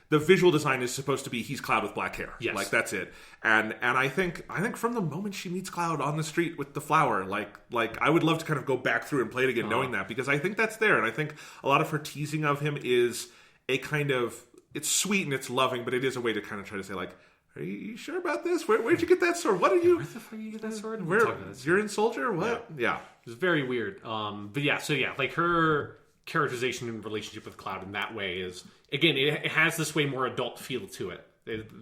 the visual design is supposed to be he's Cloud with black hair. Yes. Like, that's it. And I think from the moment she meets Cloud on the street with the flower, like I would love to kind of go back through and play it again knowing that, because I think that's there. And I think a lot of her teasing of him is a kind of, it's sweet and it's loving, but it is a way to kind of try to say, like, are you sure about this? Where'd you get that sword? What are you? Where the fuck did you get that sword? You're in Soldier? What? Yeah. It was very weird. But yeah, so yeah, like her characterization and relationship with Cloud in that way is, again, it has this way more adult feel to it.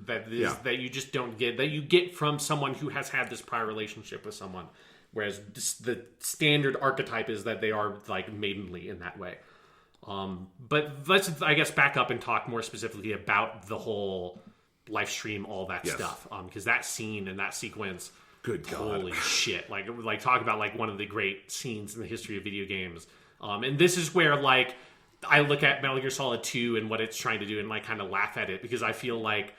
That you just don't get, that you get from someone who has had this prior relationship with someone, whereas the standard archetype is that they are like maidenly in that way. But let's, I guess, back up and talk more specifically about the whole live stream, all that stuff, because that scene and that sequence, good God, holy shit, like talk about like one of the great scenes in the history of video games. And this is where, like, I look at Metal Gear Solid 2 and what it's trying to do and, like, kind of laugh at it, because I feel like,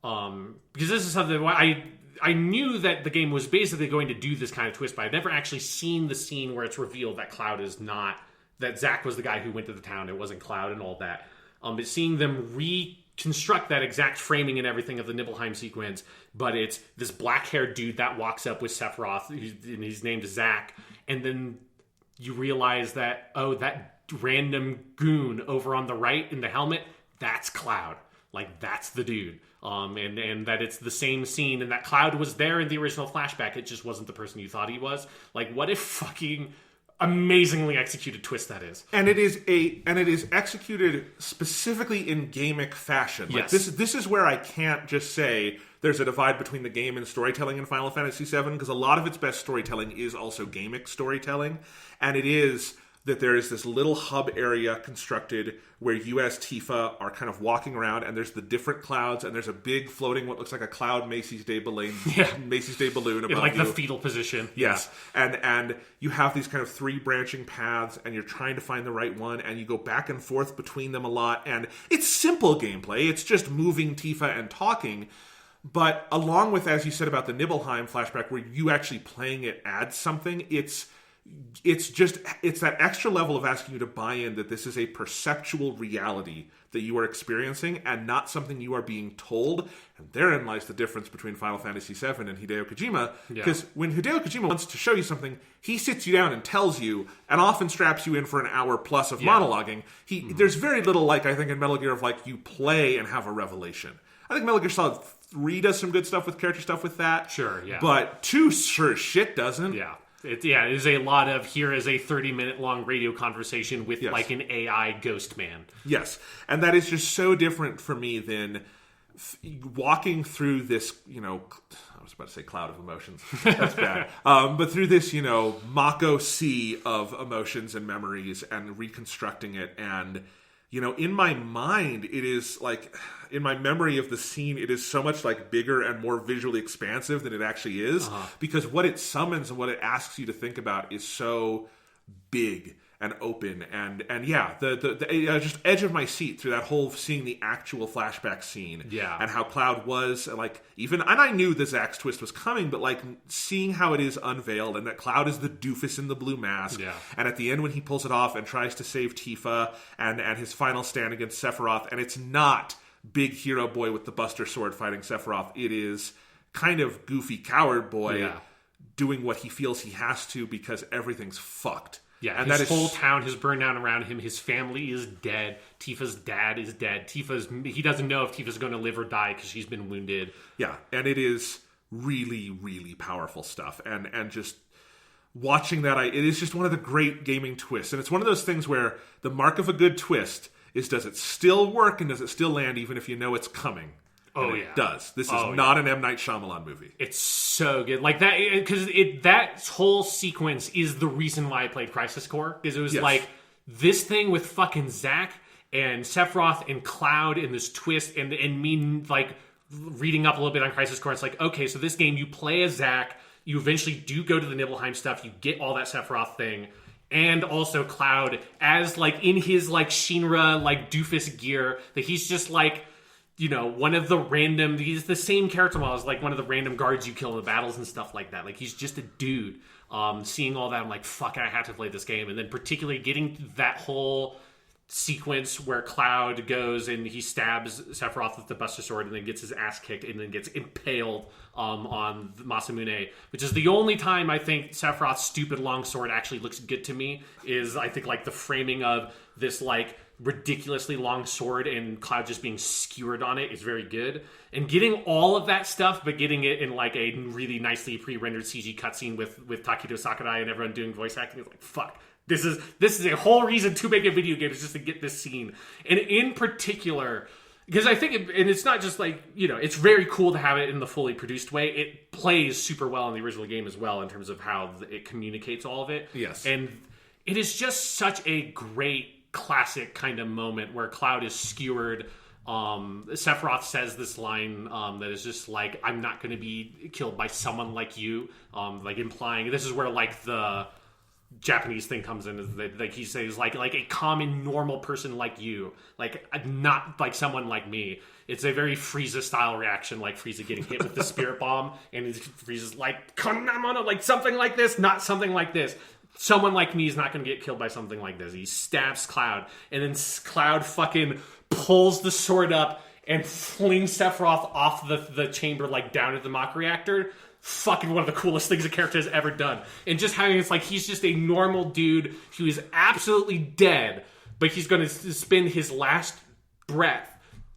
because this is something I knew that the game was basically going to do this kind of twist, but I'd never actually seen the scene where it's revealed that Cloud is not, that Zack was the guy who went to the town, it wasn't Cloud and all that. But seeing them reconstruct that exact framing and everything of the Nibelheim sequence, but it's this black-haired dude that walks up with Sephiroth, and he's named Zack, and then you realize that, oh, that random goon over on the right in the helmet, that's Cloud. Like, that's the dude. And that it's the same scene, and that Cloud was there in the original flashback, it just wasn't the person you thought he was. Like, what a fucking amazingly executed twist that is. And it is executed specifically in gamic fashion. Like, this is where I can't just say there's a divide between the game and storytelling in Final Fantasy VII, because a lot of its best storytelling is also gamic storytelling, and it is that there is this little hub area constructed where you as Tifa are kind of walking around, and there's the different clouds, and there's a big floating, what looks like a cloud Macy's Day balloon, Macy's Day balloon above in, like, you. the fetal position. Yes. And you have these kind of three branching paths, and you're trying to find the right one, and you go back and forth between them a lot, and it's simple gameplay. It's just moving Tifa and talking. But along with, as you said about the Nibelheim flashback, where you actually playing it adds something, it's that extra level of asking you to buy in that this is a perceptual reality that you are experiencing and not something you are being told. And therein lies the difference between Final Fantasy VII and Hideo Kojima. Because when Hideo Kojima wants to show you something, he sits you down and tells you, and often straps you in for an hour plus of monologuing. There's very little, like, I think in Metal Gear, of like you play and have a revelation. I think Metal Gear Solid 3 does some good stuff with character stuff with that. Sure, yeah. But 2 sure as shit doesn't. Yeah. It is a lot of, here is a 30-minute long radio conversation with like an AI ghost man. Yes. And that is just so different for me than walking through this, I was about to say cloud of emotions. That's bad. But through this, Mako sea of emotions and memories and reconstructing it. And, in my mind, it is like, in my memory of the scene, it is so much like bigger and more visually expansive than it actually is, because what it summons and what it asks you to think about is so big and open, and the just edge of my seat through that whole seeing the actual flashback scene, and how Cloud was like, even, and I knew the Zack's twist was coming, but like seeing how it is unveiled and that Cloud is the doofus in the blue mask, and at the end when he pulls it off and tries to save Tifa and his final stand against Sephiroth, and it's not big hero boy with the Buster Sword fighting Sephiroth, it is kind of goofy coward boy doing what he feels he has to because everything's fucked. Yeah, and his whole town has burned down around him. His family is dead. Tifa's dad is dead. He doesn't know if Tifa's going to live or die because she's been wounded. Yeah, and it is really, really powerful stuff. And just watching that, it is just one of the great gaming twists. And it's one of those things where the mark of a good twist is, does it still work and does it still land even if you know it's coming? And it does. This is not an M. Night Shyamalan movie. It's so good. Like that, because that whole sequence is the reason why I played Crisis Core. Because it was like this thing with fucking Zack and Sephiroth and Cloud and this twist and me like reading up a little bit on Crisis Core. It's like, okay, so this game you play as Zack, you eventually do go to the Nibelheim stuff, you get all that Sephiroth thing, and also Cloud as like in his like Shinra like doofus gear that he's just like, you know, one of the random, he's the same character model as like one of the random guards you kill in the battles and stuff like that. Like he's just a dude. Seeing all that, I'm like, fuck, I have to play this game. And then particularly getting that whole sequence where Cloud goes and he stabs Sephiroth with the Buster Sword and then gets his ass kicked and then gets impaled on Masamune, which is the only time I think Sephiroth's stupid longsword actually looks good to me, is I think like the framing of this like ridiculously long sword and Cloud just being skewered on it is very good. And getting all of that stuff, but getting it in like a really nicely pre-rendered CG cutscene with Takedo Sakurai and everyone doing voice acting is like, fuck. This is a whole reason to make a video game, is just to get this scene. And in particular, because I think, and it's not just like, you know, it's very cool to have it in the fully produced way. It plays super well in the original game as well in terms of how it communicates all of it. Yes. And it is just such a great classic kind of moment where Cloud is skewered. Sephiroth says this line that is just like, I'm not going to be killed by someone like you, like implying, this is where like the Japanese thing comes in, is that like he says like a common normal person like you, like not like someone like me. It's a very Frieza style reaction, like Frieza getting hit with the spirit bomb, and Frieza's like, Konamono, like something like this, not something like this. Someone like me is not going to get killed by something like this. He stabs Cloud, and then Cloud fucking pulls the sword up and flings Sephiroth off the chamber, like down at the Mach reactor. Fucking one of the coolest things a character has ever done. And just having, it's like he's just a normal dude who is absolutely dead, but he's going to spend his last breath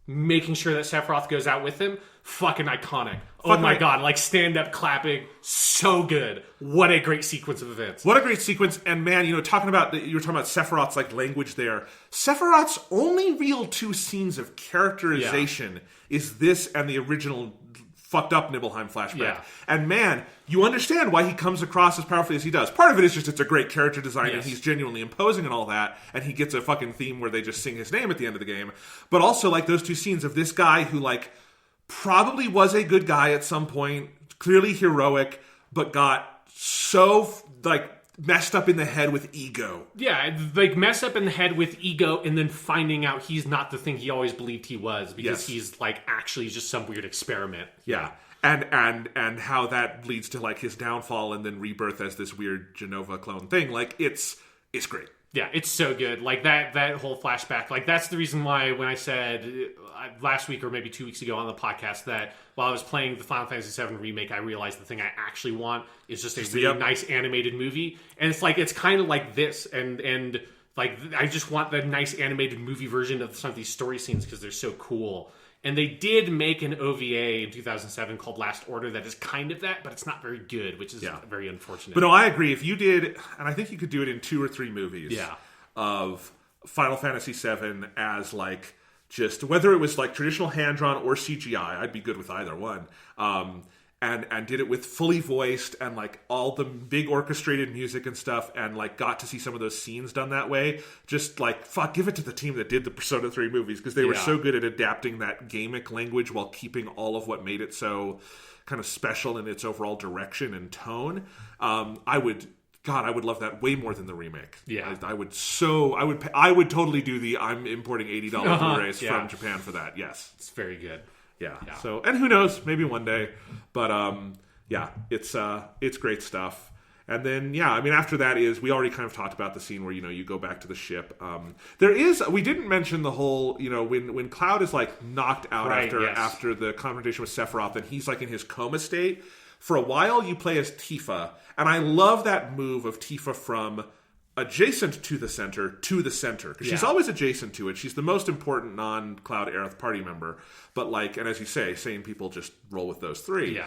making sure that Sephiroth goes out with him. Fucking iconic. Oh my god, like stand up clapping. So good. What a great sequence of events. What a great sequence. And man, you know, you were talking about Sephiroth's like language there. Sephiroth's only real two scenes of characterization is this and the original fucked up Nibelheim flashback. Yeah. And man, you understand why he comes across as powerfully as he does. Part of it is just it's a great character design and he's genuinely imposing and all that, and he gets a fucking theme where they just sing his name at the end of the game. But also like those two scenes of this guy who like probably was a good guy at some point, clearly heroic, but got so like messed up in the head with ego. Yeah, like messed up in the head with ego, and then finding out he's not the thing he always believed he was, because he's like actually just some weird experiment. Yeah. And how that leads to like his downfall and then rebirth as this weird Genova clone thing. Like it's great. Yeah, it's so good. Like that whole flashback. Like that's the reason why when I said last week or maybe 2 weeks ago on the podcast that while I was playing the Final Fantasy VII Remake, I realized the thing I actually want is just a really nice animated movie. And it's like, it's kind of like this. And like, I just want the nice animated movie version of some of these story scenes because they're so cool. And they did make an OVA in 2007 called Last Order that is kind of that, but it's not very good, which is very unfortunate. But no, I agree. If you did, and I think you could do it in 2 or 3 movies of Final Fantasy VII as like, just whether it was like traditional hand-drawn or CGI, I'd be good with either one. And did it with fully voiced and like all the big orchestrated music and stuff, and like got to see some of those scenes done that way. Just like, fuck, give it to the team that did the Persona 3 movies, because they were so good at adapting that gamic language while keeping all of what made it so kind of special in its overall direction and tone. I would love that way more than the remake. Yeah, I would totally do the I'm importing $80 Blu-rays from Japan for that. Yes, it's very good. Yeah. So, and who knows, maybe one day, but it's great stuff. And then I mean, after that is, we already kind of talked about the scene where you go back to the ship. We didn't mention the whole when Cloud is like knocked out after the confrontation with Sephiroth, and he's like in his coma state. For a while, you play as Tifa, and I love that move of Tifa from adjacent to the center, because she's always adjacent to it. She's the most important non-Cloud Aerith party member, but like, and as you say, sane people just roll with those three.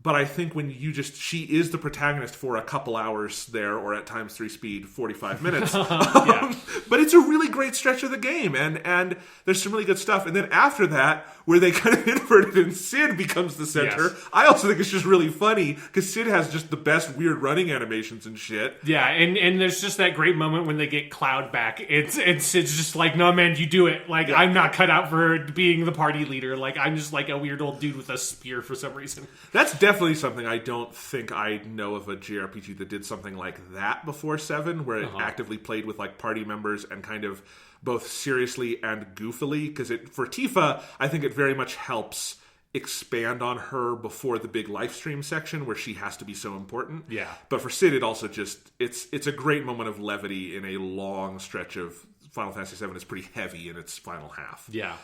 But I think when she is the protagonist for a couple hours there, or at times 3 speed, 45 minutes. But it's a really great stretch of the game, and there's some really good stuff. And then after that, where they kind of inverted and Sid becomes the center, I also think it's just really funny, because Sid has just the best weird running animations and shit. Yeah, and there's just that great moment when they get Cloud back. And Sid's just like, no, man, you do it. Like, I'm not cut out for being the party leader. Like, I'm just like a weird old dude with a spear for some reason. That's definitely something I don't think I know of a JRPG that did something like that before 7, where it actively played with like party members and kind of both seriously and goofily. Because for Tifa, I think it very much helps expand on her before the big live stream section where she has to be so important. Yeah. But for Sid, it also just it's a great moment of levity in a long stretch of Final Fantasy VII. Is pretty heavy in its final half. Yeah.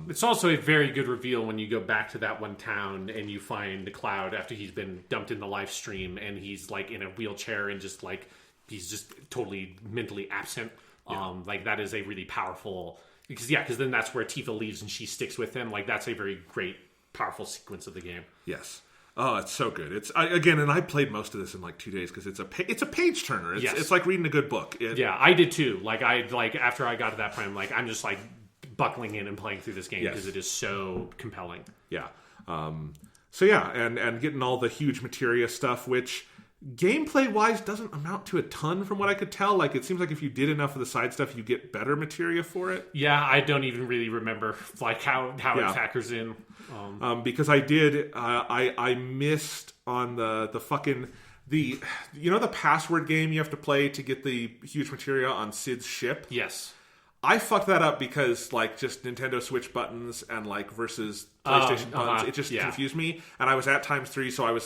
It's also a very good reveal when you go back to that one town and you find the Cloud after he's been dumped in the live stream and he's like in a wheelchair and just like he's just totally mentally absent. Like that is a really powerful because then that's where Tifa leaves and she sticks with him. Like that's a very great, powerful sequence of the game. Yes. Oh, it's so good. And I played most of this in like 2 days because it's a page turner. It's like reading a good book. I did too. After I got to that point, I'm just like buckling in and playing through this game because it is so compelling. Yeah. And getting all the huge materia stuff, which gameplay wise doesn't amount to a ton from what I could tell. Like it seems like if you did enough of the side stuff, you get better materia for it. Yeah, I don't even really remember like how it factors in. Because I did, I missed on the fucking the password game you have to play to get the huge materia on Sid's ship. Yes. I fucked that up because like just Nintendo Switch buttons and like versus PlayStation buttons, it just confused me. And I was at times 3, so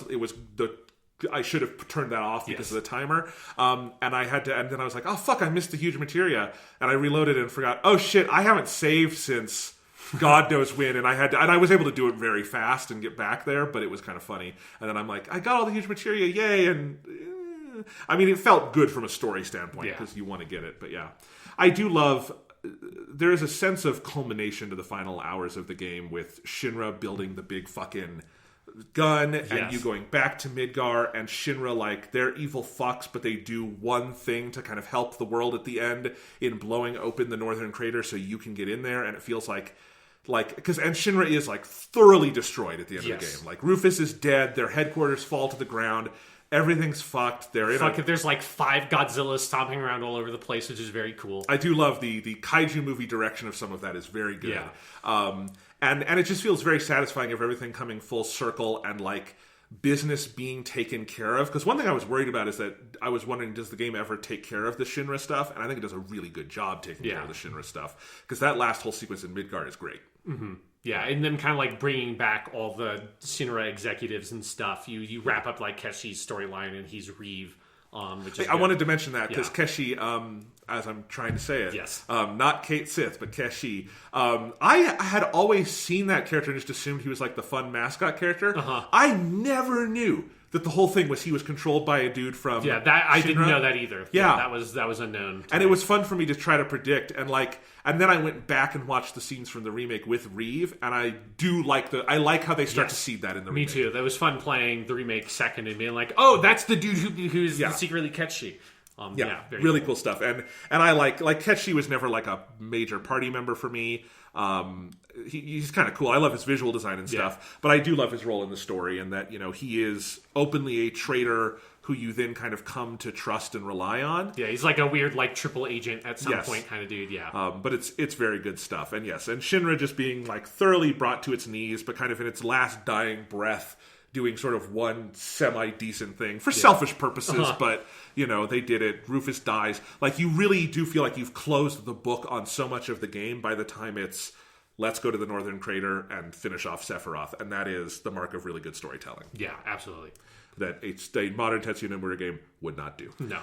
I should have turned that off because of the timer. And then I was like, oh fuck, I missed the huge materia. And I reloaded and forgot, oh shit, I haven't saved since God knows when. And I was able to do it very fast and get back there, but it was kind of funny. And then I'm like, I got all the huge materia, yay. And I mean, it felt good from a story standpoint because you want to get it. But yeah, I do love, there is a sense of culmination to the final hours of the game with Shinra building the big fucking gun and you going back to Midgar and Shinra, like they're evil fucks, but they do one thing to kind of help the world at the end in blowing open the northern crater so you can get in there. And it feels like because Shinra is like thoroughly destroyed at the end of the game. Like Rufus is dead, their headquarters fall to the ground, everything's fucked. There's like 5 Godzillas stomping around all over the place, which is very cool. I do love the kaiju movie direction of some of that is very good. And it just feels very satisfying of everything coming full circle and like business being taken care of. Because one thing I was worried about is that I was wondering, does the game ever take care of the Shinra stuff? And I think it does a really good job taking care of the Shinra stuff. Because that last whole sequence in Midgard is great. Mm-hmm. Yeah, and then kind of like bringing back all the Shinra executives and stuff. You wrap up like Keshi's storyline and he's Reeve. Which is I wanted to mention that because Keshi, as I'm trying to say it, not Kate Sith, but Keshi. I had always seen that character and just assumed he was like the fun mascot character. I never knew that the whole thing was he was controlled by a dude from I Shinra. Didn't know that either. That was unknown. And it was fun for me to try to predict and then I went back and watched the scenes from the remake with Reeve, and I do like I like how they start to seed that in the remake. Me too. That was fun playing the remake second and being like, oh, that's the dude who's secretly Ketchi. Really cool stuff. And I like Ketchi was never like a major party member for me. He's kind of cool. I love his visual design and stuff, but I do love his role in the story and that, he is openly a traitor who you then kind of come to trust and rely on. Yeah, he's like a weird like triple agent at some point kind of dude, but it's very good stuff. And and Shinra just being like thoroughly brought to its knees, but kind of in its last dying breath doing sort of one semi-decent thing for selfish purposes, but, they did it. Rufus dies. Like, you really do feel like you've closed the book on so much of the game by the time it's let's go to the Northern Crater and finish off Sephiroth, and that is the mark of really good storytelling. Yeah, absolutely. That a modern Tetsuya Nomura game would not do. No.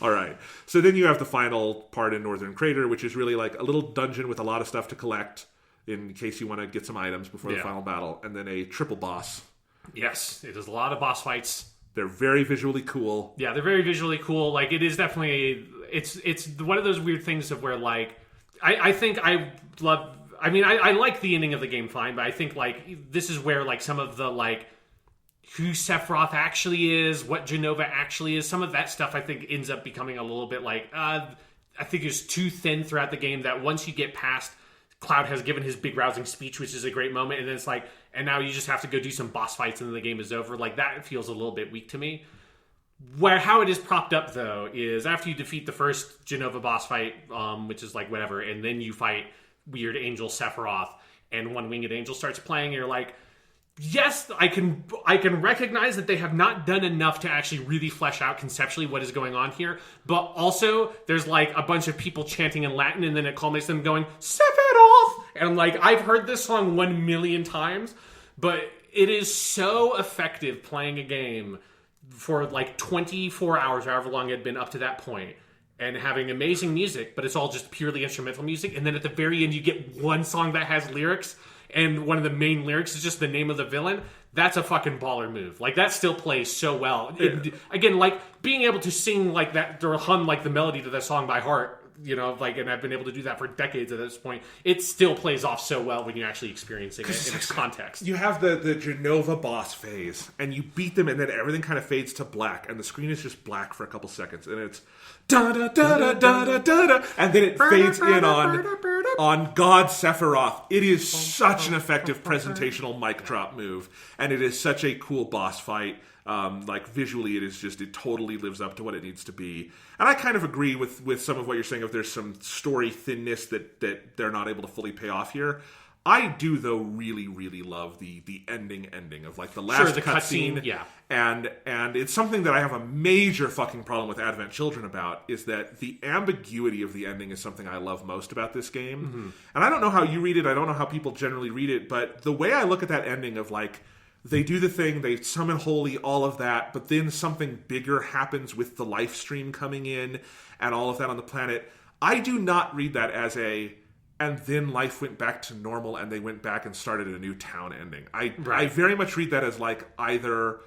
All right. So then you have the final part in Northern Crater, which is really like a little dungeon with a lot of stuff to collect in case you want to get some items before the final battle, and then a triple boss. Yes, it is a lot of boss fights. They're very visually cool. Yeah, they're very visually cool. Like, it is definitely... It's one of those weird things of where, like... I think I love... I mean, I like the ending of the game fine, but I think, like, this is where, like, some of the, like, who Sephiroth actually is, what Jenova actually is, some of that stuff I think ends up becoming a little bit, like, I think it's too thin throughout the game that once you get past... Cloud has given his big rousing speech, which is a great moment, and then it's like, and now you just have to go do some boss fights and then the game is over. Like, that feels a little bit weak to me. How it is propped up, though, is after you defeat the first Jenova boss fight, which is like whatever, and then you fight Weird Angel Sephiroth, and One Winged Angel starts playing, and you're like, yes, I can recognize that they have not done enough to actually really flesh out conceptually what is going on here, but also there's like a bunch of people chanting in Latin, and then it culminates them going, Sephiroth! And like, I've heard this song 1,000,000 times, but it is so effective playing a game for like 24 hours, however long it had been up to that point, and having amazing music, but it's all just purely instrumental music, and then at the very end you get one song that has lyrics, and one of the main lyrics is just the name of the villain. That's a fucking baller move. Like, that still plays so well. Again, like, being able to sing like that, or hum like the melody to that song by heart, you know, like, and I've been able to do that for decades at this point, it still plays off so well when you're actually experiencing it in its context. You have the Jenova boss phase, and you beat them, and then everything kind of fades to black, and the screen is just black for a couple seconds, and it's da-da-da-da-da-da-da, and then it fades in on God Sephiroth. It is such an effective presentational mic drop move, and it is such a cool boss fight. Like, visually, it totally lives up to what it needs to be. And I kind of agree with some of what you're saying, if there's some story thinness that they're not able to fully pay off here. I do, though, really, really love the ending of, like, the last cutscene. Yeah. And it's something that I have a major fucking problem with Advent Children about, is that the ambiguity of the ending is something I love most about this game. Mm-hmm. And I don't know how you read it, I don't know how people generally read it, but the way I look at that ending of, like, they do the thing, they summon Holy, all of that, but then something bigger happens with the life stream coming in and all of that on the planet. I do not read that as and then life went back to normal and they went back and started a new town ending. I very much read that as, like, either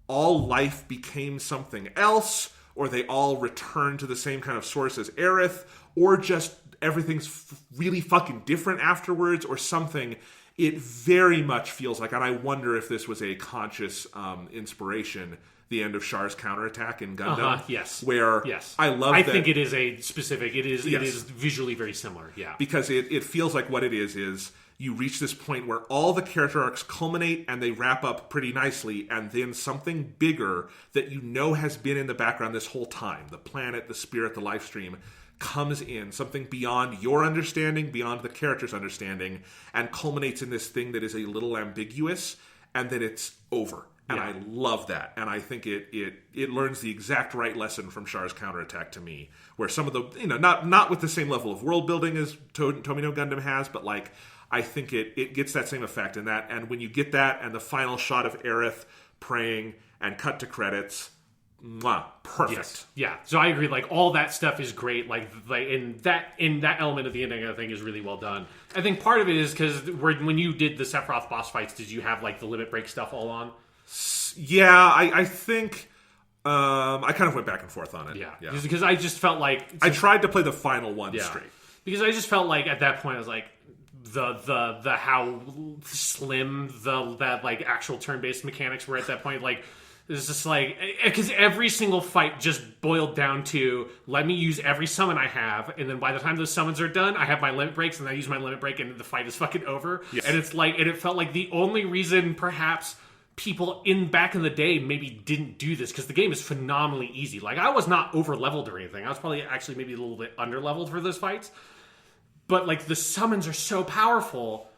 all life became something else, or they all returned to the same kind of source as Aerith, or just everything's really fucking different afterwards, or something. It very much feels like, and I wonder if this was a conscious inspiration, the end of Char's counterattack in Gundam. Yes. Where yes. I love I that. think it is a specific, it is visually very similar, yeah. Because it feels like what it is you reach this point where all the character arcs culminate and they wrap up pretty nicely, and then something bigger that you know has been in the background this whole time, the planet, the spirit, the life stream, comes in, something beyond your understanding, beyond the character's understanding, and culminates in this thing that is a little ambiguous, and then it's over. And I love that. And I think it learns the exact right lesson from Char's counterattack to me, where some of the, not with the same level of world building as Tomino Gundam has, but, like, I think it gets that same effect. And when you get that, and the final shot of Aerith praying and cut to credits, mwah, perfect. Yes. Yeah, so I agree. Like, all that stuff is great. Like in that element of the ending, I think is really well done. I think part of it is because when you did the Sephiroth boss fights, did you have, like, the limit break stuff all on? Yeah, I think I kind of went back and forth on it. Yeah. Because I just felt like I tried to play the final one straight. Because I just felt like at that point I was like, the how slim that like actual turn-based mechanics were at that point, like, it's just like, because every single fight just boiled down to, let me use every summon I have, and then by the time those summons are done, I have my limit breaks, and I use my limit break, and the fight is fucking over. Yes. And it's like, and it felt like the only reason perhaps people back in the day maybe didn't do this, because the game is phenomenally easy. Like, I was not over leveled or anything. I was probably actually maybe a little bit under leveled for those fights. But, like, the summons are so powerful,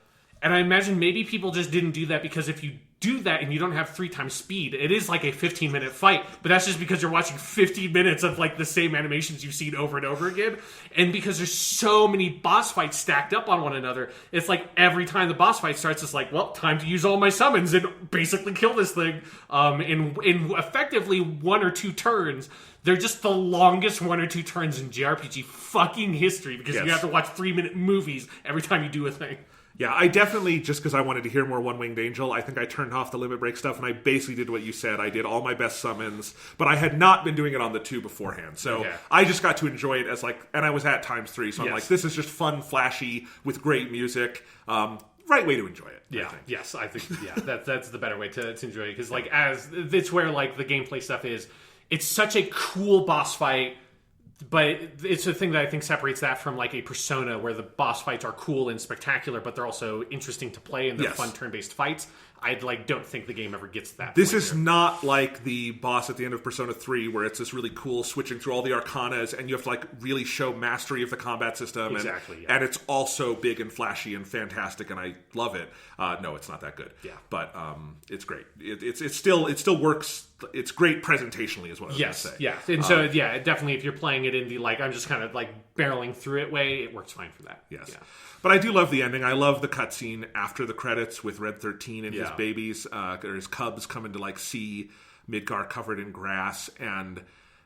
and I imagine maybe people just didn't do that because if you do that and you don't have 3 times speed, it is like a 15-minute fight, but that's just because you're watching 15 minutes of, like, the same animations you've seen over and over again. And because there's so many boss fights stacked up on one another, it's like every time the boss fight starts, it's like, well, time to use all my summons and basically kill this thing in effectively 1 or 2 turns. They're just the longest 1 or 2 turns in JRPG fucking history, because you have to watch 3-minute movies every time you do a thing. Yeah, I definitely, just because I wanted to hear more One-Winged Angel, I think I turned off the limit break stuff, and I basically did what you said. I did all my best summons, but I had not been doing it on the 2 beforehand. So I just got to enjoy it as and I was at ×3, so I'm like, this is just fun, flashy, with great music. Right way to enjoy it. Yeah, I think that's the better way to enjoy it, because as it's where the gameplay stuff is. It's such a cool boss fight. But it's the thing that I think separates that from a Persona, where the boss fights are cool and spectacular, but they're also interesting to play and they're fun turn-based fights. I don't think the game ever gets that. This is not like the boss at the end of Persona 3, where it's this really cool switching through all the arcanas, and you have to really show mastery of the combat system. Exactly. And it's also big and flashy and fantastic, and I love it. No, it's not that good. Yeah, but it's great. It still works. It's great presentationally, is what I was going to say. Yeah, and so definitely if you're playing it in the I'm just kind of barreling through it way, it works fine for that. Yes. Yeah. But I do love the ending. I love the cutscene after the credits with Red 13 and his babies, or his cubs coming to see Midgar covered in grass. And,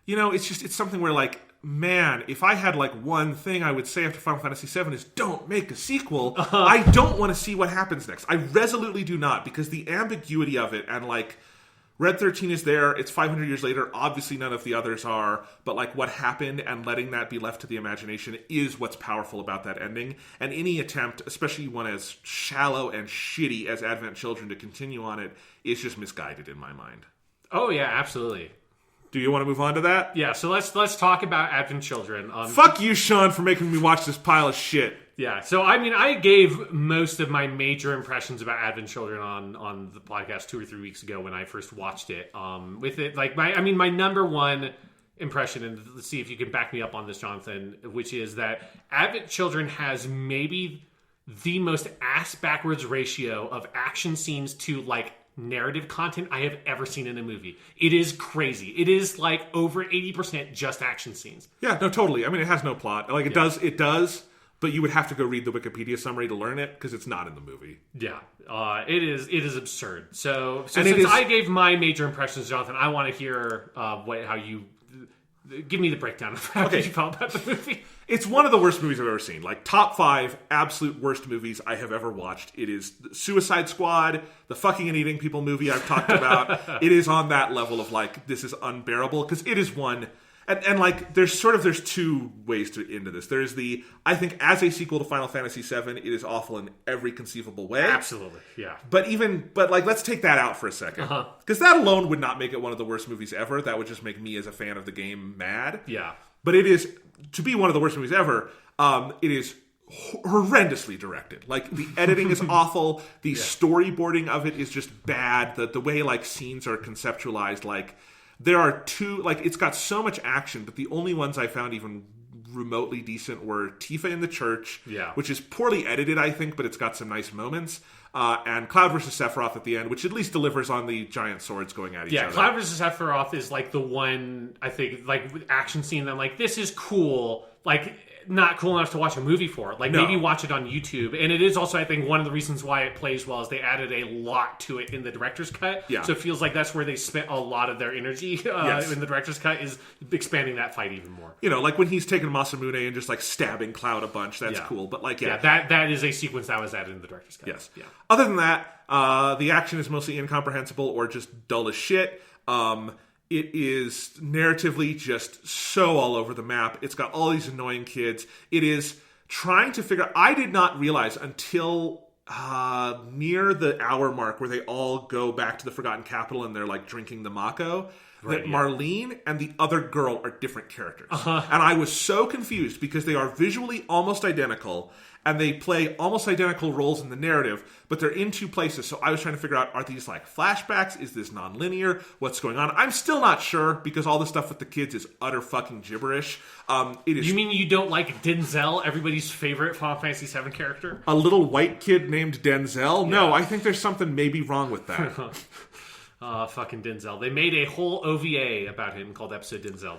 it's something where man, if I had one thing I would say after Final Fantasy VII is don't make a sequel. I don't want to see what happens next. I resolutely do not, because the ambiguity of it and Red 13 is there. It's 500 years later. Obviously, none of the others are. But what happened and letting that be left to the imagination is what's powerful about that ending. And any attempt, especially one as shallow and shitty as Advent Children, to continue on it is just misguided in my mind. Oh yeah, absolutely. Do you want to move on to that? Yeah. So let's talk about Advent Children. Fuck you, Sean, for making me watch this pile of shit. Yeah, so I gave most of my major impressions about Advent Children on the podcast 2 or 3 weeks ago when I first watched it. With it, my number one impression, and let's see if you can back me up on this, Jonathan, which is that Advent Children has maybe the most ass-backwards ratio of action scenes to narrative content I have ever seen in a movie. It is crazy. It is over 80% just action scenes. Yeah, no, totally. I mean, it has no plot. It does. But you would have to go read the Wikipedia summary to learn it, because it's not in the movie. Yeah, it is absurd. So since I gave my major impressions, Jonathan, I want to hear how you give me the breakdown of how you felt about the movie. It's one of the worst movies I've ever seen. Top 5 absolute worst movies I have ever watched. It is Suicide Squad, the fucking and eating people movie I've talked about. It is on that level of this is unbearable, because it is one. And there's 2 ways into this. There's I think as a sequel to Final Fantasy VII, it is awful in every conceivable way. Absolutely, yeah. But let's take that out for a second. Because that alone would not make it one of the worst movies ever. That would just make me as a fan of the game mad. Yeah. But it is, to be one of the worst movies ever, it is horrendously directed. The editing is awful. The storyboarding of it is just bad. The way scenes are conceptualized, there are 2, it's got so much action, but the only ones I found even remotely decent were Tifa in the church, which is poorly edited, I think, but it's got some nice moments, and Cloud versus Sephiroth at the end, which at least delivers on the giant swords going at each other. Yeah, Cloud versus Sephiroth is the one, I think, action scene that I'm this is cool, not cool enough to watch a movie for. Maybe watch it on YouTube. And it is also, I think, one of the reasons why it plays well is they added a lot to it in the director's cut. Yeah. So it feels like that's where they spent a lot of their energy in the director's cut, is expanding that fight even more. When he's taking Masamune and just stabbing Cloud a bunch, that's cool. But that is a sequence that was added in the director's cut. Yes. Yeah. Other than that, the action is mostly incomprehensible or just dull as shit. It is narratively just so all over the map. It's got all these annoying kids. It is trying to figure... I did not realize until near the hour mark where they all go back to the Forgotten Capital and they're drinking the Mako, that Marlene and the other girl are different characters. And I was so confused because they are visually almost identical and they play almost identical roles in the narrative, but they're in 2 places. So I was trying to figure out, are these flashbacks? Is this non-linear? What's going on? I'm still not sure, because all the stuff with the kids is utter fucking gibberish. It is. You mean you don't like Denzel, everybody's favorite Final Fantasy VII character? A little white kid named Denzel? Yeah. No, I think there's something maybe wrong with that. Fucking Denzel. They made a whole OVA about him called Episode Denzel.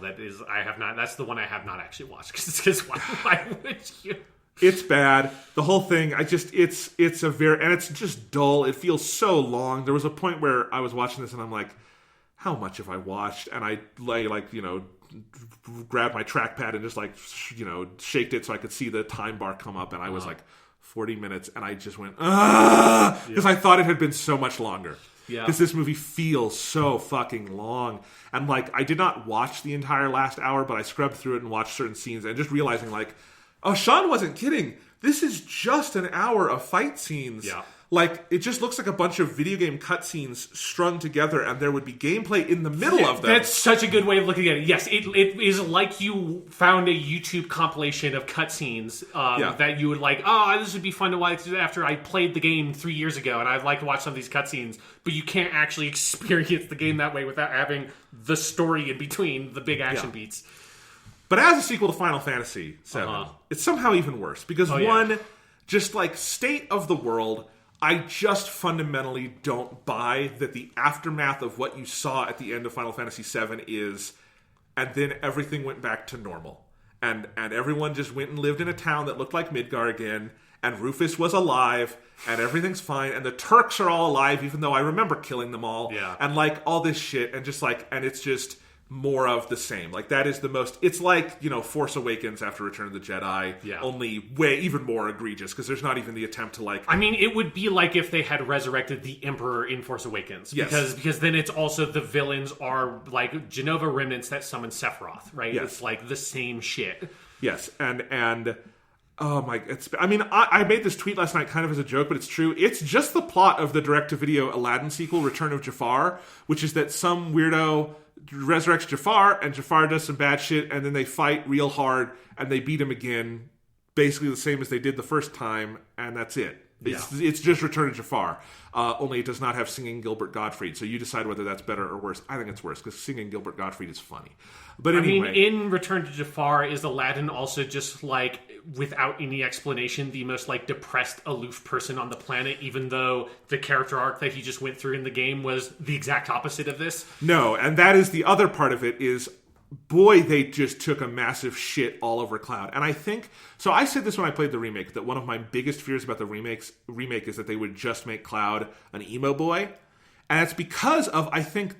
That's the one I have not actually watched. Because why would you? It's bad. The whole thing, it's just dull. It feels so long. There was a point where I was watching this and I'm like, how much have I watched? And I grabbed my trackpad and just shaked it so I could see the time bar come up, and I was like, 40 minutes, and I just went, ah, because I thought it had been so much longer. Yeah. Because this movie feels so fucking long. And, like, I did not watch the entire last hour, but I scrubbed through it and watched certain scenes, and just realizing, like, oh, Sean wasn't kidding. This is just an hour of fight scenes. Yeah. Like, it just looks like a bunch of video game cutscenes strung together, and there would be gameplay in the middle of them. That's such a good way of looking at it. Yes, it is like you found a YouTube compilation of cutscenes that you would like, oh, this would be fun to watch after I played the game 3 years ago, and I'd like to watch some of these cutscenes, but you can't actually experience the game that way without having the story in between the big action beats. But as a sequel to Final Fantasy VII, it's somehow even worse, because just like state of the world, I just fundamentally don't buy that the aftermath of what you saw at the end of Final Fantasy VII is, and then everything went back to normal. And everyone just went and lived in a town that looked like Midgar again, and Rufus was alive, and everything's fine, and the Turks are all alive, even though I remember killing them all. Yeah. And, like, all this shit, and just, like, and it's just more of the same. Like, that is the most... It's like, you know, Force Awakens after Return of the Jedi, only way even more egregious, because there's not even the attempt to, like... I mean, it would be like if they had resurrected the Emperor in Force Awakens. Yes. Because then it's also the villains are, like, Genova remnants that summon Sephiroth, right? Yes. It's, like, the same shit. Yes, and oh my... I made this tweet last night kind of as a joke, but it's true. It's just the plot of the direct-to-video Aladdin sequel, Return of Jafar, which is that some weirdo resurrects Jafar, and Jafar does some bad shit, and then they fight real hard, and they beat him again, basically the same as they did the first time, and that's it. It's just Return of Jafar, only it does not have singing Gilbert Gottfried, so you decide whether that's better or worse. I think it's worse, because singing Gilbert Gottfried is funny. But anyway... I mean, in Return to Jafar, is Aladdin also just, like, without any explanation, the most, like, depressed, aloof person on the planet, even though the character arc that he just went through in the game was the exact opposite of this? No, and that is the other part of it is... Boy, they just took a massive shit all over Cloud. And I think... So I said this when I played the remake, that one of my biggest fears about the remake is that they would just make Cloud an emo boy. And it's because of, I think,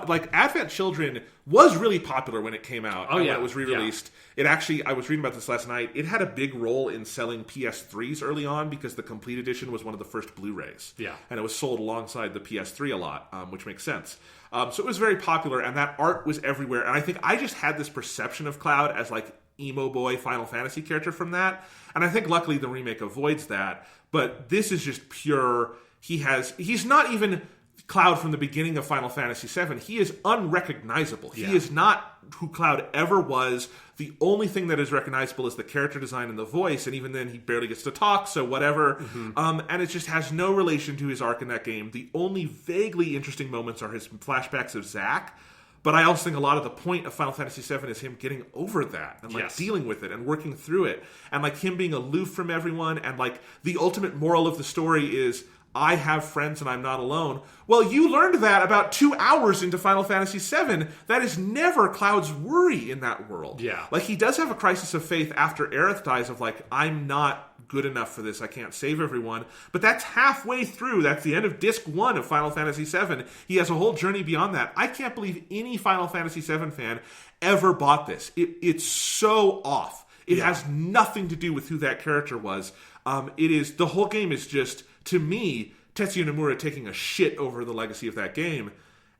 like, Advent Children was really popular when it came out. When it was re-released. It actually, I was reading about this last night, it had a big role in selling PS3s early on because the Complete Edition was one of the first Blu-rays. Yeah. And it was sold alongside the PS3 a lot, which makes sense. So it was very popular, and that art was everywhere. And I think I just had this perception of Cloud as, like, emo boy Final Fantasy character from that. And I think, luckily, the remake avoids that. But this is just pure... He's not even... Cloud from the beginning of Final Fantasy VII. He is unrecognizable. He is not who Cloud ever was. The only thing that is recognizable is the character design and the voice, and even then he barely gets to talk, so whatever. And it just has no relation to his arc in that game. The only vaguely interesting moments are his flashbacks of Zack, but I also think a lot of the point of Final Fantasy VII is him getting over that and, like, dealing with it and working through it. And, like, him being aloof from everyone, and, like, the ultimate moral of the story is... I have friends and I'm not alone. Well, you learned that about 2 hours into Final Fantasy VII. That is never Cloud's worry in that world. Yeah. Like, he does have a crisis of faith after Aerith dies of, like, I'm not good enough for this. I can't save everyone. But that's halfway through. That's the end of Disc 1 of Final Fantasy VII. He has a whole journey beyond that. I can't believe any Final Fantasy VII fan ever bought this. It's so off. It has nothing to do with who that character was. The whole game is just... To me, Tetsuya Nomura taking a shit over the legacy of that game.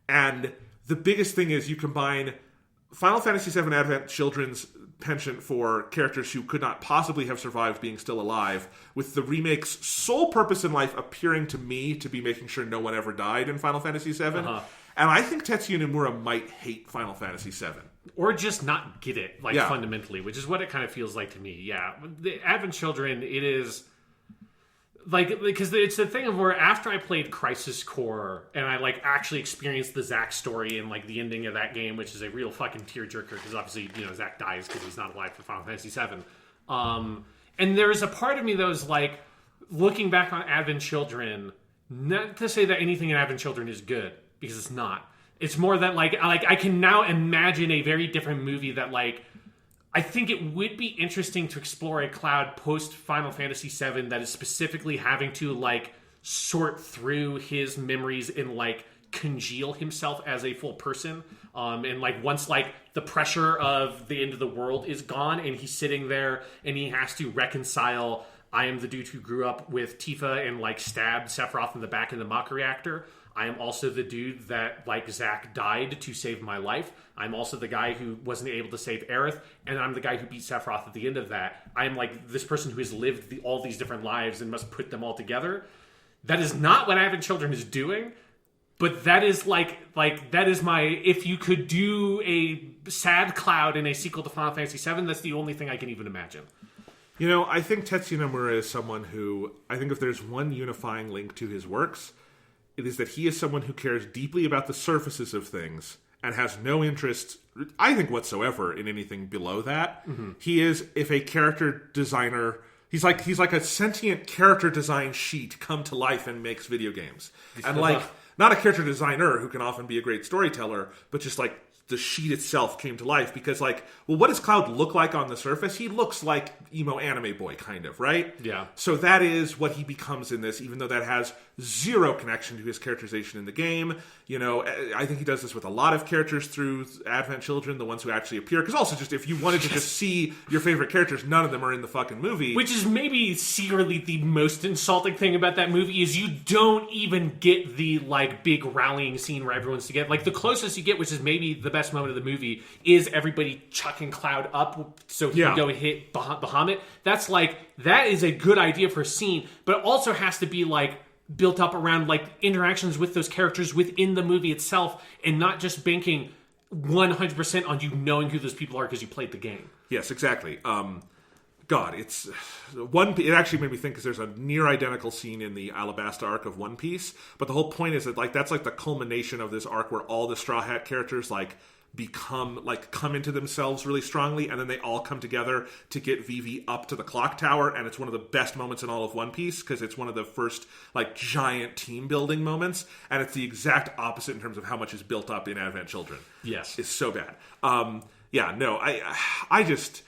And the biggest thing is you combine Final Fantasy VII Advent Children's penchant for characters who could not possibly have survived being still alive with the remake's sole purpose in life appearing to me to be making sure no one ever died in Final Fantasy VII. And I think Tetsuya Nomura might hate Final Fantasy VII. Or just not get it, like, fundamentally, which is what it kind of feels like to me. Yeah. The Advent Children, it is... Like, because it's the thing of where after I played Crisis Core and I, like, actually experienced the Zack story and, like, the ending of that game, which is a real fucking tearjerker because obviously, you know, Zack dies because he's not alive for Final Fantasy VII. And there is a part of me that was like, looking back on Advent Children, not to say that anything in Advent Children is good, because it's not. It's more that, like I can now imagine a very different movie that, like, I think it would be interesting to explore a Cloud post Final Fantasy VII that is specifically having to, like, sort through his memories and, like, congeal himself as a full person. And, like, once, like, the pressure of the end of the world is gone and he's sitting there and he has to reconcile I am the dude who grew up with Tifa and like stabbed Sephiroth in the back in the Mach reactor. I am also the dude that, like Zack, died to save my life. I'm also the guy who wasn't able to save Aerith, and I'm the guy who beat Sephiroth at the end of that. I'm like this person who has lived all these different lives and must put them all together. That is not what Advent Children is doing, but that is like that is my, if you could do a sad Cloud in a sequel to Final Fantasy VII, that's the only thing I can even imagine. You know, I think Tetsuya Nomura is someone who, I think if there's one unifying link to his works, it is that he is someone who cares deeply about the surfaces of things and has no interest, I think, whatsoever in anything below that. Mm-hmm. He is, if a character designer, he's like a sentient character design sheet come to life and makes video games. And like, not a character designer who can often be a great storyteller, but just like the sheet itself came to life because, like, well, what does Cloud look like on the surface? He looks like emo anime boy, kind of, right? Yeah. So that is what he becomes in this, even though that has zero connection to his characterization in the game. You know, I think he does this with a lot of characters through Advent Children, the ones who actually appear. Because also, just if you wanted to just see your favorite characters, none of them are in the fucking movie. Which is maybe secretly the most insulting thing about that movie is you don't even get the, like, big rallying scene where everyone's together. Like, the closest you get, which is maybe the best moment of the movie, is everybody chucking Cloud up so he can go hit Bahamut. That's like, that is a good idea for a scene, but it also has to be, like, built up around like interactions with those characters within the movie itself, and not just banking 100% on you knowing who those people are because you played the game. Yes, exactly. God, it's one. It actually made me think because there's a near identical scene in the Alabasta arc of One Piece, but the whole point is that like that's like the culmination of this arc where all the Straw Hat characters like come into themselves really strongly, and then they all come together to get Vivi up to the clock tower, and it's one of the best moments in all of One Piece because it's one of the first like giant team building moments, and it's the exact opposite in terms of how much is built up in Advent Children. Yes, it's so bad. I just,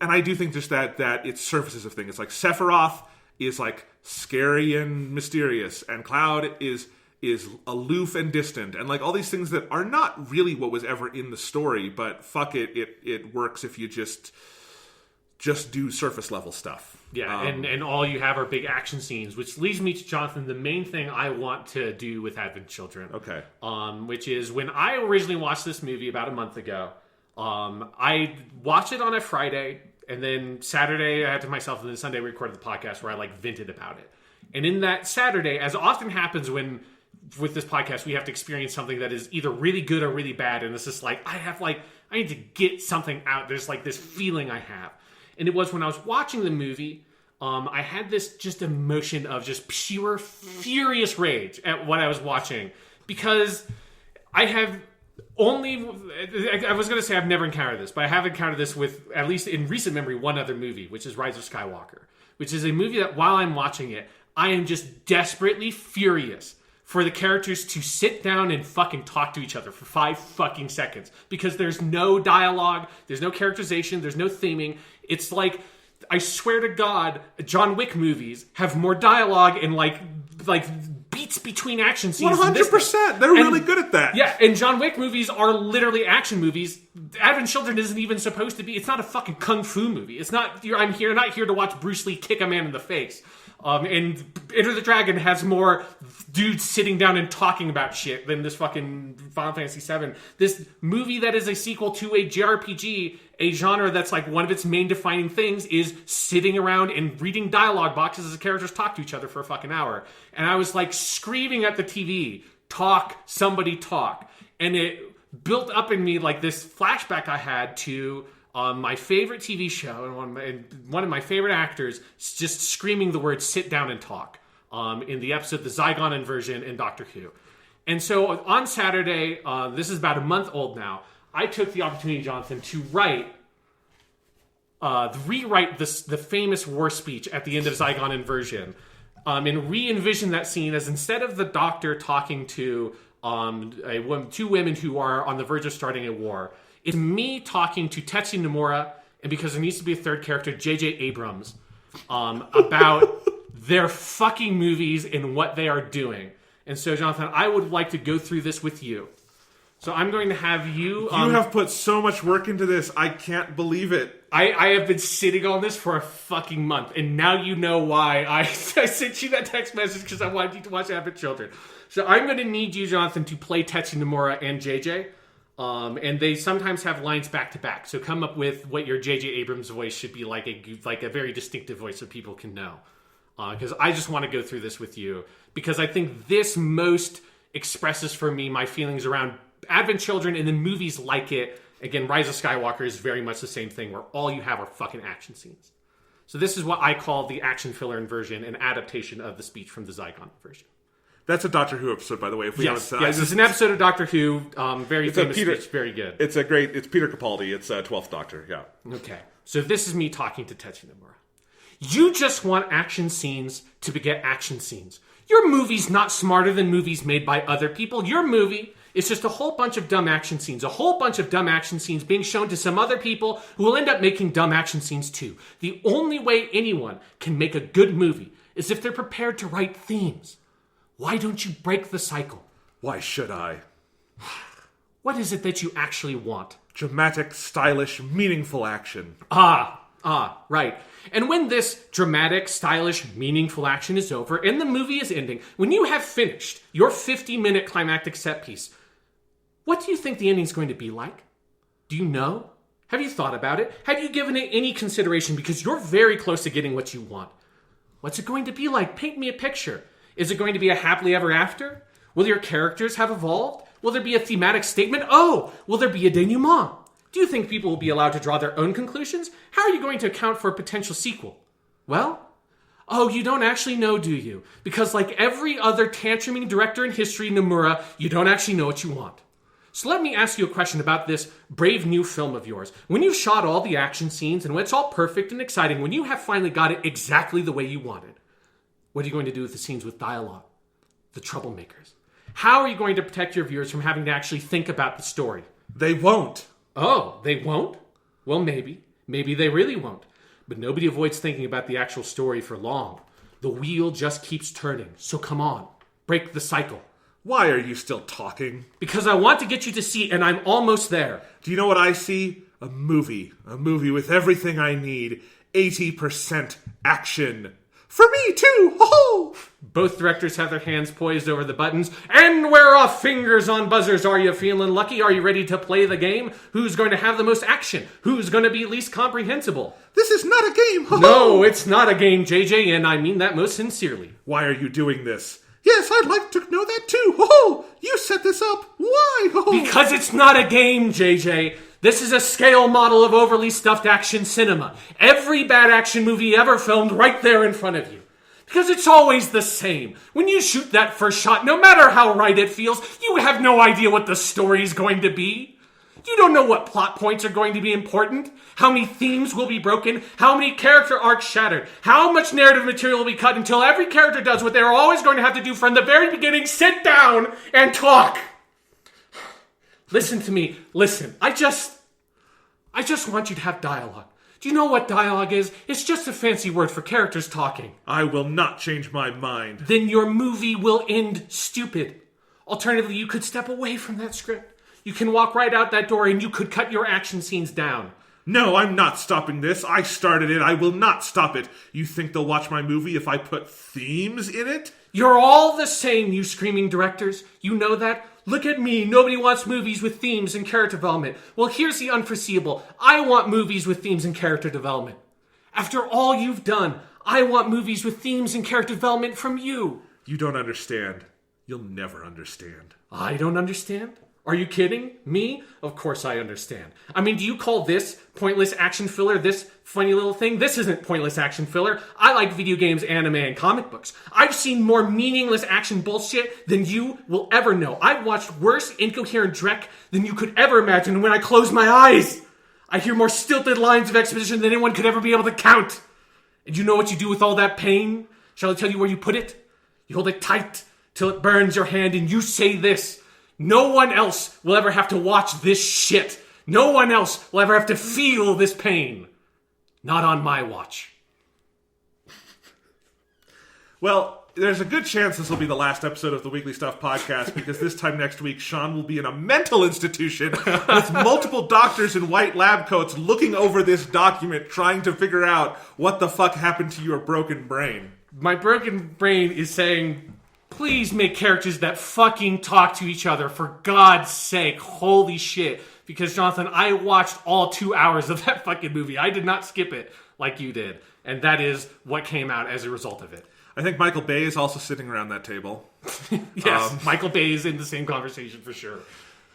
and I do think just that it's surfaces of things. It's like Sephiroth is like scary and mysterious, and Cloud is aloof and distant, and like all these things that are not really what was ever in the story, but fuck it works if you just do surface level stuff. Yeah, and all you have are big action scenes, which leads me to, Jonathan, the main thing I want to do with Advent Children. Okay. Which is when I originally watched this movie about a month ago, I watched it on a Friday, and then Saturday I had to myself, and then Sunday we recorded the podcast where I like vented about it. And in that Saturday, as often happens when with this podcast, we have to experience something that is either really good or really bad. And it's just like, I need to get something out. There's like this feeling I have. And it was when I was watching the movie, I had this just emotion of just pure, furious rage at what I was watching. Because I have I was going to say I've never encountered this, but I have encountered this with, at least in recent memory, one other movie, which is Rise of Skywalker. Which is a movie that while I'm watching it, I am just desperately furious for the characters to sit down and fucking talk to each other for 5 fucking seconds. Because there's no dialogue, there's no characterization, there's no theming. It's like, I swear to God, John Wick movies have more dialogue and like beats between action scenes. 100%! They're really good at that. Yeah, and John Wick movies are literally action movies. Advent Children isn't even supposed to be, it's not a fucking kung fu movie. It's not, not here to watch Bruce Lee kick a man in the face. And Enter the Dragon has more dudes sitting down and talking about shit than this fucking Final Fantasy VII. This movie that is a sequel to a JRPG, a genre that's like one of its main defining things is sitting around and reading dialogue boxes as the characters talk to each other for a fucking hour. And I was like screaming at the TV, talk, somebody talk. And it built up in me like this flashback I had to my favorite TV show and one of my favorite actors just screaming the word "sit down and talk" in the episode The Zygon Inversion in Doctor Who. And so on Saturday, this is about a month old now, I took the opportunity, Jonathan, to rewrite the famous war speech at the end of Zygon Inversion, and re-envision that scene as instead of the Doctor talking to two women who are on the verge of starting a war, it's me talking to Tetsuya Nomura, and because there needs to be a third character, J.J. Abrams, about their fucking movies and what they are doing. And so, Jonathan, I would like to go through this with you. So I'm going to have you... you have put so much work into this. I can't believe it. I have been sitting on this for a fucking month, and now you know why I sent you that text message, because I wanted you to watch Advent Children. So I'm going to need you, Jonathan, to play Tetsu Nomura and JJ. And they sometimes have lines back to back. So come up with what your J.J. Abrams voice should be like a very distinctive voice so people can know. Because I just want to go through this with you, because I think this most expresses for me my feelings around Advent Children and then movies like it. Again, Rise of Skywalker is very much the same thing, where all you have are fucking action scenes. So this is what I call the action filler version, an adaptation of the speech from the Zygon version. That's a Doctor Who episode, by the way. If we haven't said, it's an episode of Doctor Who. Very famous speech, very good. It's Peter Capaldi. It's 12th Doctor, yeah. Okay, so this is me talking to Tetsu Nomura. You just want action scenes to beget action scenes. Your movie's not smarter than movies made by other people. Your movie is just a whole bunch of dumb action scenes. A whole bunch of dumb action scenes being shown to some other people who will end up making dumb action scenes too. The only way anyone can make a good movie is if they're prepared to write themes. Why don't you break the cycle? Why should I? What is it that you actually want? Dramatic, stylish, meaningful action. Right. And when this dramatic, stylish, meaningful action is over and the movie is ending, when you have finished your 50-minute climactic set piece, what do you think the ending's going to be like? Do you know? Have you thought about it? Have you given it any consideration? Because you're very close to getting what you want. What's it going to be like? Paint me a picture. Is it going to be a happily ever after? Will your characters have evolved? Will there be a thematic statement? Oh, will there be a denouement? Do you think people will be allowed to draw their own conclusions? How are you going to account for a potential sequel? Well, you don't actually know, do you? Because like every other tantruming director in history, Nomura, you don't actually know what you want. So let me ask you a question about this brave new film of yours. When you've shot all the action scenes and when it's all perfect and exciting, when you have finally got it exactly the way you wanted, what are you going to do with the scenes with dialogue? The troublemakers. How are you going to protect your viewers from having to actually think about the story? They won't. Oh, they won't? Well, maybe. Maybe they really won't. But nobody avoids thinking about the actual story for long. The wheel just keeps turning. So come on. Break the cycle. Why are you still talking? Because I want to get you to see, and I'm almost there. Do you know what I see? A movie. A movie with everything I need. 80% action. For me, too! Ho-ho! Both directors have their hands poised over the buttons. And we're off, fingers on buzzers. Are you feeling lucky? Are you ready to play the game? Who's going to have the most action? Who's going to be least comprehensible? This is not a game! Ho-ho! No, it's not a game, JJ, and I mean that most sincerely. Why are you doing this? Yes, I'd like to know that too! Ho-ho! You set this up! Why? Ho-ho! Because it's not a game, JJ. This is a scale model of overly stuffed action cinema. Every bad action movie ever filmed right there in front of you. Because it's always the same. When you shoot that first shot, no matter how right it feels, you have no idea what the story's going to be. You don't know what plot points are going to be important, how many themes will be broken, how many character arcs shattered, how much narrative material will be cut until every character does what they're always going to have to do from the very beginning, sit down and talk. Listen to me. Listen. I just want you to have dialogue. Do you know what dialogue is? It's just a fancy word for characters talking. I will not change my mind. Then your movie will end stupid. Alternatively, you could step away from that script. You can walk right out that door and you could cut your action scenes down. No, I'm not stopping this. I started it. I will not stop it. You think they'll watch my movie if I put themes in it? You're all the same, you screaming directors. You know that? Look at me. Nobody wants movies with themes and character development. Well, here's the unforeseeable. I want movies with themes and character development. After all you've done, I want movies with themes and character development from you. You don't understand. You'll never understand. I don't understand? Are you kidding? Me? Of course I understand. I mean, do you call this pointless action filler, this funny little thing? This isn't pointless action filler. I like video games, anime, and comic books. I've seen more meaningless action bullshit than you will ever know. I've watched worse incoherent dreck than you could ever imagine when I close my eyes. I hear more stilted lines of exposition than anyone could ever be able to count. And you know what you do with all that pain? Shall I tell you where you put it? You hold it tight till it burns your hand and you say this: no one else will ever have to watch this shit. No one else will ever have to feel this pain. Not on my watch. Well, there's a good chance this will be the last episode of the Weekly Stuff podcast, because this time next week, Sean will be in a mental institution with multiple doctors in white lab coats looking over this document, trying to figure out what the fuck happened to your broken brain. My broken brain is saying, please make characters that fucking talk to each other, for God's sake. Holy shit. Because, Jonathan, I watched all 2 hours of that fucking movie. I did not skip it like you did. And that is what came out as a result of it. I think Michael Bay is also sitting around that table. Yes, Michael Bay is in the same conversation for sure.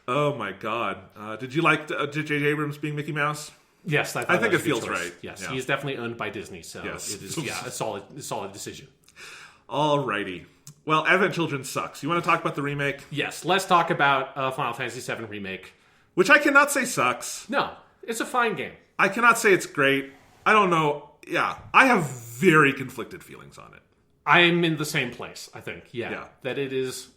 Oh my God. Did you like J.J. Abrams being Mickey Mouse? Yes, I think it feels right. Yes, he is definitely owned by Disney, so yes. It is a solid decision. Alrighty. Well, Advent Children sucks. You want to talk about the remake? Yes, let's talk about Final Fantasy VII Remake. Which I cannot say sucks. No, it's a fine game. I cannot say it's great. I don't know. Yeah, I have very conflicted feelings on it. I'm in the same place, I think. Yeah. That it is...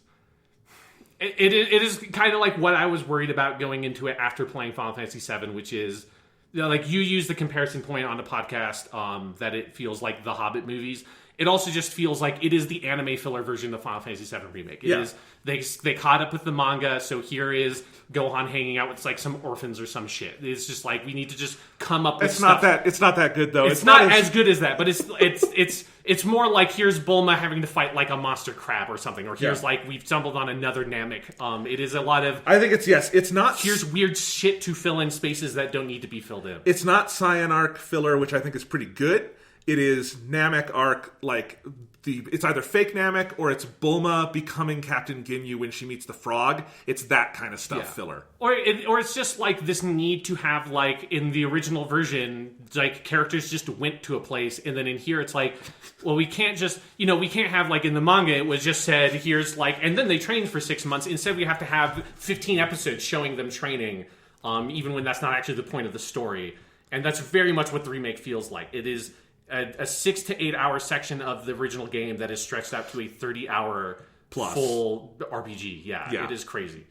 It is kind of like what I was worried about going into it after playing Final Fantasy VII, which is... like, you use the comparison point on the podcast that it feels like the Hobbit movies. It also just feels like it is the anime filler version of Final Fantasy VII Remake. It is they caught up with the manga, so here is Gohan hanging out with like some orphans or some shit. It's just like we need to just come up with stuff. It's not that good though. It's not as good as that, but it's more like here's Bulma having to fight like a monster crab or something, or here's like we've stumbled on another Namek. It is a lot of I think it's not here's weird shit to fill in spaces that don't need to be filled in. It's not Cyan Arc filler, which I think is pretty good. It is Namek arc, like it's either fake Namek or it's Bulma becoming Captain Ginyu when she meets the frog. It's that kind of stuff filler. Or it's just like this need to have, like, in the original version, like, characters just went to a place, and then in here it's like, well, we can't just, we can't have, like, in the manga it was just said, here's, like, and then they trained for 6 months. Instead we have to have 15 episodes showing them training, even when that's not actually the point of the story. And that's very much what the remake feels like. It is a 6 to 8 hour section of the original game that is stretched out to a 30-hour plus full RPG. Yeah, it is crazy.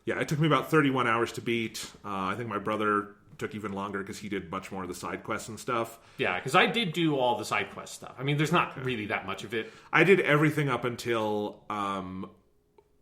Yeah, it took me about 31 hours to beat. I think my brother took even longer because he did much more of the side quests and stuff. Yeah, because I did do all the side quest stuff. I mean, there's not really that much of it. I did everything up until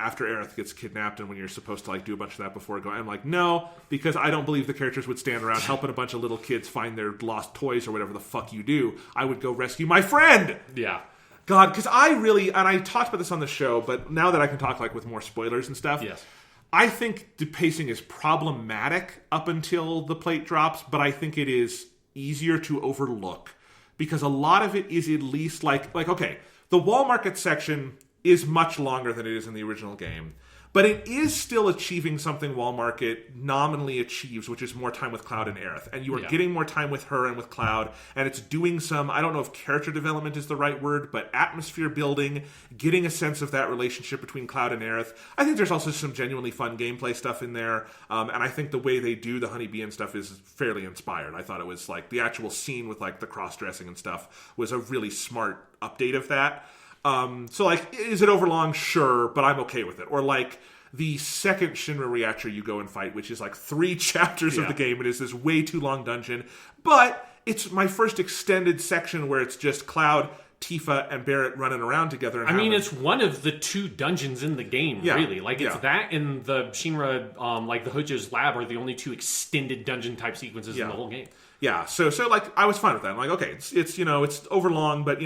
after Aerith gets kidnapped and when you're supposed to like do a bunch of that before going. I'm like, no, because I don't believe the characters would stand around helping a bunch of little kids find their lost toys or whatever the fuck you do. I would go rescue my friend. Yeah. God, because I really, and I talked about this on the show, but now that I can talk like with more spoilers and stuff, yes. I think the pacing is problematic up until the plate drops, but I think it is easier to overlook because a lot of it is at least like okay, the Wall Market section is much longer than it is in the original game. But it is still achieving something Wall Market nominally achieves, which is more time with Cloud and Aerith. And you are getting more time with her and with Cloud, and it's doing some, I don't know if character development is the right word, but atmosphere building, getting a sense of that relationship between Cloud and Aerith. I think there's also some genuinely fun gameplay stuff in there, and I think the way they do the Honeybee and stuff is fairly inspired. I thought it was like, the actual scene with like the cross-dressing and stuff was a really smart update of that. So, like, is it overlong? Sure, but I'm okay with it. Or, like, the second Shinra Reactor you go and fight, which is, like, 3 chapters of the game. It is this way too long dungeon. But it's my first extended section where it's just Cloud, Tifa, and Barrett running around together. And it's one of the 2 dungeons in the game, really. Like, it's that and the Shinra, like, the Hojo's Lab are the only 2 extended dungeon-type sequences in the whole game. Yeah, so like I was fine with that. I'm like, okay, it's it's overlong, but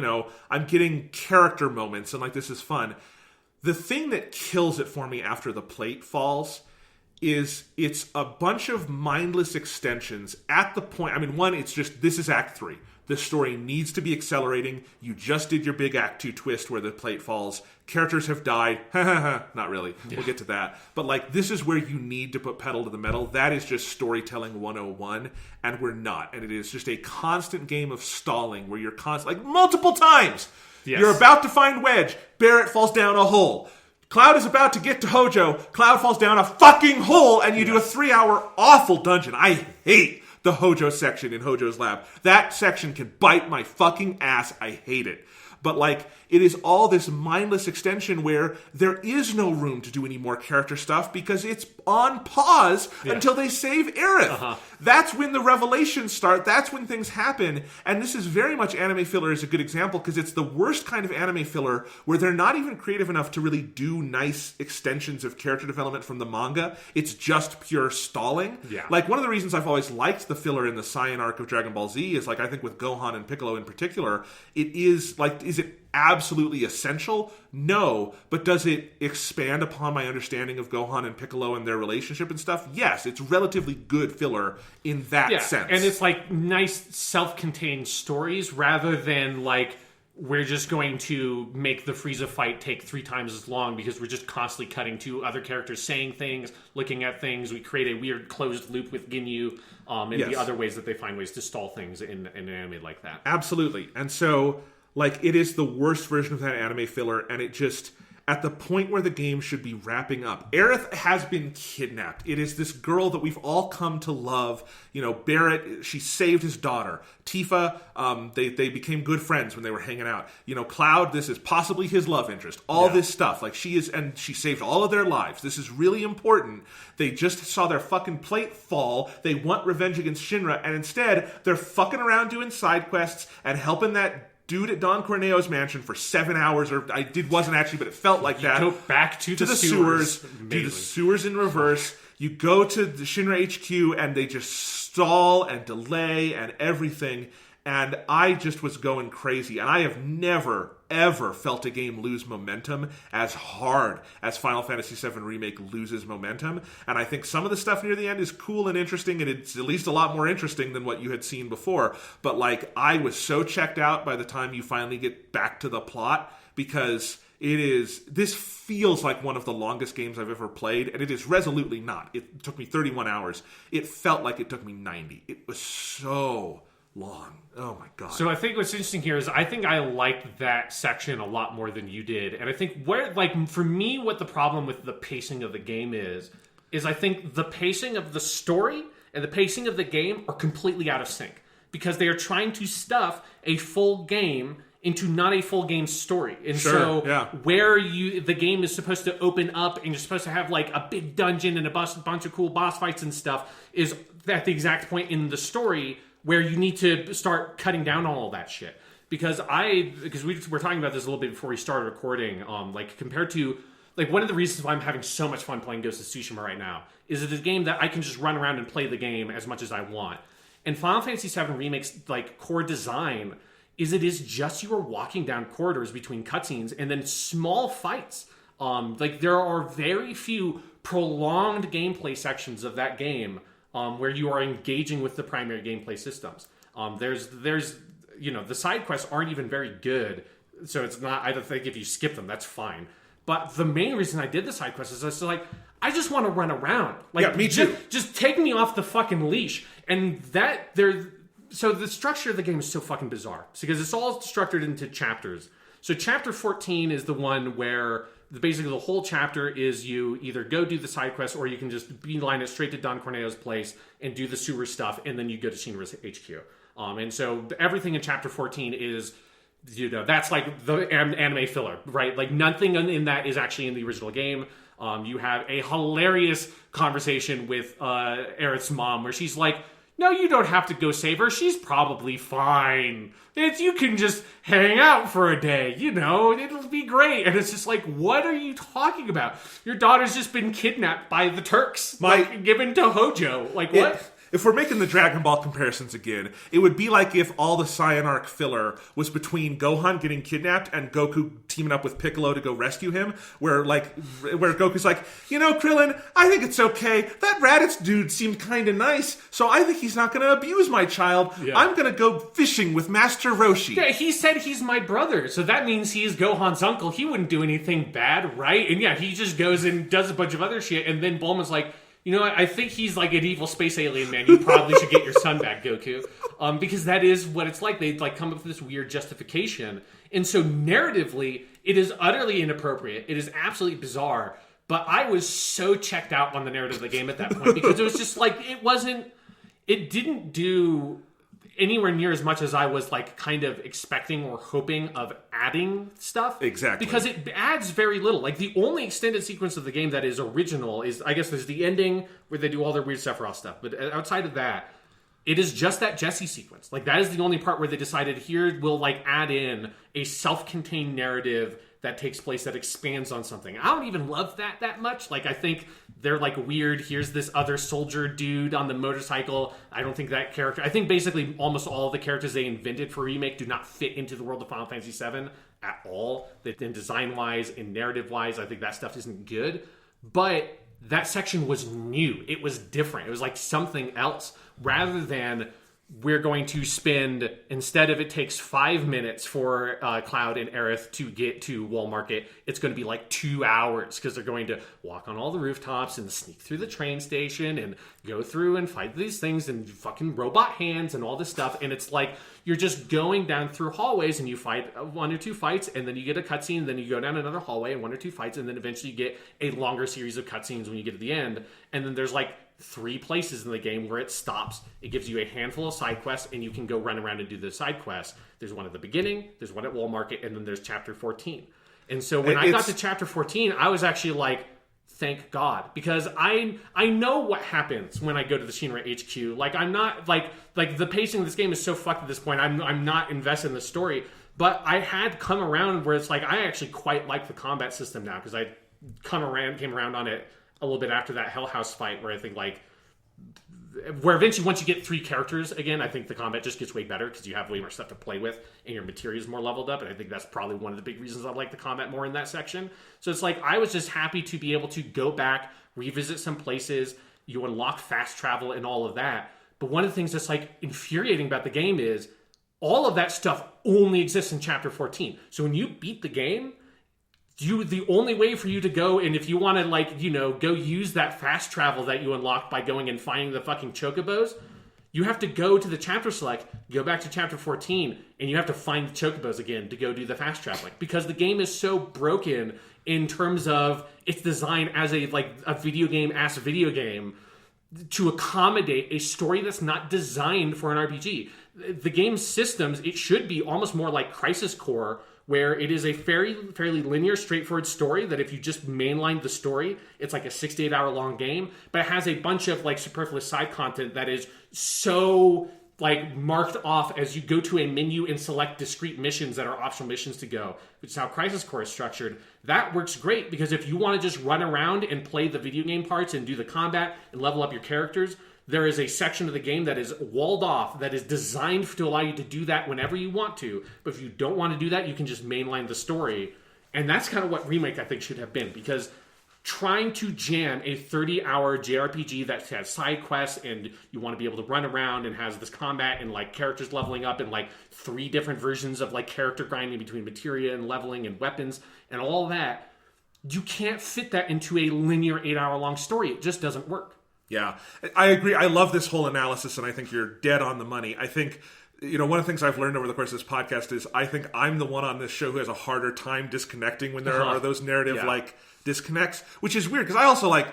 I'm getting character moments and like this is fun. The thing that kills it for me after the plate falls is it's a bunch of mindless extensions at the point. I mean, one, it's just this is Act 3. The story needs to be accelerating. You just did your big Act 2 twist where the plate falls. Characters have died. Not really. Yeah. We'll get to that. But, like, this is where you need to put pedal to the metal. That is just storytelling 101, and we're not. And it is just a constant game of stalling where you're like, multiple times. Yes. You're about to find Wedge. Barrett falls down a hole. Cloud is about to get to Hojo. Cloud falls down a fucking hole, and you do a 3-hour awful dungeon. I hate the Hojo section in Hojo's Lab. That section can bite my fucking ass. I hate it. but like it is all this mindless extension where there is no room to do any more character stuff because it's on pause until they save Aerith. That's when the revelations start. That's when things happen. And this is very much anime filler is a good example because it's the worst kind of anime filler where they're not even creative enough to really do nice extensions of character development from the manga. It's just pure stalling. Yeah. Like one of the reasons I've always liked the filler in the Saiyan arc of Dragon Ball Z is like I think with Gohan and Piccolo in particular, it is like, is it absolutely essential? No. But does it expand upon my understanding of Gohan and Piccolo and their relationship and stuff? Yes. It's relatively good filler in that sense. And it's like nice self-contained stories rather than like we're just going to make the Frieza fight take 3 times as long because we're just constantly cutting to other characters saying things, looking at things. We create a weird closed loop with Ginyu and the other ways that they find ways to stall things in an anime like that. Absolutely. And so, like, it is the worst version of that anime filler, and it just, at the point where the game should be wrapping up, Aerith has been kidnapped. It is this girl that we've all come to love. You know, Barrett, she saved his daughter. Tifa, they became good friends when they were hanging out. You know, Cloud, this is possibly his love interest. All this stuff. Like, she is, and she saved all of their lives. This is really important. They just saw their fucking plate fall. They want revenge against Shinra, and instead, they're fucking around doing side quests and helping that dude at Don Corneo's mansion for 7 hours, or wasn't actually, but it felt like that. Go back to the sewers. Do the sewers in reverse. You go to the Shinra HQ, and they just stall and delay and everything. And I just was going crazy. And I have never, ever felt a game lose momentum as hard as Final Fantasy VII Remake loses momentum. And I think some of the stuff near the end is cool and interesting, and it's at least a lot more interesting than what you had seen before. But, like, I was so checked out by the time you finally get back to the plot, because this feels like one of the longest games I've ever played, and it is resolutely not. It took me 31 hours. It felt like it took me 90. It was so long. Oh my god. So I think what's interesting here is I think I liked that section a lot more than you did. And I think where, like, for me, what the problem with the pacing of the game is I think the pacing of the story and the pacing of the game are completely out of sync. Because they are trying to stuff a full game into not a full game story. And where the game is supposed to open up and you're supposed to have like a big dungeon and a bunch of cool boss fights and stuff is at the exact point in the story where you need to start cutting down on all that shit. Because we were talking about this a little bit before we started recording, like compared to, like, one of the reasons why I'm having so much fun playing Ghost of Tsushima right now is it's a game that I can just run around and play the game as much as I want. And Final Fantasy VII Remake's, like, core design is it is just you are walking down corridors between cutscenes and then small fights. Like, there are very few prolonged gameplay sections of that game where you are engaging with the primary gameplay systems. There's you know, the side quests aren't even very good, so it's not, I don't think if you skip them, that's fine. But the main reason I did the side quests is I just want to run around. Like, yeah, me too. Just take me off the fucking leash. And so the structure of the game is so fucking bizarre. It's because it's all structured into chapters. So chapter 14 is the one where basically the whole chapter is you either go do the side quest or you can just beeline it straight to Don Corneo's place and do the sewer stuff, and then you go to Shinra's HQ. And so everything in chapter 14 is, you know, that's like the anime filler, right? Like, nothing in that is actually in the original game. You have a hilarious conversation with Aerith's mom where she's like, no, you don't have to go save her. She's probably fine. You can just hang out for a day, you know, it'll be great. And it's just like, what are you talking about? Your daughter's just been kidnapped by the Turks, given to Hojo. Like, what? If we're making the Dragon Ball comparisons again, it would be like if all the Saiyan arc filler was between Gohan getting kidnapped and Goku teaming up with Piccolo to go rescue him, where Goku's like, you know, Krillin, I think it's okay. That Raditz dude seemed kind of nice, so I think he's not going to abuse my child. Yeah. I'm going to go fishing with Master Roshi. Yeah, he said he's my brother, so that means he's Gohan's uncle. He wouldn't do anything bad, right? And yeah, he just goes and does a bunch of other shit, and then Bulma's like, you know what? I think he's like an evil space alien man. You probably should get your son back, Goku. Because that is what it's like. They like come up with this weird justification. And so narratively, it is utterly inappropriate. It is absolutely bizarre. But I was so checked out on the narrative of the game at that point because it was just like, it anywhere near as much as I was like kind of expecting or hoping of adding stuff. Exactly. Because it adds very little. Like the only extended sequence of the game that is original is, I guess there's the ending where they do all their weird Sephiroth stuff. But outside of that, it is just that Jesse sequence. Like that is the only part where they decided here we'll like add in a self-contained narrative that takes place that expands on something. I don't even love that much. Like I think they're like weird. Here's this other soldier dude on the motorcycle. I don't think that character. I think basically almost all of the characters they invented for Remake do not fit into the world of Final Fantasy VII at all. That in design wise, in narrative wise, I think that stuff isn't good. But that section was new. It was different. It was like something else rather than. We're going to spend, instead of it takes 5 minutes for Cloud and Aerith to get to Wall Market, it's going to be like 2 hours because they're going to walk on all the rooftops and sneak through the train station and go through and fight these things and fucking robot hands and all this stuff. And it's like you're just going down through hallways and you fight 1 or 2 fights and then you get a cutscene and then you go down another hallway and 1 or 2 fights and then eventually you get a longer series of cutscenes when you get to the end. And then there's like 3 places in the game where it stops. It gives you a handful of side quests, and you can go run around and do the side quests. There's one at the beginning, there's one at Wall Market, and then there's Chapter 14. And so when I got to Chapter 14, I was actually like, thank God. Because I know what happens when I go to the Shinra HQ. Like, I'm not, like the pacing of this game is so fucked at this point, I'm not invested in the story. But I had come around where it's like, I actually quite like the combat system now, because I came around on it a little bit after that Hell House fight where I think like where eventually once you get 3 characters again, I think the combat just gets way better because you have way more stuff to play with and your materia is more leveled up, and I think that's probably one of the big reasons I like the combat more in that section. So it's like I was just happy to be able to go back, revisit some places, you unlock fast travel and all of that. But one of the things that's like infuriating about the game is all of that stuff only exists in Chapter 14. So when you beat the game, the only way for you to go, and if you want to, like, you know, go use that fast travel that you unlocked by going and finding the fucking chocobos, you have to go to the chapter select, go back to Chapter 14, and you have to find the chocobos again to go do the fast traveling. Because the game is so broken in terms of its design as a video game to accommodate a story that's not designed for an RPG. The game's systems, it should be almost more like Crisis Core, where it is a fairly linear, straightforward story that if you just mainline the story, it's like a 6 to 8 hour long game, but it has a bunch of like superfluous side content that is so like marked off as you go to a menu and select discrete missions that are optional missions to go, which is how Crisis Core is structured. That works great because if you want to just run around and play the video game parts and do the combat and level up your characters, there is a section of the game that is walled off, that is designed to allow you to do that whenever you want to. But if you don't want to do that, you can just mainline the story. And that's kind of what Remake, I think, should have been. Because trying to jam a 30-hour JRPG that has side quests and you want to be able to run around and has this combat and like characters leveling up and like 3 different versions of like character grinding between materia and leveling and weapons and all that, you can't fit that into a linear 8-hour long story. It just doesn't work. Yeah, I agree. I love this whole analysis, and I think you're dead on the money. I think, you know, one of the things I've learned over the course of this podcast is I think I'm the one on this show who has a harder time disconnecting when there are those narrative, like, disconnects, which is weird, because I also, like,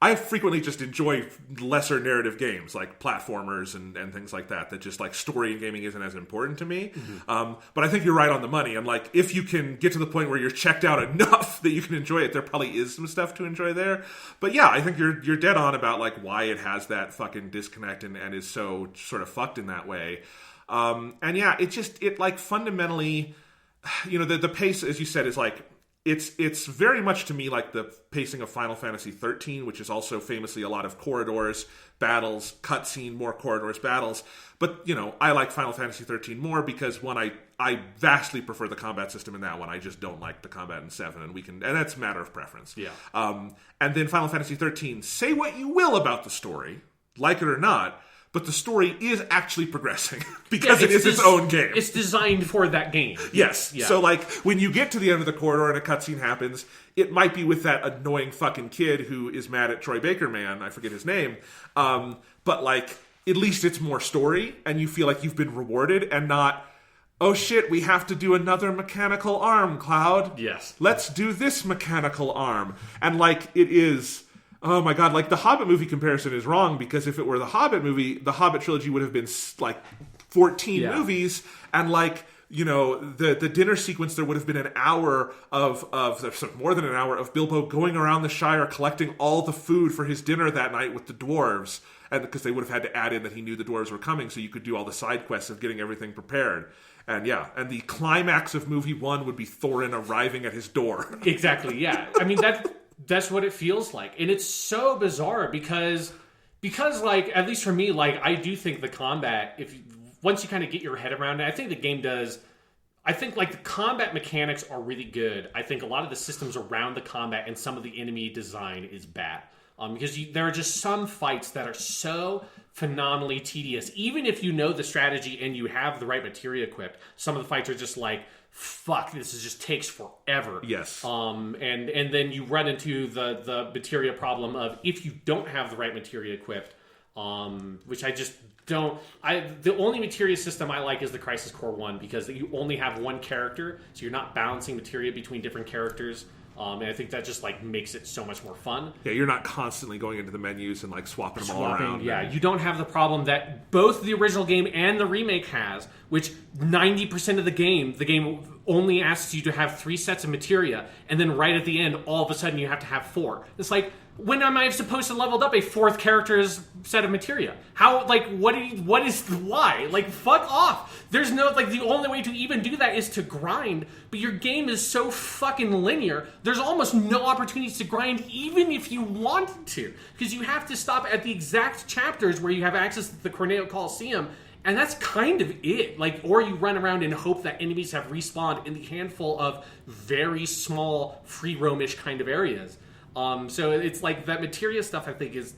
I frequently just enjoy lesser narrative games, like platformers and things like that just, like, story and gaming isn't as important to me. Mm-hmm. But I think you're right on the money. And, like, if you can get to the point where you're checked out enough that you can enjoy it, there probably is some stuff to enjoy there. But, yeah, I think you're dead on about, like, why it has that fucking disconnect and is so sort of fucked in that way. And, yeah, it like, fundamentally, you know, the pace, as you said, is, like, It's very much to me like the pacing of Final Fantasy XIII, which is also famously a lot of corridors, battles, cutscene, more corridors, battles. But, you know, I like Final Fantasy XIII more because, one, I vastly prefer the combat system in that one. I just don't like the combat in 7, and that's a matter of preference. Yeah. And then Final Fantasy XIII, say what you will about the story, like it or not, but the story is actually progressing because it is its own game. It's designed for that game. Yes. Yeah. So, like, when you get to the end of the corridor and a cutscene happens, it might be with that annoying fucking kid who is mad at Troy Baker Man. I forget his name. But, like, at least it's more story, and you feel like you've been rewarded and not, oh shit, we have to do another mechanical arm, Cloud. Yes. Let's do this mechanical arm. And, like, it is... Oh my god, like the Hobbit movie comparison is wrong, because if it were the Hobbit movie, the Hobbit trilogy would have been like 14 movies, and like, you know, the dinner sequence, there would have been an hour of more than an hour of Bilbo going around the Shire collecting all the food for his dinner that night with the dwarves, and because they would have had to add in that he knew the dwarves were coming, so you could do all the side quests of getting everything prepared. And yeah, and the climax of movie 1 would be Thorin arriving at his door. Exactly, yeah. I mean, that's what it feels like. And it's so bizarre because like, at least for me, like, I do think the combat, once you kind of get your head around it, I think the game does. I think like the combat mechanics are really good. I think a lot of the systems around the combat and some of the enemy design is bad. Because there are just some fights that are so phenomenally tedious. Even if you know the strategy and you have the right materia equipped, some of the fights are just like, fuck, just takes forever. Yes. And then you run into the materia problem of, if you don't have the right materia equipped, which I just don't. The only materia system I like is the Crisis Core one, because you only have one character, so you're not balancing materia between different characters. And I think that just like makes it so much more fun. Yeah, you're not constantly going into the menus and like swapping them all around. Yeah, you don't have the problem that both the original game and the remake has, which 90% of the game only asks you to have 3 sets of materia, and then right at the end, all of a sudden you have to have 4. It's like, when am I supposed to level up a 4th character's set of materia? How, like, why? Like, fuck off. There's no, like, the only way to even do that is to grind, but your game is so fucking linear, there's almost no opportunities to grind even if you wanted to, because you have to stop at the exact chapters where you have access to the Corneo Coliseum, and that's kind of it. Like, or you run around and hope that enemies have respawned in the handful of very small, free roamish kind of areas. So it's like that materia stuff I think is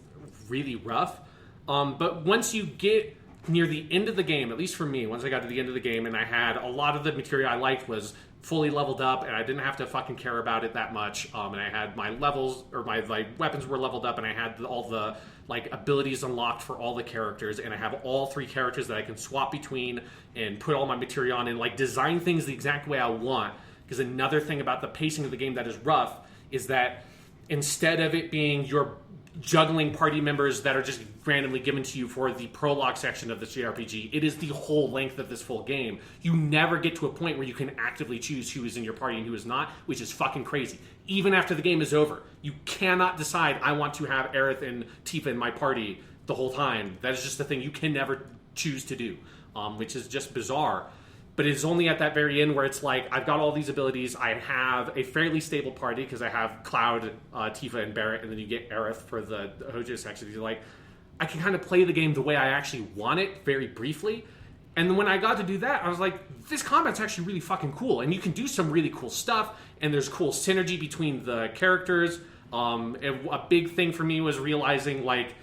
really rough. But once you get near the end of the game, at least for me, once I got to the end of the game and I had a lot of the materia I liked was fully leveled up and I didn't have to fucking care about it that much. And I had my levels, or my like weapons were leveled up, and I had all the like abilities unlocked for all the characters, and I have all 3 characters that I can swap between and put all my materia on and like design things the exact way I want. Because another thing about the pacing of the game that is rough is that instead of it being your juggling party members that are just randomly given to you for the prologue section of the JRPG, it is the whole length of this full game. You never get to a point where you can actively choose who is in your party and who is not, which is fucking crazy. Even after the game is over, you cannot decide, I want to have Aerith and Tifa in my party the whole time. That is just the thing you can never choose to do, which is just bizarre. But it's only at that very end where it's like, I've got all these abilities, I have a fairly stable party, because I have Cloud, Tifa, and Barrett, and then you get Aerith for the Hojo section. You're like, I can kind of play the game the way I actually want it, very briefly. And then when I got to do that, I was like, this combat's actually really fucking cool. And you can do some really cool stuff, and there's cool synergy between the characters. And a big thing for me was realizing, like,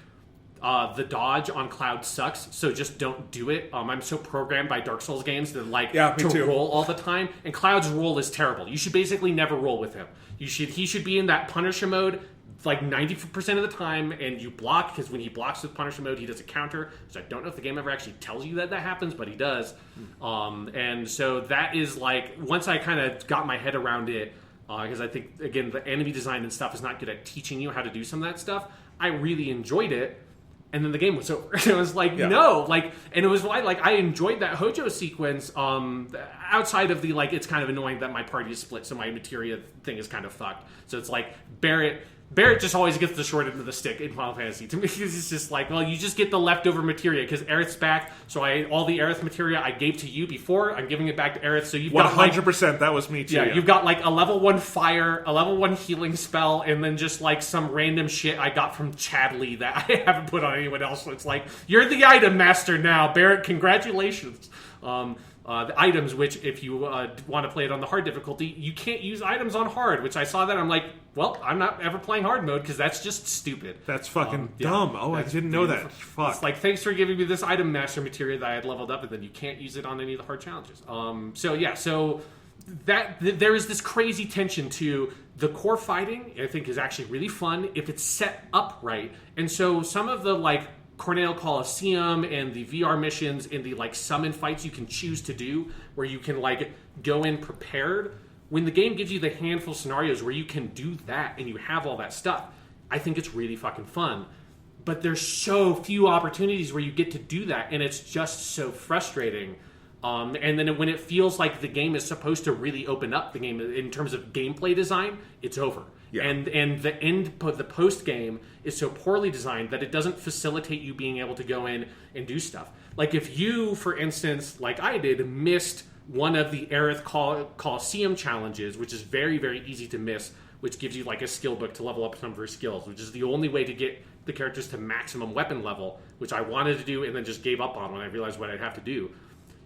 the dodge on Cloud sucks, so just don't do it. I'm so programmed by Dark Souls games to roll all the time, and Cloud's roll is terrible. You should basically never roll with him. He should be in that Punisher mode like 90% of the time, and you block, because when he blocks with Punisher mode, he does a counter. So I don't know if the game ever actually tells you that happens, but he does. And so that is like, once I kind of got my head around it, because I think, again, the enemy design and stuff is not good at teaching you how to do some of that stuff, I really enjoyed it. And then the game was over. It was like, no. Like, and it was like, I enjoyed that Hojo sequence, outside of the, like, it's kind of annoying that my party is split, so my materia thing is kind of fucked. So it's like, Barrett just always gets the short end of the stick in Final Fantasy. To me, it's just like, well, you just get the leftover materia, because Aerith's back, so all the Aerith materia I gave to you before, I'm giving it back to Aerith, so you've got 100%, that was me too. Yeah, you've got like a level 1 fire, a level 1 healing spell, and then just like some random shit I got from Chadley that I haven't put on anyone else, so it's like, you're the item master now, Barrett, congratulations. The items, which if you want to play it on the hard difficulty, you can't use items on hard, which I saw that, I'm like, well, I'm not ever playing hard mode, because that's just stupid. That's fucking dumb. Oh, I didn't know that. Fuck. It's like, thanks for giving me this item master material that I had leveled up, and then you can't use it on any of the hard challenges. So there is this crazy tension to the core fighting, I think, is actually really fun if it's set up right. And so some of the, like, Corneo Coliseum and the VR missions and the like summon fights you can choose to do, where you can like go in prepared. When the game gives you the handful of scenarios where you can do that and you have all that stuff, I think it's really fucking fun. But there's so few opportunities where you get to do that, and it's just so frustrating. And then when it feels like the game is supposed to really open up the game in terms of gameplay design, it's over. Yeah. And the post game is so poorly designed that it doesn't facilitate you being able to go in and do stuff. Like if you, for instance, like I did, missed one of the Aerith Coliseum challenges, which is very, very easy to miss, which gives you like a skill book to level up some of your skills, which is the only way to get the characters to maximum weapon level, which I wanted to do and then just gave up on when I realized what I'd have to do.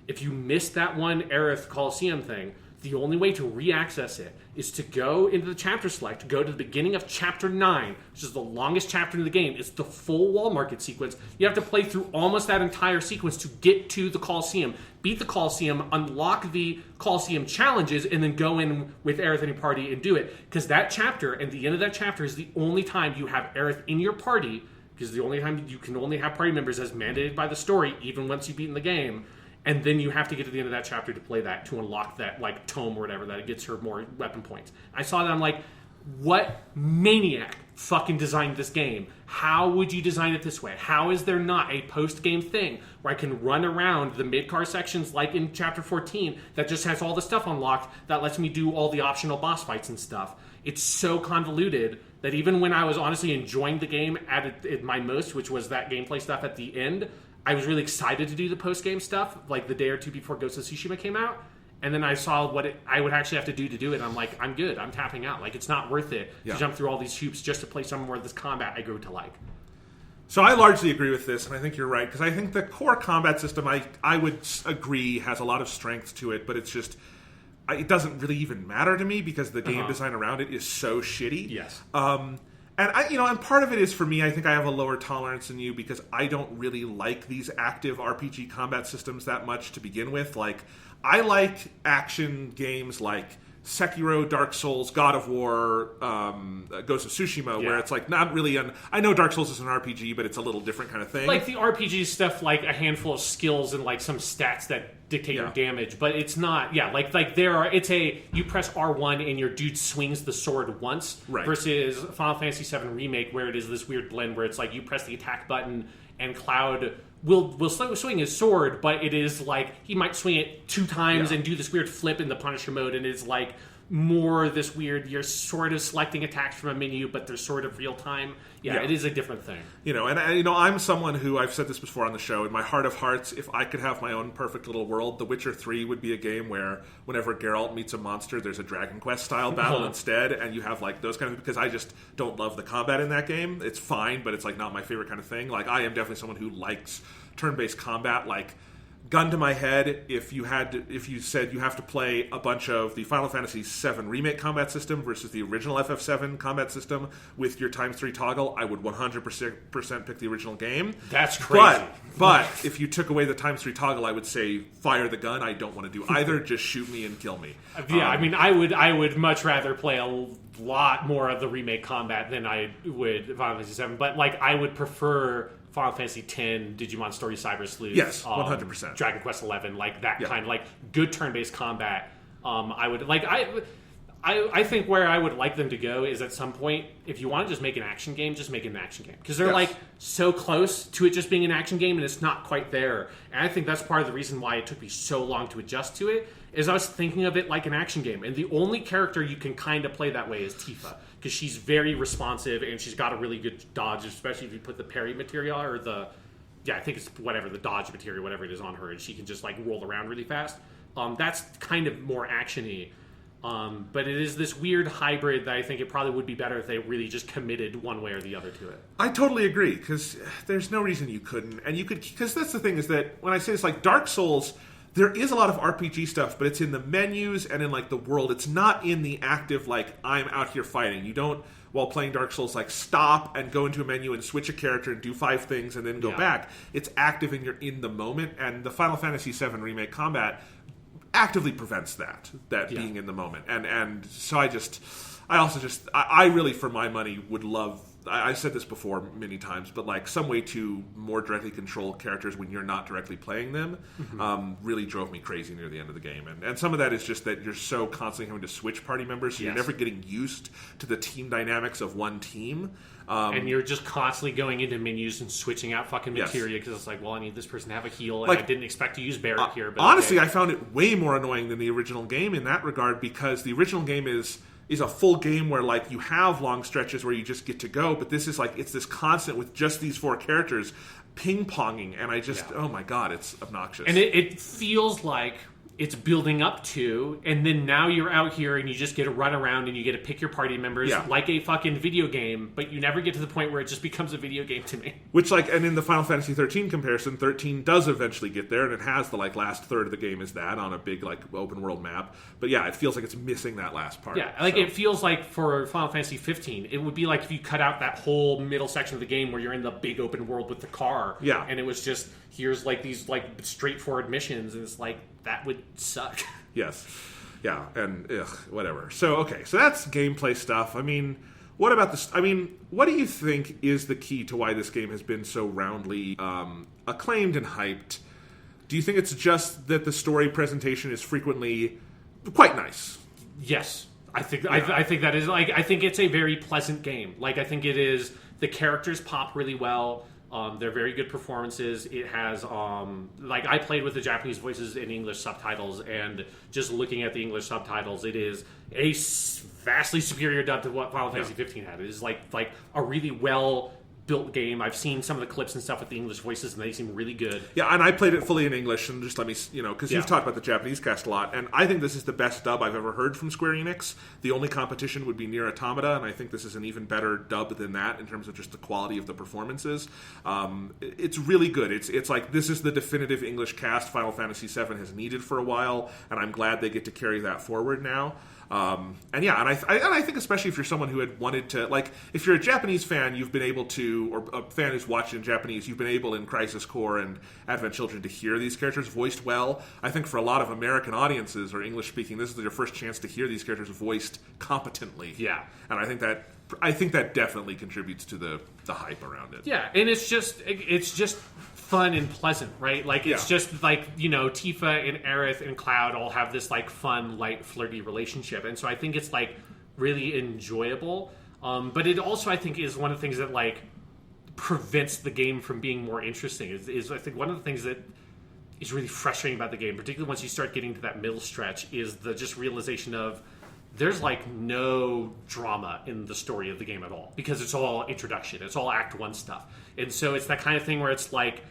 If you missed that one Aerith Coliseum thing, the only way to re-access it is to go into the chapter select, go to the beginning of chapter 9, which is the longest chapter in the game. It's the full wall market sequence. You have to play through almost that entire sequence to get to the Coliseum, beat the Coliseum, unlock the Coliseum challenges, and then go in with Aerith in your party and do it. Because that chapter, and the end of that chapter, is the only time you have Aerith in your party, because the only time you can only have party members as mandated by the story, even once you've beaten the game. And then you have to get to the end of that chapter to play that, to unlock that like tome or whatever, that it gets her more weapon points. I saw that, I'm like, what maniac fucking designed this game? How would you design it this way? How is there not a post-game thing where I can run around the mid-car sections like in Chapter 14 that just has all the stuff unlocked that lets me do all the optional boss fights and stuff? It's so convoluted that even when I was honestly enjoying the game at my most, which was that gameplay stuff at the end, I was really excited to do the post-game stuff, like the day or two before Ghost of Tsushima came out. And then I saw what I would actually have to do it, and I'm like, I'm good. I'm tapping out. Like, it's not worth it to jump through all these hoops just to play somewhere where this combat I grew to like. So I largely agree with this, and I think you're right, because I think the core combat system, I would agree, has a lot of strengths to it, but it's just, it doesn't really even matter to me because the game design around it is so shitty. Yes. And and part of it is for me, I think I have a lower tolerance than you because I don't really like these active RPG combat systems that much to begin with. Like, I like action games like Sekiro, Dark Souls, God of War, Ghost of Tsushima, where it's like not really I know Dark Souls is an RPG, but it's a little different kind of thing. Like the RPG stuff, like a handful of skills and like some stats that dictate your damage, but it's not. Yeah, like you press R1 and your dude swings the sword once, versus Final Fantasy VII Remake, where it is this weird blend where it's like you press the attack button and Cloud will swing his sword, but it is like he might swing it 2 times and do this weird flip in the Punisher mode, and it's like more this weird, you're sort of selecting attacks from a menu, but they're sort of real time. It is a different thing. I'm someone who, I've said this before on the show, in my heart of hearts, if I could have my own perfect little world, The Witcher 3 would be a game where whenever Geralt meets a monster, there's a Dragon Quest style battle instead, and you have like those kind of, because I just don't love the combat in that game. It's fine, but it's like not my favorite kind of thing. Like, I am definitely someone who likes turn-based combat. Like, gun to my head, if you said you have to play a bunch of the Final Fantasy VII Remake combat system versus the original FF7 combat system with your ×3 toggle, I would 100% pick the original game. That's crazy. But if you took away the ×3 toggle, I would say fire the gun. I don't want to do either. Just shoot me and kill me. I would much rather play a lot more of the Remake combat than I would Final Fantasy VII, but like I would prefer Final Fantasy X, Digimon Story Cyber Sleuth, yes, 100%. Dragon Quest XI, like that kind of like good turn-based combat. I would like I think where I would like them to go is at some point, if you want to just make an action game, just make it an action game, because they're like so close to it just being an action game, and it's not quite there. And I think that's part of the reason why it took me so long to adjust to it. Is I was thinking of it like an action game, and the only character you can kind of play that way is Tifa, because she's very responsive and she's got a really good dodge, especially if you put the parry material or the dodge material, whatever it is on her, and she can just like roll around really fast. That's kind of more actiony, but it is this weird hybrid that I think it probably would be better if they really just committed one way or the other to it. I totally agree, because there's no reason you couldn't, and you could, because that's the thing is that when I say it's like Dark Souls, there is a lot of RPG stuff, but it's in the menus and in like the world. It's not in the active, like, I'm out here fighting. You don't, while playing Dark Souls, like stop and go into a menu and switch a character and do 5 things and then go back. It's active and you're in the moment, and the Final Fantasy VII Remake combat actively prevents that being in the moment. And so I really, for my money, would love I said this before many times, but like some way to more directly control characters when you're not directly playing them really drove me crazy near the end of the game. And some of that is just that you're so constantly having to switch party members, so you're never getting used to the team dynamics of one team. And you're just constantly going into menus and switching out fucking materia because it's like, well, I need this person to have a heal, and I didn't expect to use Barret here. But honestly, I found it way more annoying than the original game in that regard, because the original game is a full game where like you have long stretches where you just get to go, but this is like it's this constant with just these 4 characters ping-ponging, and I just oh my god, it's obnoxious. And it feels like it's building up to, and then now you're out here and you just get to run around and you get to pick your party members like a fucking video game, but you never get to the point where it just becomes a video game to me. Which, like, and in the Final Fantasy 13 comparison, 13 does eventually get there, and it has the, like, last third of the game is that on a big, like, open world map. But yeah, it feels like it's missing that last part. Yeah, like, it feels like for Final Fantasy 15, it would be like if you cut out that whole middle section of the game where you're in the big open world with the car. Yeah. And it was just, here's, like, these, like, straightforward missions, and it's like, that would suck. Yes. Yeah, and whatever. So, okay, so that's gameplay stuff. I mean, what about this? I mean, what do you think is the key to why this game has been so roundly acclaimed and hyped? Do you think it's just that the story presentation is frequently quite nice? Yes. I think that is, like, I think it's a very pleasant game. Like, I think it is, the characters pop really well. They're very good performances. It has, like, I played with the Japanese voices and English subtitles, and just looking at the English subtitles, it is a vastly superior dub to what Final Fantasy 15 had. It is like a really well built game. I've seen some of the clips and stuff with the English voices, and they seem really good. Yeah, and I played it fully in English, and just let me, because you've talked about the Japanese cast a lot, and I think this is the best dub I've ever heard from Square Enix. The only competition would be Nier Automata, and I think this is an even better dub than that in terms of just the quality of the performances. It's really good. It's like, this is the definitive English cast Final Fantasy VII has needed for a while, and I'm glad they get to carry that forward now. And I think especially if you're someone who had wanted to, like, if you're a Japanese fan, you've been able to, or a fan who's watched in Japanese, you've been able in Crisis Core and Advent Children to hear these characters voiced well. I think for a lot of American audiences or English speaking, this is your first chance to hear these characters voiced competently. Yeah, and I think that definitely contributes to the hype around it. Yeah, and it's just fun and pleasant, right? Like, it's just like, Tifa and Aerith and Cloud all have this, like, fun, light, flirty relationship, and so I think it's, like, really enjoyable. But it also, I think, is one of the things that, like, prevents the game from being more interesting. Is I think one of the things that is really frustrating about the game, particularly once you start getting to that middle stretch, is the just realization of there's, like, no drama in the story of the game at all, because it's all introduction. It's all Act 1 stuff. And so it's that kind of thing where it's like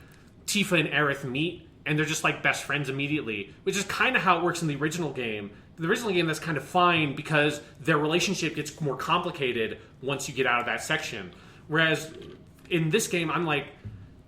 Tifa and Aerith meet, and they're just, like, best friends immediately, which is kind of how it works in the original game. The original game, that's kind of fine, because their relationship gets more complicated once you get out of that section. Whereas in this game, I'm like,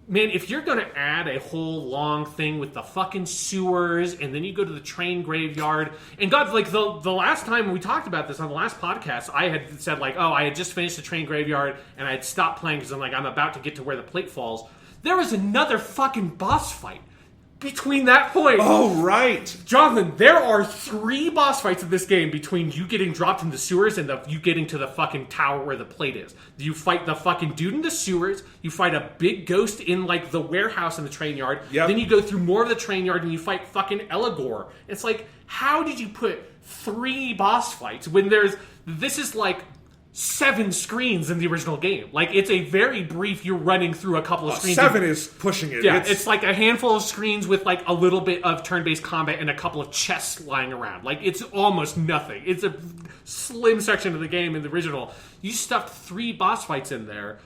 man, if you're going to add a whole long thing with the fucking sewers, and then you go to the train graveyard, and God, like, the last time we talked about this on the last podcast, I had said, like, I had just finished the train graveyard, and I had stopped playing because I'm about to get to where the plate falls. There was another fucking boss fight between that point. Oh, right. Jonathan, there are 3 boss fights in this game between you getting dropped in the sewers and you getting to the fucking tower where the plate is. You fight the fucking dude in the sewers, you fight a big ghost in, like, the warehouse in the train yard, then you go through more of the train yard and you fight fucking Eligor. It's like, how did you put 3 boss fights when this is like 7 screens in the original game. Like, it's a very brief, you're running through a couple of screens. 7 is pushing it. Yeah, it's like a handful of screens with, like, a little bit of turn-based combat and a couple of chests lying around. Like, it's almost nothing. It's a slim section of the game in the original. You stuffed 3 boss fights in there,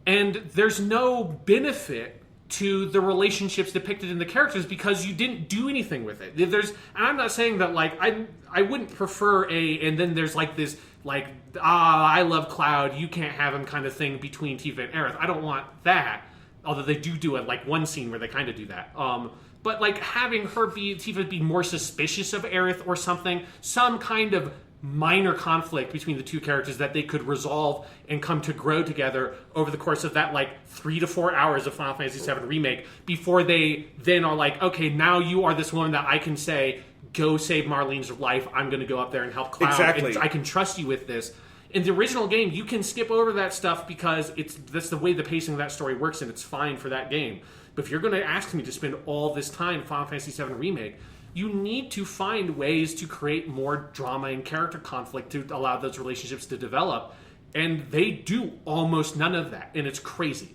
and there's no benefit to the relationships depicted in the characters because you didn't do anything with it. And I'm not saying that, like, I wouldn't prefer and then there's, like, this, like, I love Cloud, you can't have him kind of thing between Tifa and Aerith. I don't want that, although they do it, like, one scene where they kind of do that. But, like, having Tifa be more suspicious of Aerith or something, some kind of minor conflict between the two characters that they could resolve and come to grow together over the course of that, like, 3 to 4 hours of Final Fantasy VII Remake before they then are like, okay, now you are this woman that I can say, go save Marlene's life, I'm going to go up there and help Cloud. Exactly. And I can trust you with this. In the original game, you can skip over that stuff because that's the way the pacing of that story works, and it's fine for that game. But if you're going to ask me to spend all this time in Final Fantasy VII Remake, you need to find ways to create more drama and character conflict to allow those relationships to develop. And they do almost none of that, and it's crazy.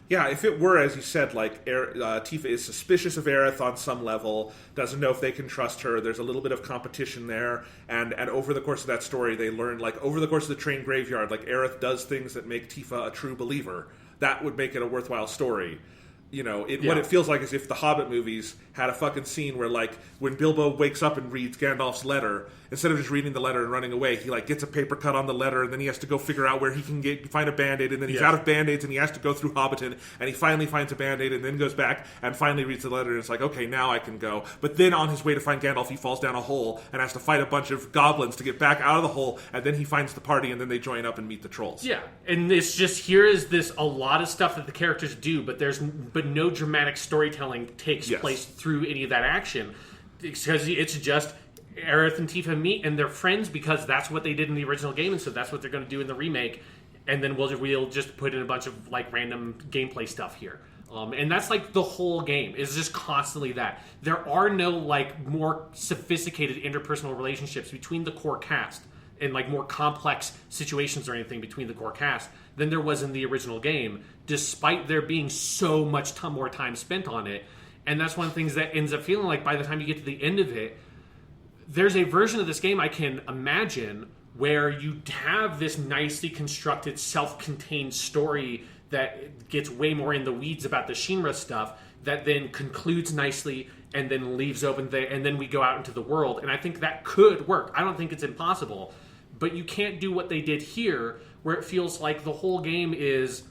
Yeah, if it were, as you said, like Tifa is suspicious of Aerith on some level, doesn't know if they can trust her, there's a little bit of competition there, and over the course of that story, they learn, like, over the course of the train graveyard, like, Aerith does things that make Tifa a true believer. That would make it a worthwhile story. You know, what it feels like is if the Hobbit movies had a fucking scene where, like, when Bilbo wakes up and reads Gandalf's letter, instead of just reading the letter and running away, he, like, gets a paper cut on the letter, and then he has to go figure out where he can find a Band-Aid, and then he's out of Band-Aids, and he has to go through Hobbiton, and he finally finds a Band-Aid, and then goes back, and finally reads the letter, and it's like, okay, now I can go. But then on his way to find Gandalf, he falls down a hole, and has to fight a bunch of goblins to get back out of the hole, and then he finds the party, and then they join up and meet the trolls. Yeah, and it's just, here is this, a lot of stuff that the characters do, but no dramatic storytelling takes place through any of that action, because it's just Aerith and Tifa meet and they're friends because that's what they did in the original game, and so that's what they're going to do in the remake, and then we'll just put in a bunch of, like, random gameplay stuff here. And that's, like, the whole game is just constantly that. There are no, like, more sophisticated interpersonal relationships between the core cast and, like, more complex situations or anything between the core cast than there was in the original game, despite there being so much more time spent on it. And that's one of the things that ends up feeling like by the time you get to the end of it, there's a version of this game I can imagine where you have this nicely constructed, self-contained story that gets way more in the weeds about the Shinra stuff that then concludes nicely and then leaves open there, and then we go out into the world. And I think that could work. I don't think it's impossible. But you can't do what they did here, where it feels like the whole game is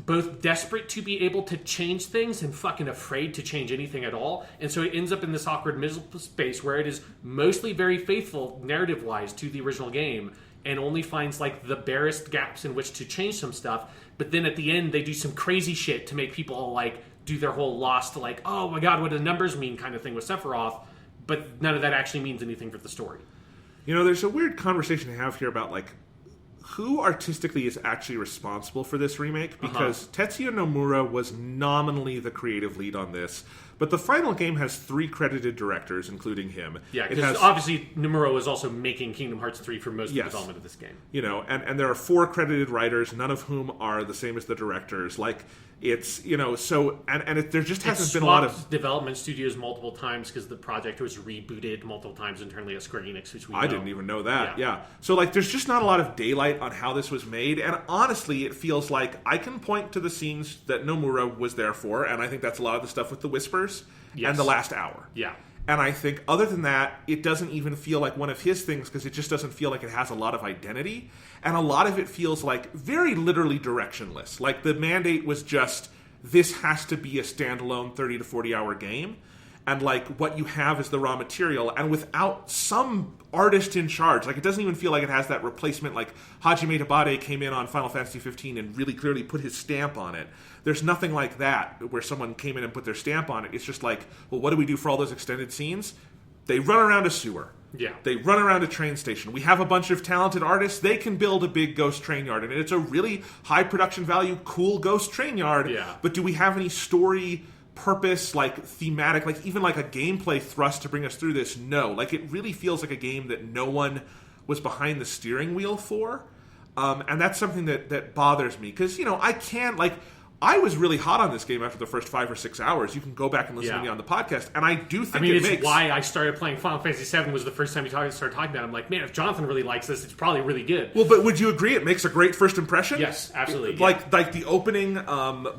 both desperate to be able to change things and fucking afraid to change anything at all. And so it ends up in this awkward middle space where it is mostly very faithful, narrative-wise, to the original game, and only finds, like, the barest gaps in which to change some stuff. But then at the end, they do some crazy shit to make people, like, do their whole lost, like, oh my god, what do the numbers mean kind of thing with Sephiroth. But none of that actually means anything for the story. You know, there's a weird conversation to have here about, like, who artistically is actually responsible for this remake, because Tetsuya Nomura was nominally the creative lead on this, but the final game has 3 credited directors, including him. Yeah, because obviously Nomura was also making Kingdom Hearts 3 for most of the development of this game. You know, and there are 4 credited writers, none of whom are the same as the directors. Like, it's, you know, so, there just hasn't been a lot of development studios multiple times because the project was rebooted multiple times internally at Square Enix, which we know. I didn't even know that. Yeah. So, like, there's just not a lot of daylight on how this was made, and honestly, it feels like I can point to the scenes that Nomura was there for, and I think that's a lot of the stuff with the Whispers and the last hour. Yeah. And I think, other than that, it doesn't even feel like one of his things, because it just doesn't feel like it has a lot of identity. And a lot of it feels like very literally directionless. Like, the mandate was just, this has to be a standalone 30 to 40 hour game. And, like, what you have is the raw material. And without some artist in charge, like, it doesn't even feel like it has that replacement. Like, Hajime Tabate came in on Final Fantasy XV and really clearly put his stamp on it. There's nothing like that where someone came in and put their stamp on it. It's just like, well, what do we do for all those extended scenes? They run around a sewer. Yeah. They run around a train station. We have a bunch of talented artists. They can build a big ghost train yard. And it's a really high production value, cool ghost train yard. Yeah. But do we have any story, purpose, like, thematic, like, even like a gameplay thrust to bring us through this? No. Like, it really feels like a game that no one was behind the steering wheel for. And that's something that bothers me. Because, you know, I was really hot on this game after the first 5 or 6 hours. You can go back and listen to me on the podcast, and I do think it's why I started playing Final Fantasy VII was the first time you started talking about it. I'm like, man, if Jonathan really likes this, it's probably really good. Well, but would you agree it makes a great first impression? Yes, absolutely. Like the opening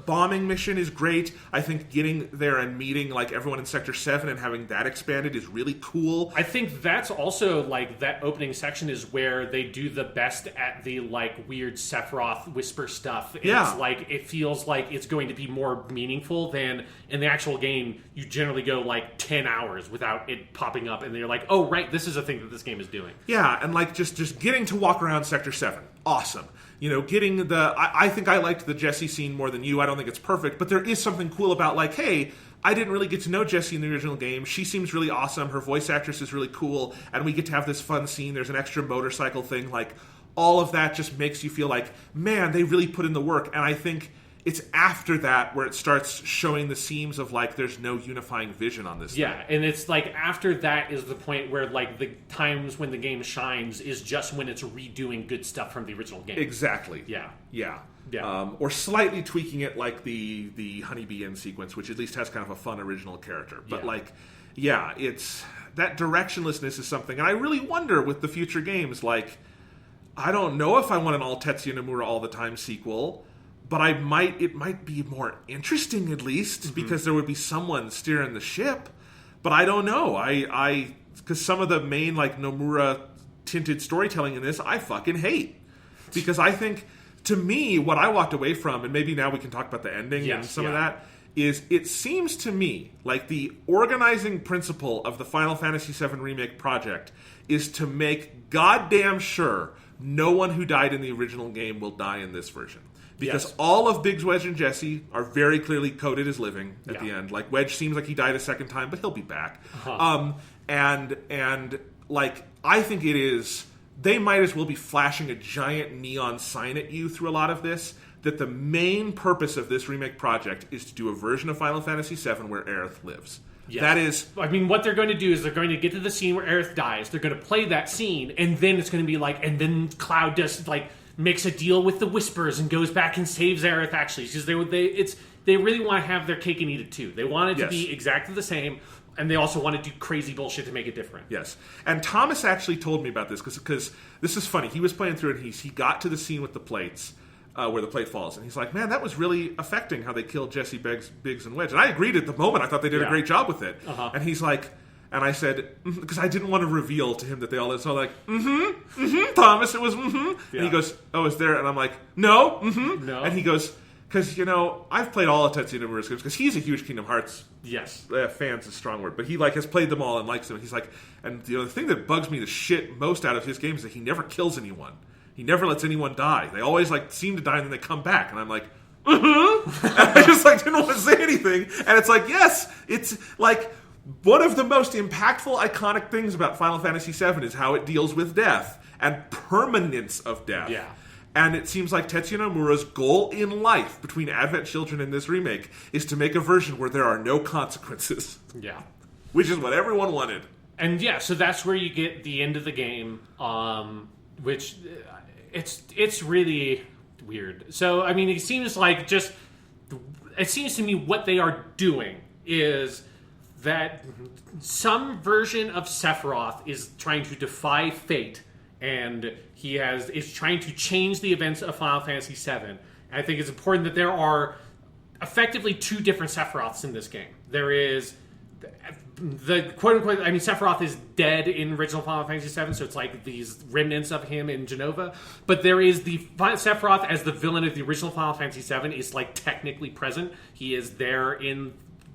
bombing mission is great. I think getting there and meeting, like, everyone in Sector 7 and having that expanded is really cool. I think that's also, like, that opening section is where they do the best at the, like, weird Sephiroth whisper stuff. It's like, it feels like it's going to be more meaningful than in the actual game. You generally go like 10 hours without it popping up, and then you're like, oh right, this is a thing that this game is doing. Yeah, and like just getting to walk around Sector 7, awesome. You know, getting I think I liked the Jessie scene more than you. I don't think it's perfect, but there is something cool about, like, hey, I didn't really get to know Jessie in the original game. She seems really awesome. Her voice actress is really cool, and we get to have this fun scene. There's an extra motorcycle thing. Like, all of that just makes you feel like, man, they really put in the work. And I think it's after that where it starts showing the seams of like there's no unifying vision on this thing. And it's like after that is the point where like the times when the game shines is just when it's redoing good stuff from the original game. Exactly. Yeah. Or slightly tweaking it, like the honeybee end sequence, which at least has kind of a fun original character. But it's that directionlessness is something, and I really wonder with the future games, like, I don't know if I want an all Tetsuya Nomura all the time sequel, but it might be more interesting at least because there would be someone steering the ship. But I don't know. Because some of the main like Nomura tinted storytelling in this I fucking hate, because I think, to me, what I walked away from, and maybe now we can talk about the ending and some of that, is it seems to me like the organizing principle of the Final Fantasy VII Remake project is to make goddamn sure no one who died in the original game will die in this version. Because all of Biggs, Wedge, and Jesse are very clearly coded as living at the end. Like, Wedge seems like he died a second time, but he'll be back. And like, I think it is... They might as well be flashing a giant neon sign at you through a lot of this, that the main purpose of this remake project is to do a version of Final Fantasy VII where Aerith lives. Yes. That is... I mean, what they're going to do is they're going to get to the scene where Aerith dies, they're going to play that scene, and then it's going to be like... And then Cloud does, like, makes a deal with the Whispers and goes back and saves Aerith, actually. Because they really want to have their cake and eat it, too. They want it to be exactly the same... And they also want to do crazy bullshit to make it different. Yes. And Thomas actually told me about this, because this is funny. He was playing through it, and he got to the scene with the plates, where the plate falls. And he's like, man, that was really affecting how they killed Jesse, Biggs, and Wedge. And I agreed at the moment. I thought they did a great job with it. And he's like... And I said, because I didn't want to reveal to him that they all... So I'm like, Thomas, it was And he goes, oh, is there... And I'm like, no, No. And he goes... Because, I've played all of Tetsuya Nomura's games, because he's a huge Kingdom Hearts fan's a strong word, but he, like, has played them all and likes them. And he's like, and, the thing that bugs me the shit most out of his games is that he never kills anyone. He never lets anyone die. They always, like, seem to die and then they come back. And I'm like, And I just, like, didn't want to say anything. And it's like, yes, it's, like, one of the most impactful, iconic things about Final Fantasy VII is how it deals with death and permanence of death. Yeah. And it seems like Tetsuya Nomura's goal in life between Advent Children and this remake is to make a version where there are no consequences. Yeah. Which is what everyone wanted. And so that's where you get the end of the game, which it's really weird. So, I mean, it seems to me what they are doing is that some version of Sephiroth is trying to defy fate, and he is trying to change the events of Final Fantasy VII. And I think it's important that there are effectively two different Sephiroths in this game. There is the quote-unquote... I mean, Sephiroth is dead in original Final Fantasy VII, so it's like these remnants of him in Genova. But there is the Sephiroth as the villain of the original Final Fantasy VII is, like, technically present. He is there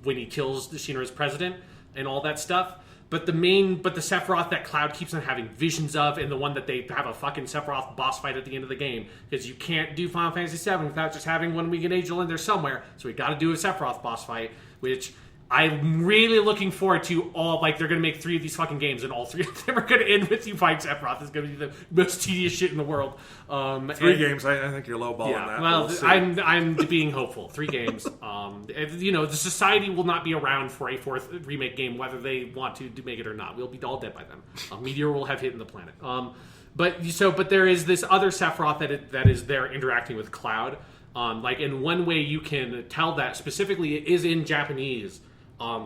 when he kills Shinra's president and all that stuff. But the Sephiroth that Cloud keeps on having visions of, and the one that they have a fucking Sephiroth boss fight at the end of the game, because you can't do Final Fantasy VII without just having one Winged Angel in there somewhere, so we got to do a Sephiroth boss fight, which I'm really looking forward to. All, like, they're going to make 3 of these fucking games, and all 3 of them are going to end with you fighting Sephiroth. It's going to be the most tedious shit in the world. 3 games, I think you're lowballing that. Well, I'm being hopeful. 3 games. The society will not be around for a 4th remake game, whether they want to make it or not. We'll be all dead by then. A meteor will have hit the planet. But there is this other Sephiroth that is there interacting with Cloud. In one way you can tell that specifically it is in Japanese.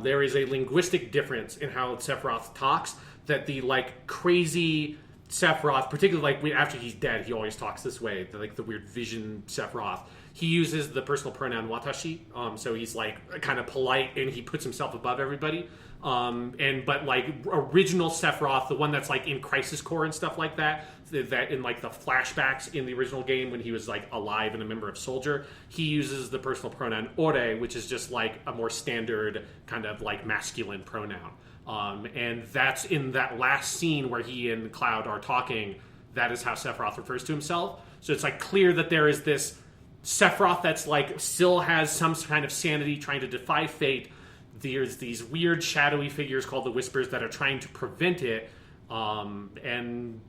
There is a linguistic difference in how Sephiroth talks, that the, like, crazy Sephiroth, particularly, after he's dead, he always talks this way, the weird vision Sephiroth. He uses the personal pronoun watashi, so he's, like, kind of polite, and he puts himself above everybody. But original Sephiroth, the one that's, like, in Crisis Core and stuff like that in, like, the flashbacks in the original game when he was, like, alive and a member of Soldier, he uses the personal pronoun ore, which is just, like, a more standard kind of, like, masculine pronoun. And that's in that last scene where he and Cloud are talking, that is how Sephiroth refers to himself. So it's, like, clear that there is this Sephiroth that's, like, still has some kind of sanity, trying to defy fate. There's these weird shadowy figures called the Whispers that are trying to prevent it. and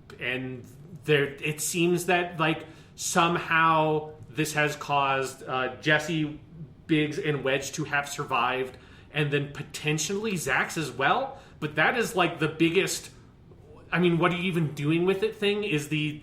there it seems that like somehow this has caused Jesse, Biggs, and Wedge to have survived, and then potentially Zax as well. But that is like the biggest. I mean, what are you even doing with it? Thing is they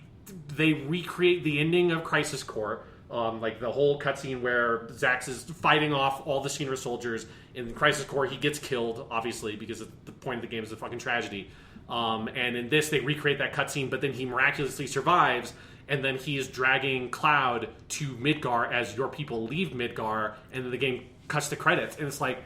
recreate the ending of Crisis Core. Like the whole cutscene where Zax is fighting off all the Shinra soldiers in Crisis Core, he gets killed, obviously, because the point of the game is a fucking tragedy. And in this, they recreate that cutscene, but then he miraculously survives, and then he is dragging Cloud to Midgar as your people leave Midgar, and then the game cuts to credits, and it's like,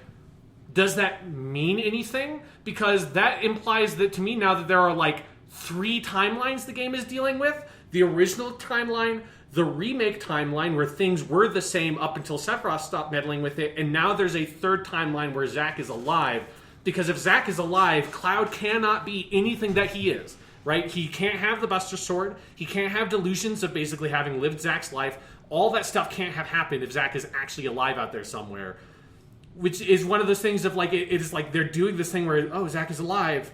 does that mean anything? Because that implies that, to me, now that there are like 3 timelines the game is dealing with: the original timeline, the remake timeline where things were the same up until Sephiroth stopped meddling with it, and now there's a 3rd timeline where Zack is alive. Because if Zack is alive, Cloud cannot be anything that he is, right? He can't have the Buster Sword. He can't have delusions of basically having lived Zack's life. All that stuff can't have happened if Zack is actually alive out there somewhere. Which is one of those things of like, it is like they're doing this thing where, oh, Zack is alive,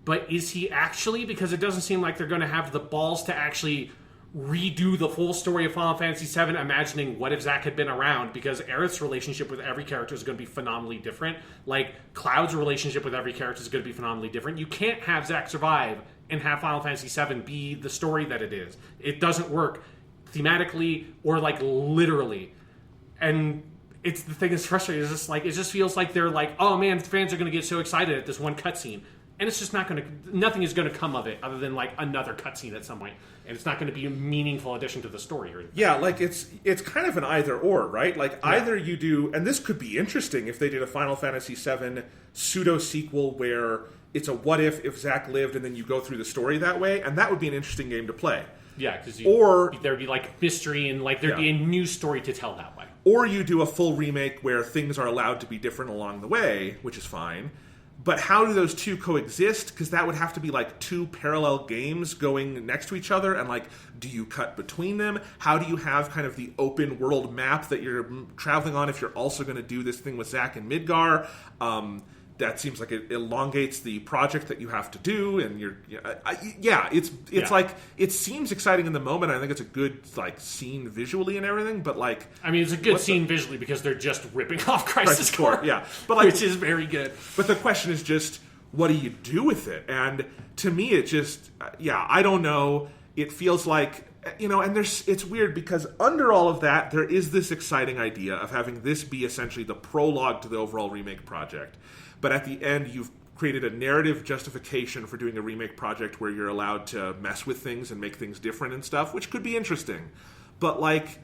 but is he actually? Because it doesn't seem like they're going to have the balls to actually redo the full story of Final Fantasy VII, imagining what if Zack had been around, because Aerith's relationship with every character is going to be phenomenally different. Like, Cloud's relationship with every character is going to be phenomenally different. You can't have Zack survive and have Final Fantasy VII be the story that it is. It doesn't work thematically or, like, literally. And it's the thing that's frustrating is just like, it just feels like they're like, oh man, fans are going to get so excited at this one cutscene. And it's just not going to, nothing is going to come of it other than like another cutscene at some point. And it's not going to be a meaningful addition to the story or anything. Yeah, like it's kind of an either or, right? Like either you do, and this could be interesting if they did a Final Fantasy VII pseudo sequel where it's a what if Zack lived, and then you go through the story that way, and that would be an interesting game to play. Yeah, because there'd be like mystery and like there'd be a new story to tell that way. Or you do a full remake where things are allowed to be different along the way, which is fine. But how do those two coexist? Because that would have to be like 2 parallel games going next to each other. And like, do you cut between them? How do you have kind of the open world map that you're traveling on if you're also going to do this thing with Zack and Midgar? That seems like it elongates the project that you have to do, and it's like, it seems exciting in the moment. I think it's a good like scene visually and everything, but like, I mean, it's a good scene visually because they're just ripping off Crisis Core, yeah, but like, which is very good. But the question is just, what do you do with it? And to me, it just, I don't know. It feels like, and it's weird because under all of that, there is this exciting idea of having this be essentially the prologue to the overall remake project. But at the end, you've created a narrative justification for doing a remake project where you're allowed to mess with things and make things different and stuff, which could be interesting. But like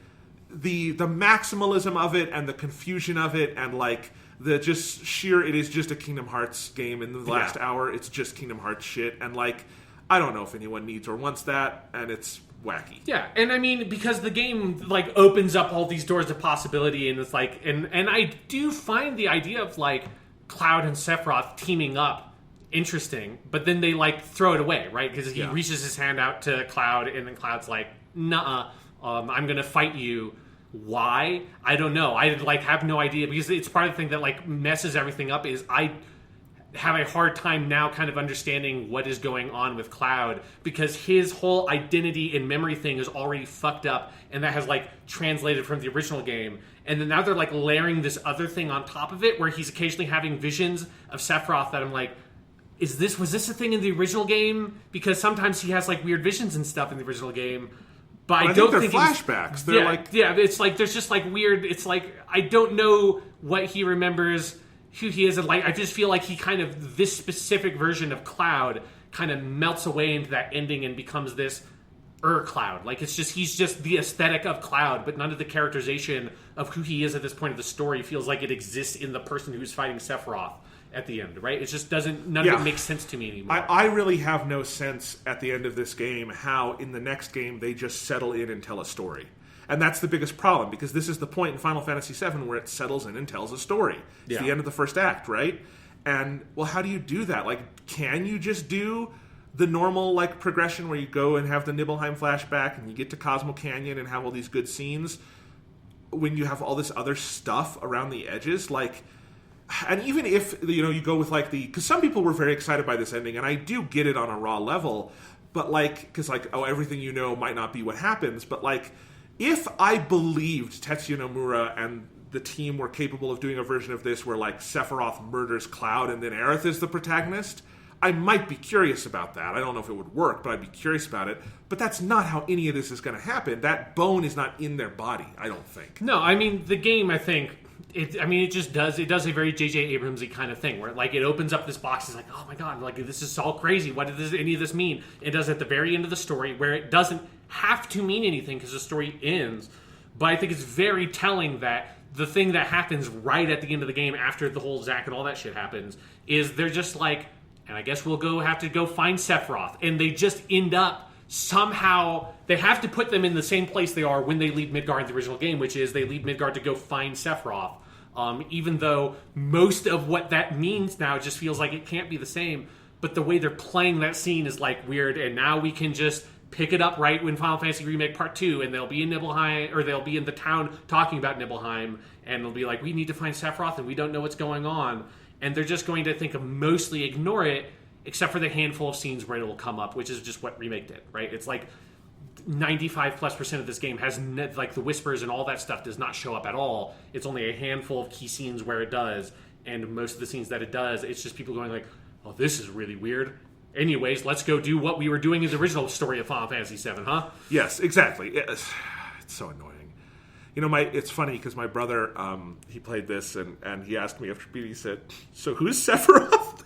the maximalism of it and the confusion of it and like the just sheer, it is just a Kingdom Hearts game in the last hour. It's just Kingdom Hearts shit. And like, I don't know if anyone needs or wants that, and it's wacky. Yeah, and I mean, because the game like opens up all these doors of possibility, and it's like, and I do find the idea of like Cloud and Sephiroth teaming up interesting, but then they like throw it away, right? Because he reaches his hand out to Cloud, and then Cloud's like, "Nuh-uh, I'm gonna fight you." Why? I don't know. I like have no idea, because it's part of the thing that like messes everything up. Is I have a hard time now kind of understanding what is going on with Cloud, because his whole identity and memory thing is already fucked up, and that has like translated from the original game. And then now they're like layering this other thing on top of it where he's occasionally having visions of Sephiroth that I'm like, was this a thing in the original game? Because sometimes he has like weird visions and stuff in the original game. But I don't think they're flashbacks. They're it's like there's just like weird, it's like I don't know what he remembers, who he is, and like I just feel like he kind of, this specific version of Cloud kind of melts away into that ending and becomes this Cloud. Like it's just, he's just the aesthetic of Cloud, but none of the characterization of who he is at this point of the story feels like it exists in the person who's fighting Sephiroth at the end, right? It just doesn't, none of it makes sense to me anymore. I really have no sense at the end of this game how in the next game they just settle in and tell a story. And that's the biggest problem, because this is the point in Final Fantasy VII where it settles in and tells a story. It's the end of the first act, right? And, well, how do you do that? Like, can you just do the normal, like, progression where you go and have the Nibelheim flashback and you get to Cosmo Canyon and have all these good scenes when you have all this other stuff around the edges? Like, And even if, you go with like because some people were very excited by this ending, and I do get it on a raw level, but because everything might not be what happens, but if I believed Tetsuya Nomura and the team were capable of doing a version of this where Sephiroth murders Cloud and then Aerith is the protagonist, I might be curious about that. I don't know if it would work, but I'd be curious about it. But that's not how any of this is going to happen. That bone is not in their body, I don't think. No, I mean, the game, I think, it just does, it does a very J.J. Abrams-y kind of thing, where, it opens up this box, it's like, oh my god, this is all crazy, what does any of this mean? It does at the very end of the story, where it doesn't have to mean anything, because the story ends, but I think it's very telling that the thing that happens right at the end of the game, after the whole Zack and all that shit happens, is they're just and I guess we'll have to go find Sephiroth. And they just end up somehow, they have to put them in the same place they are when they leave Midgard in the original game, which is they leave Midgard to go find Sephiroth. Even though most of what that means now just feels like it can't be the same. But the way they're playing that scene is weird, and now we can just pick it up right when Final Fantasy Remake Part 2, and they'll be in Nibelheim, or they'll be in the town talking about Nibelheim, and they'll be like, we need to find Sephiroth, and we don't know what's going on. And they're just going to mostly ignore it, except for the handful of scenes where it'll come up, which is just what Remake did, right? It's 95+% of this game has, the whispers and all that stuff does not show up at all. It's only a handful of key scenes where it does, and most of the scenes that it does, it's just people going oh, this is really weird. Anyways, let's go do what we were doing in the original story of Final Fantasy VII, huh? Yes, exactly. It's so annoying. It's funny because my brother, he played this and he asked me after beating, he said, so who's Sephiroth?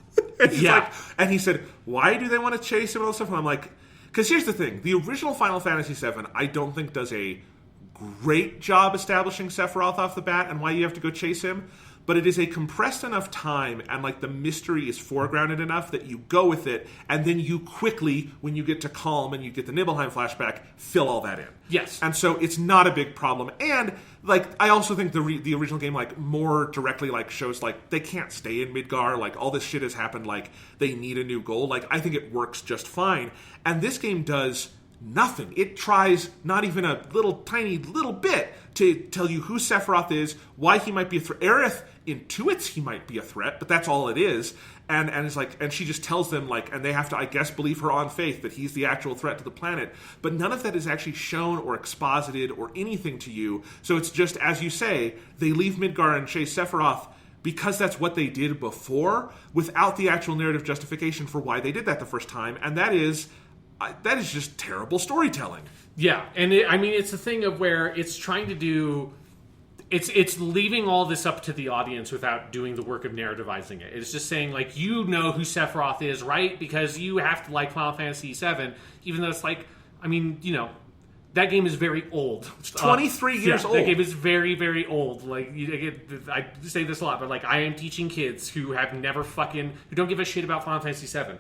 And he said, why do they want to chase him and all that stuff? And I'm like, because here's the thing. The original Final Fantasy VII, I don't think does a great job establishing Sephiroth off the bat and why you have to go chase him. But it is a compressed enough time and the mystery is foregrounded enough that you go with it, and then you quickly, when you get to Calm and you get the Nibelheim flashback, fill all that in. Yes. And so it's not a big problem. And I also think the original game more directly shows they can't stay in Midgar, all this shit has happened, they need a new goal. I think it works just fine. And this game does nothing. It tries not even a tiny little bit to tell you who Sephiroth is, why he might be a threat. Aerith intuits he might be a threat, but that's all it is. And it's and she just tells them and they have to, I guess, believe her on faith that he's the actual threat to the planet. But none of that is actually shown or exposited or anything to you. So it's just, as you say, they leave Midgar and chase Sephiroth because that's what they did before, without the actual narrative justification for why they did that the first time. And that is just terrible storytelling. Yeah, and it's the thing of where it's trying to do... It's leaving all this up to the audience without doing the work of narrativizing it. It's just saying, you know who Sephiroth is, right? Because you have to like Final Fantasy VII, even though it's that game is very old. It's 23 years old. That game is very, very old. I say this a lot, but I am teaching kids who have never who don't give a shit about Final Fantasy VII.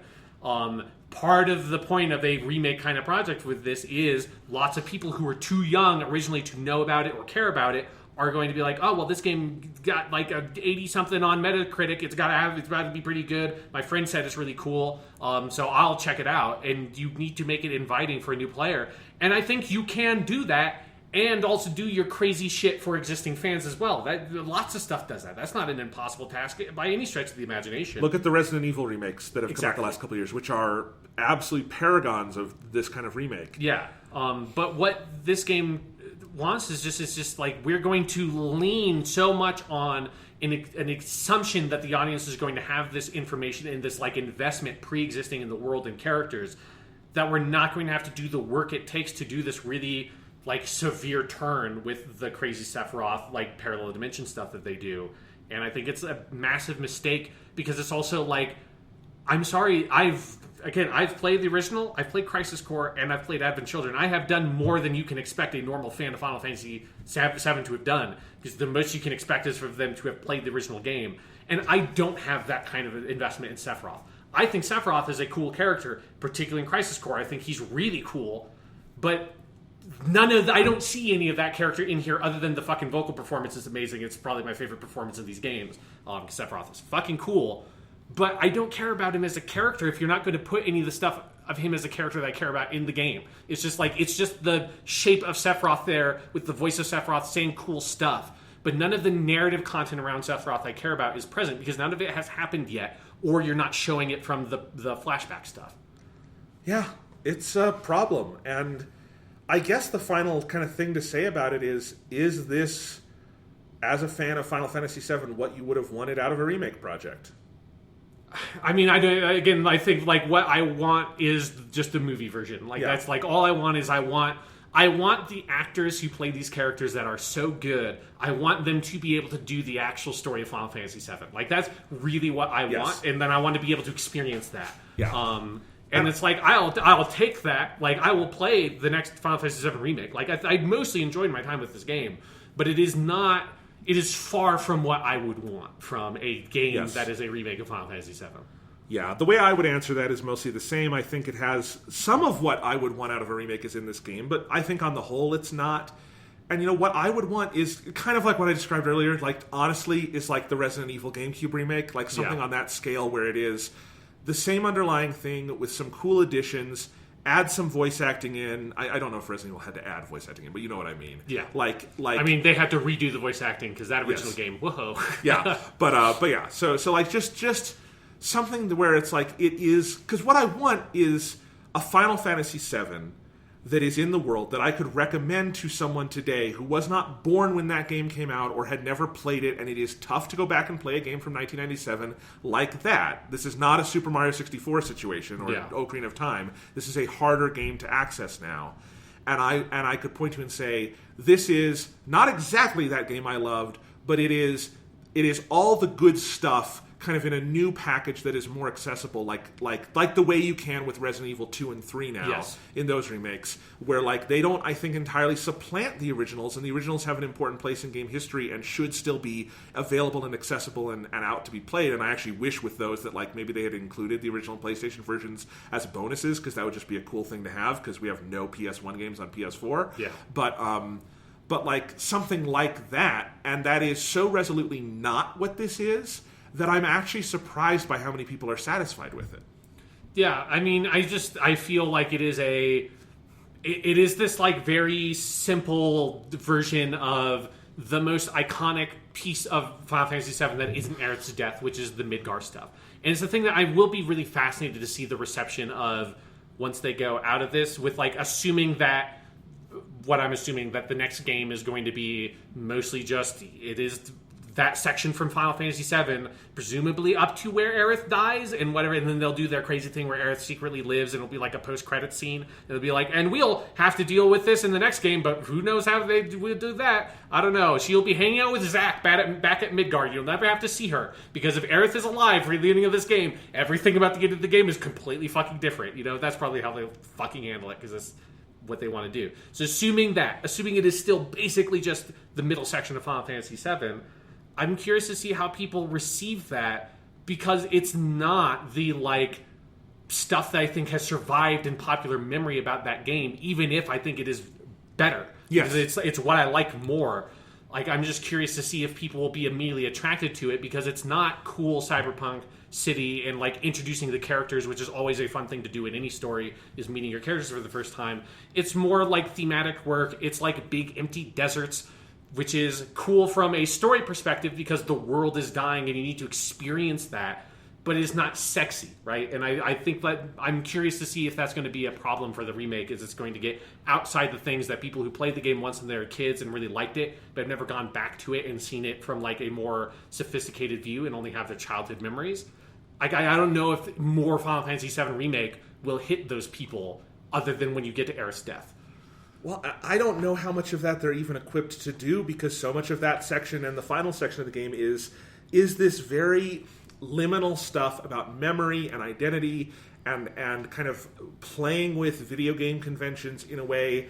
Part of the point of a remake kind of project with this is lots of people who were too young originally to know about it or care about it are going to be oh, well, this game got a 80-something on Metacritic. It's got to be pretty good. My friend said it's really cool, so I'll check it out. And you need to make it inviting for a new player. And I think you can do that and also do your crazy shit for existing fans as well. Lots of stuff does that. That's not an impossible task by any stretch of the imagination. Look at the Resident Evil remakes that have come out the last couple of years, which are absolute paragons of this kind of remake. Yeah, but what this game wants is just we're going to lean so much on an assumption that the audience is going to have this information and this investment pre-existing in the world and characters, that we're not going to have to do the work it takes to do this really severe turn with the crazy Sephiroth parallel dimension stuff that they do. And I think it's a massive mistake because it's also I'm sorry, I've played the original, I've played Crisis Core, and I've played Advent Children. I have done more than you can expect a normal fan of Final Fantasy VII to have done, because the most you can expect is for them to have played the original game. And I don't have that kind of investment in Sephiroth. I think Sephiroth is a cool character, particularly in Crisis Core. I think he's really cool, but I don't see any of that character in here other than the fucking vocal performance is amazing. It's probably my favorite performance in these games. Sephiroth is fucking cool. But I don't care about him as a character if you're not going to put any of the stuff of him as a character that I care about in the game. It's just it's just the shape of Sephiroth there with the voice of Sephiroth saying cool stuff. but none of the narrative content around Sephiroth I care about is present because none of it has happened yet, or you're not showing it from the flashback stuff. Yeah, it's a problem. And I guess the final kind of thing to say about it is this, as a fan of Final Fantasy VII, what you would have wanted out of a remake project? I mean, I think like what I want is just the movie version. Like that's like all I want is I want the actors who play these characters that are so good. I want them to be able to do the actual story of Final Fantasy VII. Like that's really what I want, and then I want to be able to experience that. Yeah. And it's like I'll take that. Like I will play the next Final Fantasy VII remake. Like I mostly enjoyed my time with this game, but it is not. It is far from what I would want from a game that is a remake of Final Fantasy VII. Yeah, the way I would answer that is mostly the same. I think it has some of what I would want out of a remake is in this game, but I think on the whole it's not. And what I would want is kind of like what I described earlier, like honestly, is like the Resident Evil GameCube remake, like something on that scale where it is the same underlying thing with some cool additions. Add some voice acting in. I don't know if Resident Evil had to add voice acting in, but you know what I mean. Yeah. Like. I mean, they had to redo the voice acting because that original game. Whoa. Yeah. But yeah. So like just something where it's like it is, because what I want is a Final Fantasy VII that is in the world that I could recommend to someone today who was not born when that game came out or had never played it, and it is tough to go back and play a game from 1997 like that. This is not a Super Mario 64 situation or Ocarina of Time. This is a harder game to access now. And I could point to and say, this is not exactly that game I loved, but it is all the good stuff kind of in a new package that is more accessible, like the way you can with Resident Evil 2 and 3 now in those remakes, where like they don't, I think, entirely supplant the originals, and the originals have an important place in game history and should still be available and accessible and out to be played. And I actually wish with those that like maybe they had included the original PlayStation versions as bonuses, because that would just be a cool thing to have, because we have no PS1 games on PS4. Yeah. But like something like that, and that is so resolutely not what this is, that I'm actually surprised by how many people are satisfied with it. Yeah, I mean, I feel like it is this like very simple version of the most iconic piece of Final Fantasy VII that isn't Aerith's death, which is the Midgar stuff. And it's the thing that I will be really fascinated to see the reception of once they go out of this, with like assuming that that the next game is going to be mostly just, it is that section from Final Fantasy VII, presumably up to where Aerith dies and whatever, and then they'll do their crazy thing where Aerith secretly lives, and it'll be like a post-credit scene. It'll be like, and we'll have to deal with this in the next game, but who knows how they will do that? I don't know. She'll be hanging out with Zack back at Midgard. You'll never have to see her, because if Aerith is alive for the beginning of this game, everything about the end of the game is completely fucking different. That's probably how they'll fucking handle it, because that's what they want to do. So assuming it is still basically just the middle section of Final Fantasy VII, I'm curious to see how people receive that, because it's not the like stuff that I think has survived in popular memory about that game, even if I think it is better. Yes. Because it's what I like more. Like, I'm just curious to see if people will be immediately attracted to it, because it's not cool cyberpunk city and like introducing the characters, which is always a fun thing to do in any story, is meeting your characters for the first time. It's more like thematic work. It's like big empty deserts, which is cool from a story perspective because the world is dying and you need to experience that, but it's not sexy, right? And I think that I'm curious to see if that's going to be a problem for the remake, is it's going to get outside the things that people who played the game once when they were kids and really liked it, but have never gone back to it and seen it from like a more sophisticated view and only have their childhood memories. Like, I don't know if more Final Fantasy VII Remake will hit those people other than when you get to Aerith's death. Well, I don't know how much of that they're even equipped to do, because so much of that section and the final section of the game is this very liminal stuff about memory and identity and kind of playing with video game conventions in a way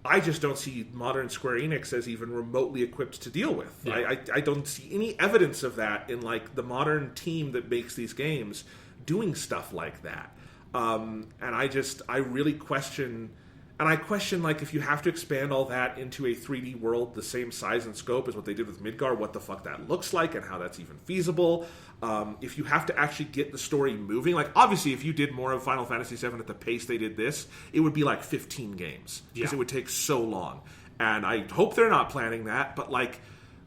I just don't see modern Square Enix as even remotely equipped to deal with. Yeah. I don't see any evidence of that in like the modern team that makes these games doing stuff like that. And I really question... And I question, like, if you have to expand all that into a 3D world the same size and scope as what they did with Midgar, what the fuck that looks like and how that's even feasible. If you have to actually get the story moving, like, obviously, if you did more of Final Fantasy VII at the pace they did this, it would be like 15 games, because it would take so long. And I hope they're not planning that, but, like,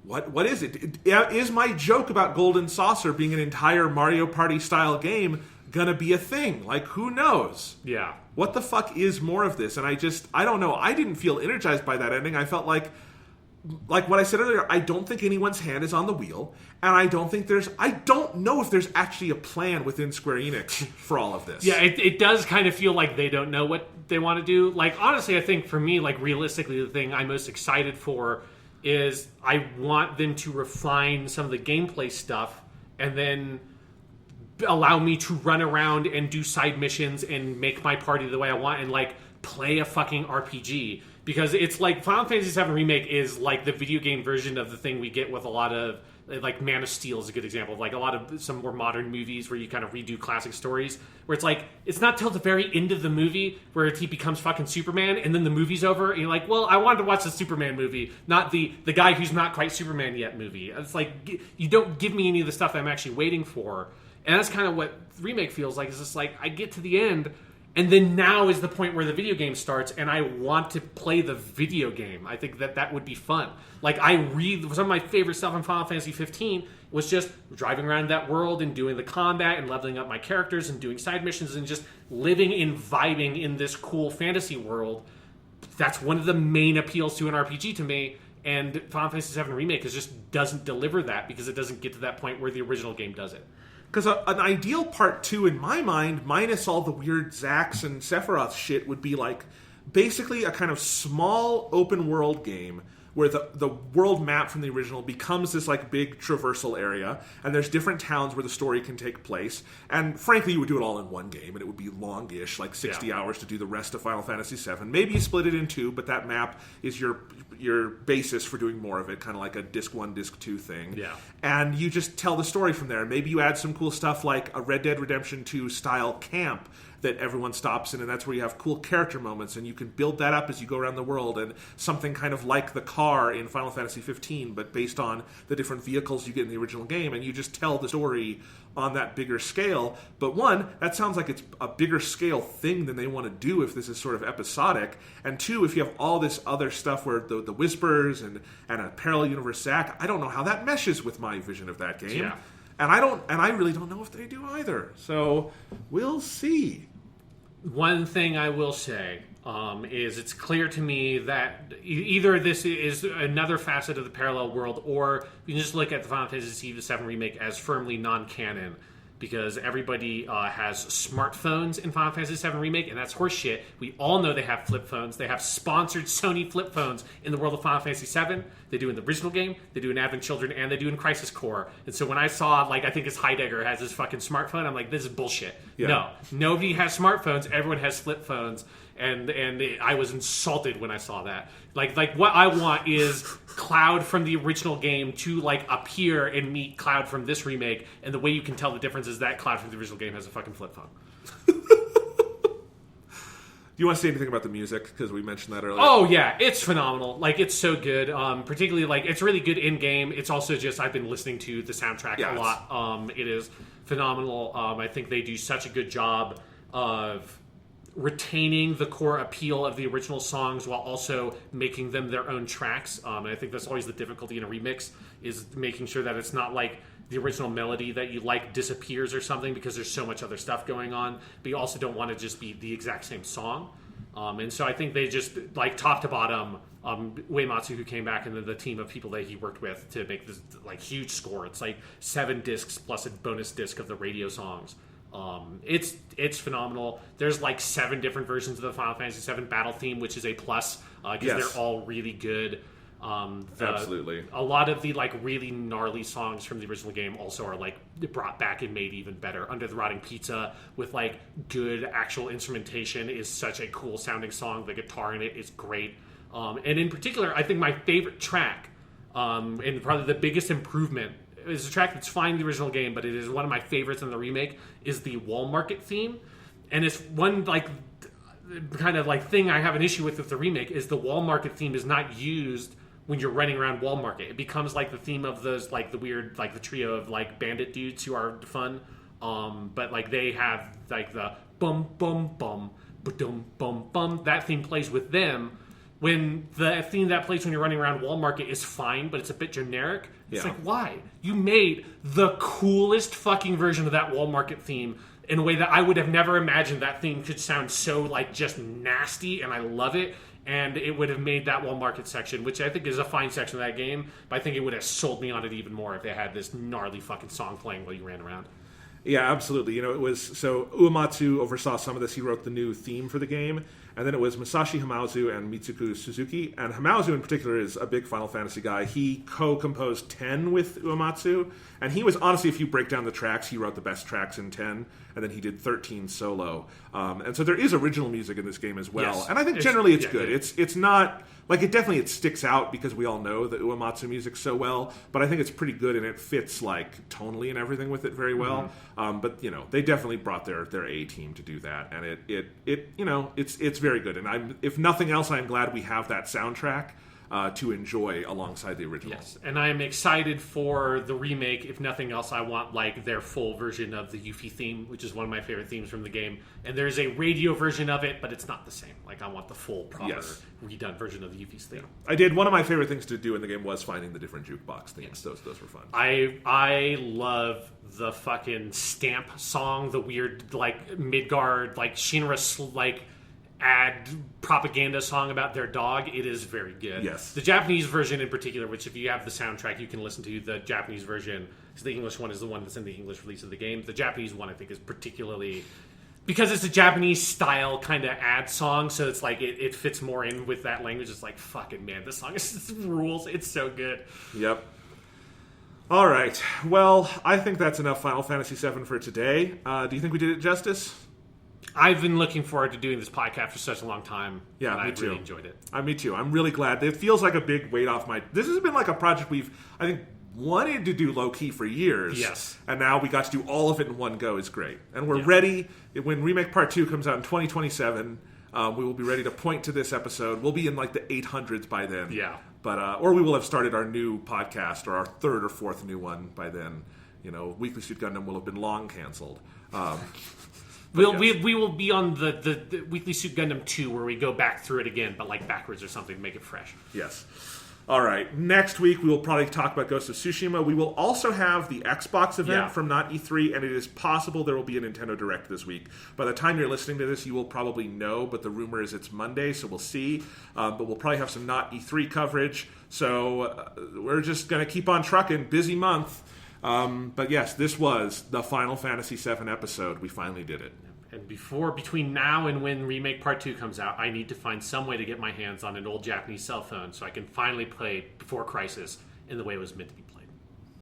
what is it? Is my joke about Golden Saucer being an entire Mario Party style game gonna be a thing? Like, who knows? Yeah. What the fuck is more of this? And I don't know. I didn't feel energized by that ending. I felt like what I said earlier, I don't think anyone's hand is on the wheel, and I don't know if there's actually a plan within Square Enix for all of this. Yeah, it does kind of feel like they don't know what they want to do. Like, honestly, I think for me, like, realistically, the thing I'm most excited for is I want them to refine some of the gameplay stuff and then allow me to run around and do side missions and make my party the way I want and, like, play a fucking RPG. Because it's like Final Fantasy VII Remake is like the video game version of the thing we get with a lot of, like, Man of Steel is a good example of, like, a lot of some more modern movies where you kind of redo classic stories, where it's like, it's not till the very end of the movie where he becomes fucking Superman, and then the movie's over, and you're like, well, I wanted to watch the Superman movie, not the guy who's not quite Superman yet movie. It's like, you don't give me any of the stuff that I'm actually waiting for. And that's kind of what Remake feels like. It's just like, I get to the end, and then now is the point where the video game starts, and I want to play the video game. I think that would be fun. Like, some of my favorite stuff in Final Fantasy 15 was just driving around that world and doing the combat and leveling up my characters and doing side missions and just living and vibing in this cool fantasy world. That's one of the main appeals to an RPG to me, and Final Fantasy VII Remake just doesn't deliver that because it doesn't get to that point where the original game does it. Because an ideal part 2, in my mind, minus all the weird Zax and Sephiroth shit, would be like basically a kind of small open world game where the world map from the original becomes this like big traversal area, and there's different towns where the story can take place. And frankly, you would do it all in one game, and it would be longish, like 60 hours to do the rest of Final Fantasy VII. Maybe you split it in two, but that map is your basis for doing more of it, kind of like a disc 1, disc 2 thing. Yeah. And you just tell the story from there. Maybe you add some cool stuff like a Red Dead Redemption 2 style camp that everyone stops in, and that's where you have cool character moments, and you can build that up as you go around the world, and something kind of like the car in Final Fantasy 15, but based on the different vehicles you get in the original game, and you just tell the story on that bigger scale. But one, that sounds like it's a bigger scale thing than they want to do if this is sort of episodic, and two, if you have all this other stuff where the Whispers and a parallel universe Zack, I don't know how that meshes with my vision of that game. Yeah. And I really don't know if they do either. So we'll see. One thing I will say is it's clear to me that either this is another facet of the parallel world, or you can just look at the Final Fantasy VII Remake as firmly non-canon, because everybody has smartphones in Final Fantasy VII Remake, and that's horseshit. We all know they have flip phones. They have sponsored Sony flip phones in the world of Final Fantasy VII. They do in the original game, they do in Advent Children, and they do in Crisis Core. And so when I saw, like, I think it's Heidegger has his fucking smartphone, I'm like, this is bullshit. Yeah. No, nobody has smartphones. Everyone has flip phones. And I was insulted when I saw that. Like what I want is Cloud from the original game to, like, appear and meet Cloud from this remake, and the way you can tell the difference is that Cloud from the original game has a fucking flip phone. Do you want to say anything about the music? Because we mentioned that earlier. Oh, yeah. It's phenomenal. Like, it's so good. Particularly, like, it's really good in-game. It's also just, I've been listening to the soundtrack a lot. It is phenomenal. I think they do such a good job of retaining the core appeal of the original songs while also making them their own tracks. And I think that's always the difficulty in a remix, is making sure that it's not like the original melody that you like disappears or something because there's so much other stuff going on, but you also don't want to just be the exact same song. And so I think they just, like, top to bottom, Uematsu, who came back, and then the team of people that he worked with to make this, like, huge score. It's like 7 discs plus a bonus disc of the radio songs. It's phenomenal. There's like 7 different versions of the Final Fantasy VII battle theme, which is a plus because they're all really good. Absolutely. A lot of the, like, really gnarly songs from the original game also are, like, brought back and made even better. Under the Rotting Pizza with, like, good actual instrumentation is such a cool sounding song. The guitar in it is great. And in particular, I think my favorite track, and probably the biggest improvement, is a track that's fine in the original game, but it is one of my favorites in the remake, is the Wall Market theme. And it's one, like, kind of, like, thing I have an issue with the remake, is the Wall Market theme is not used when you're running around Wall Market. It becomes, like, the theme of those, like, the weird, like, the trio of, like, bandit dudes who are fun. But, like, they have, like, the bum, bum, bum, ba-dum, bum, bum. That theme plays with them. when the theme that plays when you're running around Wall Market is fine, but it's a bit generic. It's like, why? You made the coolest fucking version of that Wall Market theme in a way that I would have never imagined that theme could sound so, like, just nasty, and I love it. And it would have made that Wall Market section, which I think is a fine section of that game, but I think it would have sold me on it even more if they had this gnarly fucking song playing while you ran around. Yeah, absolutely. It was, so Uematsu oversaw some of this. He wrote the new theme for the game, and then it was Masashi Hamauzu and Mitsuku Suzuki. And Hamauzu in particular is a big Final Fantasy guy. He co-composed 10 with Uematsu, and he was, honestly, if you break down the tracks, he wrote the best tracks in 10, and then he did 13 solo. And so there is original music in this game as well. Yes. And I think generally it's good. It's not... Like, it sticks out because we all know the Uematsu music so well, but I think it's pretty good and it fits, like, tonally and everything with it very well. But, they definitely brought their A-team to do that, and it's very good. And if nothing else, I'm glad we have that soundtrack to enjoy alongside the original. Yes, and I am excited for the remake. If nothing else, I want, like, their full version of the Yuffie theme, which is one of my favorite themes from the game. And there's a radio version of it, but it's not the same. Like, I want the full, proper, redone version of the Yuffie's theme. I did. One of my favorite things to do in the game was finding the different jukebox themes. Those were fun. I love the fucking Stamp song, the weird, like, Midgard, like, Shinra, like, ad propaganda song about their dog. It is very good. Yes. The Japanese version in particular, which if you have the soundtrack, you can listen to the Japanese version. So the English one is the one that's in the English release of the game. The Japanese one, I think, is particularly... Because it's a Japanese style kind of ad song, so it's like it fits more in with that language. It's like, fucking man, this song is rules. It's so good. Yep. All right. Well, I think that's enough Final Fantasy VII for today. Do you think we did it justice? I've been looking forward to doing this podcast for such a long time. Yeah, and me I too. really enjoyed it. Me too. I'm really glad. It feels like a big weight off my... This has been like a project we've, I think, wanted to do low-key for years. Yes. And now we got to do all of it in one go is great. And we're ready. When Remake Part 2 comes out in 2027, we will be ready to point to this episode. We'll be in like the 800s by then. Yeah. But or we will have started our new podcast or our third or fourth new one by then. Weekly Suit Gundam will have been long canceled. We will be on the Weekly Suit Gundam 2 where we go back through it again, but like backwards or something to make it fresh. Yes. All right. Next week, we will probably talk about Ghost of Tsushima. We will also have the Xbox event from Not E3, and it is possible there will be a Nintendo Direct this week. By the time you're listening to this, you will probably know, but the rumor is it's Monday, so we'll see. But we'll probably have some Not E3 coverage. So we're just going to keep on trucking. Busy month. But yes, this was the Final Fantasy VII episode. We finally did it. And between now and when Remake Part 2 comes out, I need to find some way to get my hands on an old Japanese cell phone so I can finally play Before Crisis in the way it was meant to be played.